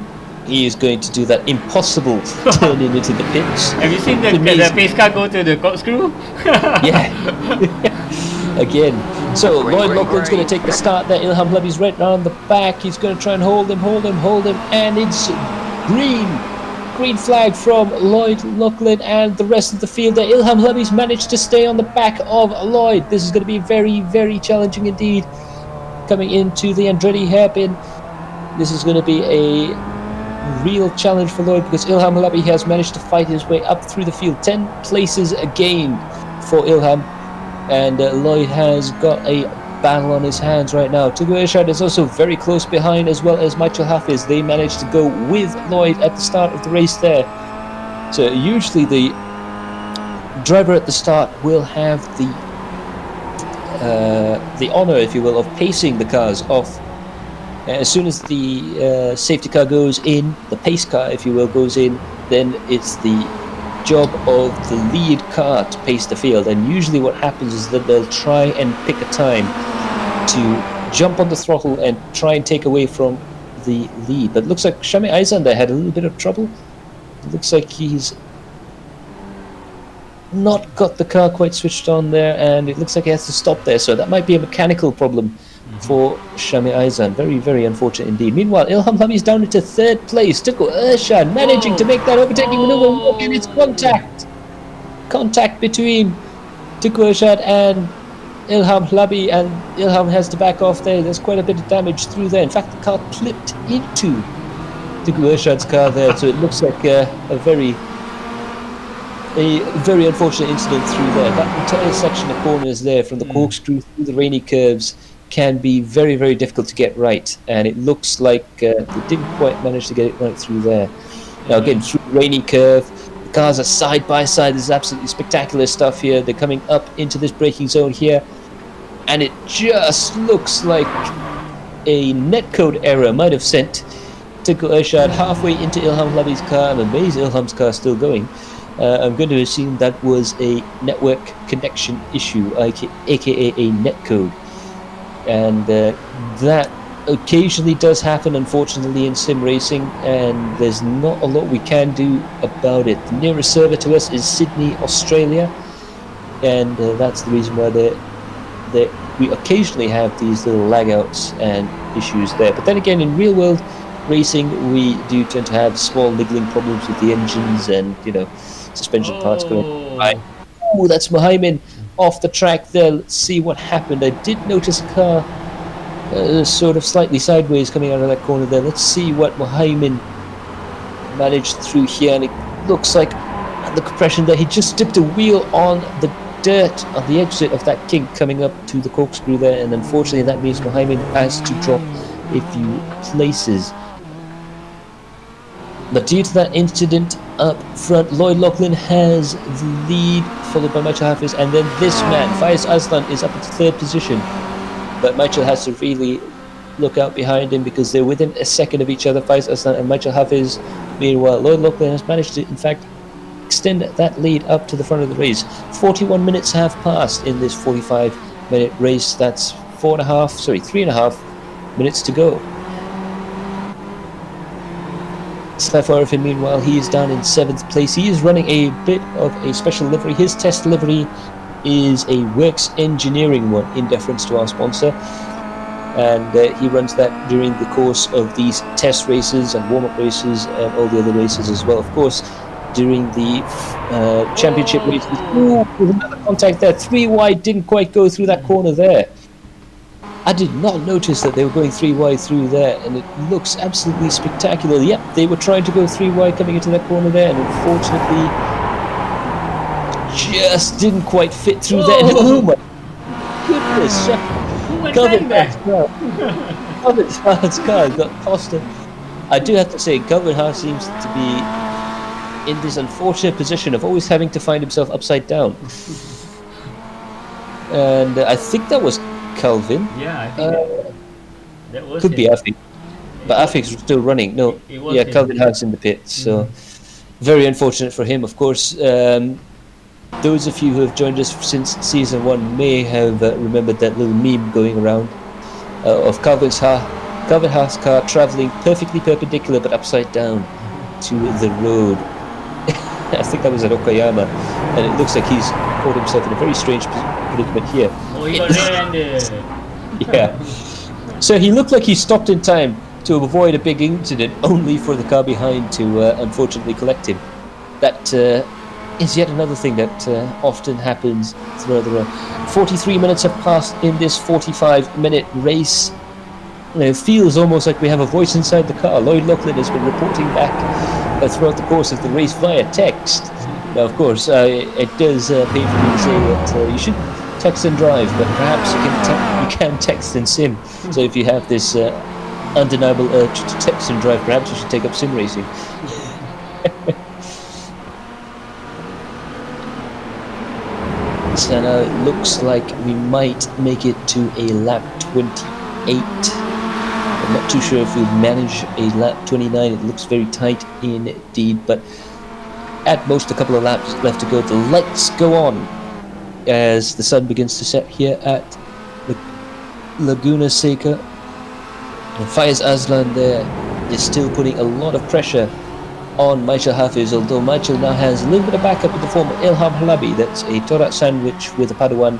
he is going to do that impossible turning into the pits. Have you seen the pace car go to the corkscrew? Yeah. Again. So Great, Lloyd great, Lachlan's going to take the start there. Ilham Labi's right round the back. He's going to try and hold him, and it's green flag from Lloyd Lachlan and the rest of the field there. Ilham Labi's managed to stay on the back of Lloyd. This is going to be very, very challenging indeed. Coming into the Andretti hairpin, this is going to be a real challenge for Lloyd because Ilham Labi has managed to fight his way up through the field. 10 places again for Ilham, and Lloyd has got a battle on his hands right now. Tugu Irshad is also very close behind, as well as Michael Hafiz. They managed to go with Lloyd at the start of the race there. So usually the driver at the start will have the honor, if you will, of pacing the cars off. As soon as the safety car goes in, the pace car, if you will, goes in, then it's the job of the lead car to pace the field. And usually what happens is that they'll try and pick a time to jump on the throttle and try and take away from the lead. But it looks like Shami Aizan there had a little bit of trouble. It looks like he's not got the car quite switched on there, and it looks like he has to stop there. So that might be a mechanical problem for Shami Aizan. Very, very unfortunate indeed. Meanwhile, Ilham Labi is down into third place. Tuku Irshad managing to make that overtaking maneuver, and it's contact between Tuku Irshad and Ilham Labi, and Ilham has to back off there. There's quite a bit of damage through there. In fact, the car clipped into Tuku Irshad's car there, so it looks like a very unfortunate incident through there. That entire section of corners there, from the corkscrew through the rainy curves, can be very, very difficult to get right, and it looks like they didn't quite manage to get it right through there. Now again, through the rainy curve, the cars are side by side. This is absolutely spectacular stuff here. They're coming up into this braking zone here, and it just looks like a netcode error might have sent Tuku Irshad halfway into Ilham Labi's car. I'm amazed Ilham's car is still going. I'm going to assume that was a network connection issue, aka a netcode. And that occasionally does happen, unfortunately, in sim racing, and there's not a lot we can do about it. The nearest server to us is Sydney, Australia, and that's the reason why we occasionally have these little lag outs and issues there. But then again, in real world racing, we do tend to have small niggling problems with the engines and, suspension parts going by. Oh, that's Muhaimin off the track there. Let's see what happened. I did notice a car sort of slightly sideways coming out of that corner there. Let's see what Muhaimin managed through here, and it looks like the compression there. He just dipped a wheel on the dirt on the exit of that kink coming up to the corkscrew there, and unfortunately that means Mohammed has to drop a few places. But due to that incident up front, Lloyd Lachlan has the lead, followed by Michael Hafiz, and then this man, Faiz Aslan, is up at third position. But Michael has to really look out behind him because they're within a second of each other, Faiz Aslan and Michael Hafiz. Meanwhile, Lloyd Lachlan has managed to, in fact, extend that lead up to the front of the race. 41 minutes have passed in this 45-minute race. That's 3.5 minutes to go. Safarifin, meanwhile, he is down in 7th place. He is running a bit of a special livery. His test livery is a Works Engineering one, in deference to our sponsor. And he runs that during the course of these test races and warm-up races and all the other races as well. Of course, during the championship races. Ooh, with another contact there. 3 wide, didn't quite go through that corner there. I did not notice that they were going 3 wide through there, and it looks absolutely spectacular. Yep, they were trying to go 3 wide coming into that corner there, and unfortunately just didn't quite fit through there. And, oh my goodness! Calvin Haas car got past him. I do have to say, Calvin Haas seems to be in this unfortunate position of always having to find himself upside down. And I think that was Calvin. Yeah, I think that was could him. be Afik, but Afik's still running. No, It was yeah, him. Calvin Haas in the pit. So very unfortunate for him, of course. Those of you who have joined us since season 1 may have remembered that little meme going around of Calvin Haas' car traveling perfectly perpendicular but upside down to the road. I think that was at Okayama, and it looks like he's caught himself in a very strange predicament here. Oh, he got rear-ended. Yeah. So he looked like he stopped in time to avoid a big incident, only for the car behind to unfortunately collect him. That is yet another thing that often happens throughout the run. 43 minutes have passed in this 45-minute race. It feels almost like we have a voice inside the car. Lloyd Lachlan has been reporting back throughout the course of the race via text. Now, of course, it does pay for me to say that you should text and drive, but perhaps you can text and sim. So if you have this undeniable urge to text and drive, perhaps you should take up sim racing. So now it looks like we might make it to a lap 28. I'm not too sure if we'll manage a lap 29. It looks very tight indeed, but at most a couple of laps left to go. The lights go on as the sun begins to set here at Laguna Seca. And Faiz Aslan there is still putting a lot of pressure on Michael Hafiz, although Michael now has a little bit of backup in the form of Ilham Halabi. That's a Torat sandwich with a Padawan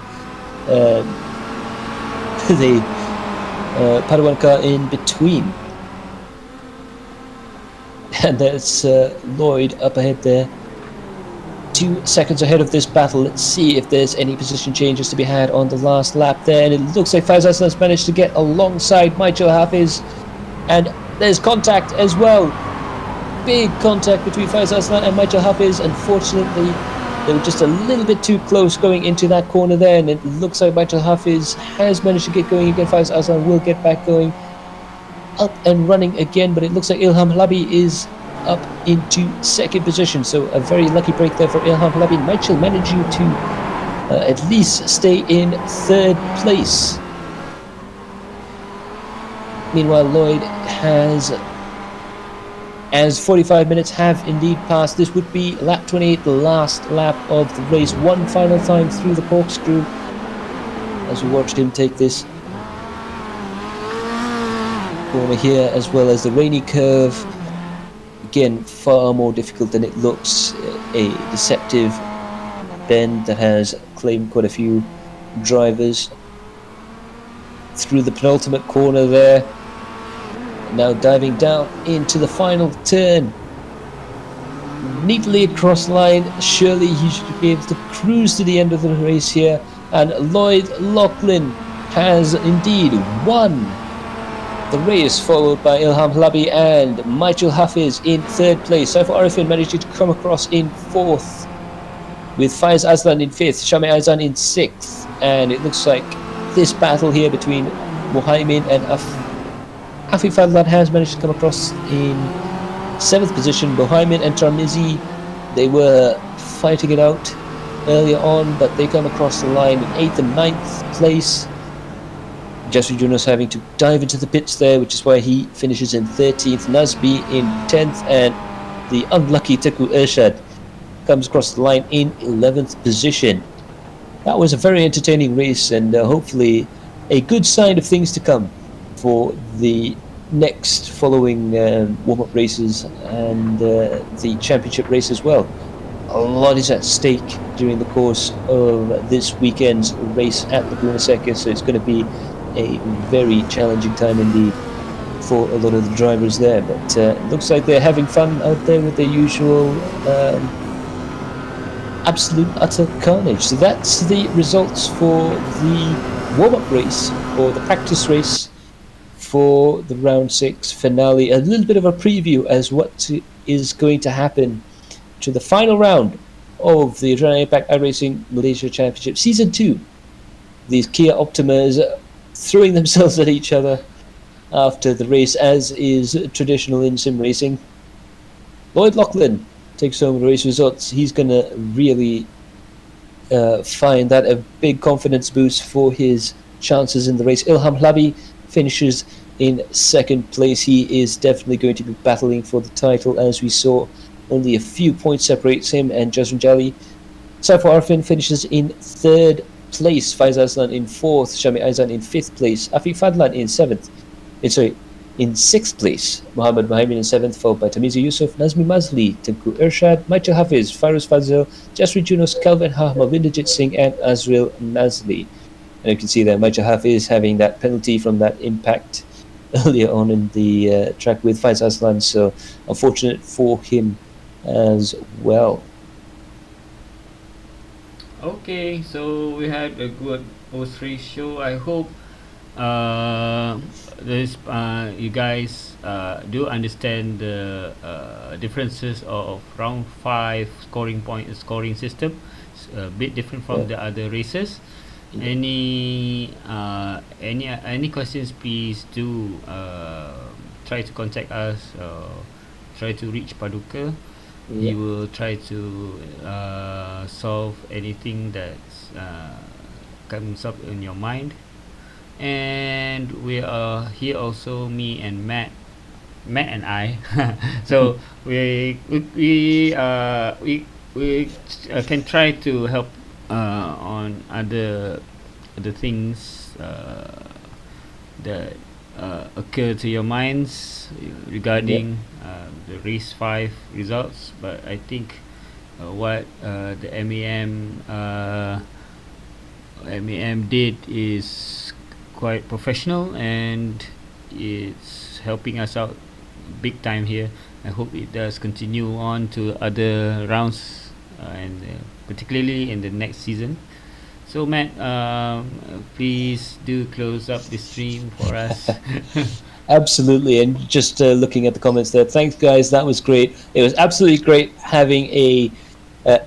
Padawan car in between. And that's Lloyd up ahead there. 2 seconds ahead of this battle. Let's see if there's any position changes to be had on the last lap there. And it looks like Faiz Aslan has managed to get alongside Michael Hafiz. And there's contact as well. Big contact between Faiz Aslan and Michael Hafiz. Unfortunately, they were just a little bit too close going into that corner there, and it looks like Michael Hafiz has managed to get going again. Faiz Aslan will get back going, up and running again, but it looks like Ilham Halabi is up into second position, so a very lucky break there for Ilham Halabi. Michael managing to at least stay in third place. Meanwhile, Lloyd has, as 45 minutes have indeed passed, this would be lap 28, the last lap of the race. One final time through the corkscrew as we watched him take this corner here, as well as the rainy curve. Again, far more difficult than it looks. A deceptive bend that has claimed quite a few drivers. Through the penultimate corner there. Now diving down into the final turn. Neatly across the line. Surely he should be able to cruise to the end of the race here. And Lloyd Lachlan has indeed won the race, followed by Ilham Halabi and Michael Hafiz in third place. Saiful Arifin managed to come across in fourth, with Faiz Aslan in fifth, Shami Aizan in sixth, and it looks like this battle here between Muhaimin and Afif Adlan has managed to come across in seventh position. Muhaimin and Tarmizi, they were fighting it out earlier on, but they come across the line in eighth and ninth place. Jasri Junos having to dive into the pits there, which is why he finishes in 13th. Nazbi in 10th, and the unlucky Teku Ershad comes across the line in 11th position. That was a very entertaining race, and hopefully a good sign of things to come for the next following warm-up races and the championship race as well. A lot is at stake during the course of this weekend's race at the Laguna Seca, so it's going to be a very challenging time indeed for a lot of the drivers there. But it looks like they're having fun out there with their usual absolute utter carnage. So that's the results for the warm-up race, or the practice race for the round 6 finale. A little bit of a preview as what is going to happen to the final round of the Rd5 iRacing Malaysia Championship Season 2. These Kia Optimas throwing themselves at each other after the race, as is traditional in sim racing. Lloyd Lachlan takes home the race results. He's going to really find that a big confidence boost for his chances in the race. Ilham Halabi finishes in second place. He is definitely going to be battling for the title, as we saw only a few points separates him and Jasmine Jali. Saiful Arifin finishes in third place, Faiz Aslan in fourth, Shami Aizan in fifth place, Afif Adlan in sixth place, Muhammad Muhaimin in seventh, followed by Tamizi Yusuf, Nazmi Mazli, Tengku Ershad, Michael Hafiz, Fairuz Fazil, Jasri Junos, Kelvin Ha, Mavinderjit Singh, and Azril Nazli. And you can see that Michael Hafiz having that penalty from that impact earlier on in the track with Faiz Aslan, so unfortunate for him as well. Okay, so we had a good O3 show. I hope you guys do understand the differences of round 5 scoring system. It's a bit different from the other races. Any questions, please do try to contact us, try to reach Paduka. He will try to solve anything that comes up in your mind. And we are here also, me and Matt and I. So we can try to help on other things that occur to your minds regarding the race 5 results. But I think what the MEM did is quite professional, and it's helping us out big time here. I hope it does continue on to other rounds and particularly in the next season. So Matt, please do close up the stream for us. Absolutely, and just looking at the comments there, thanks guys, that was great. It was absolutely great having a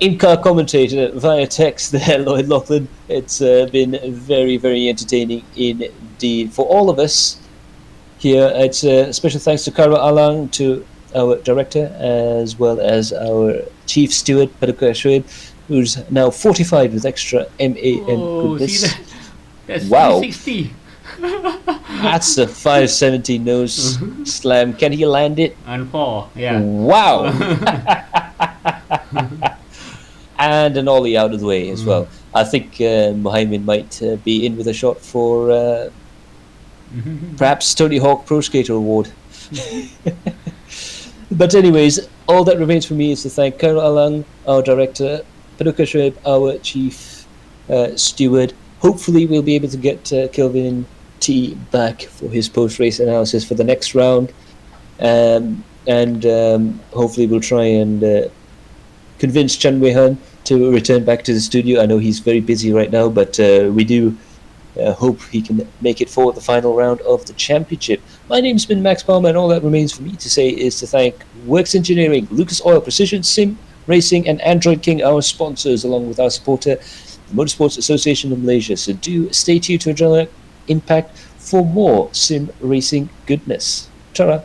in-car commentator via text there, Lloyd Lachlan. It's been very, very entertaining indeed for all of us here. It's special thanks to Karwa Alang, to our director, as well as our chief steward, Paduka Shoaib, who's now fortified with extra MAN goodness. See that? That's Wow. 360. That's a 570 nose slam. Can he land it? And 4, yeah. Wow. And an ollie out of the way as well. I think Muhaimin might be in with a shot for perhaps Tony Hawk Pro Skater Award. But anyways, all that remains for me is to thank Karol Alang, our director, Paduka Shoaib, our chief steward. Hopefully we'll be able to get Kelvin T back for his post-race analysis for the next round. And hopefully we'll try and convince Chan Wei Han to return back to the studio. I know he's very busy right now, but we do hope he can make it for the final round of the championship. My name's been Max Palmer, and all that remains for me to say is to thank Works Engineering, Lucas Oil Precision Sim Racing, and Android King, our sponsors, along with our supporter, the Motorsports Association of Malaysia. So do stay tuned to Adrenaline Impact for more sim racing goodness. Ta-ra!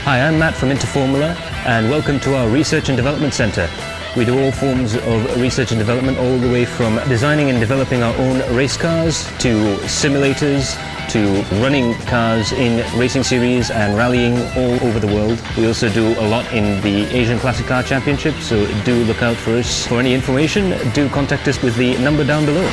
Hi, I'm Matt from Interformula, and welcome to our Research and Development Centre. We do all forms of research and development, all the way from designing and developing our own race cars, to simulators, to running cars in racing series and rallying all over the world. We also do a lot in the Asian Classic Car Championship, so do look out for us. For any information, do contact us with the number down below.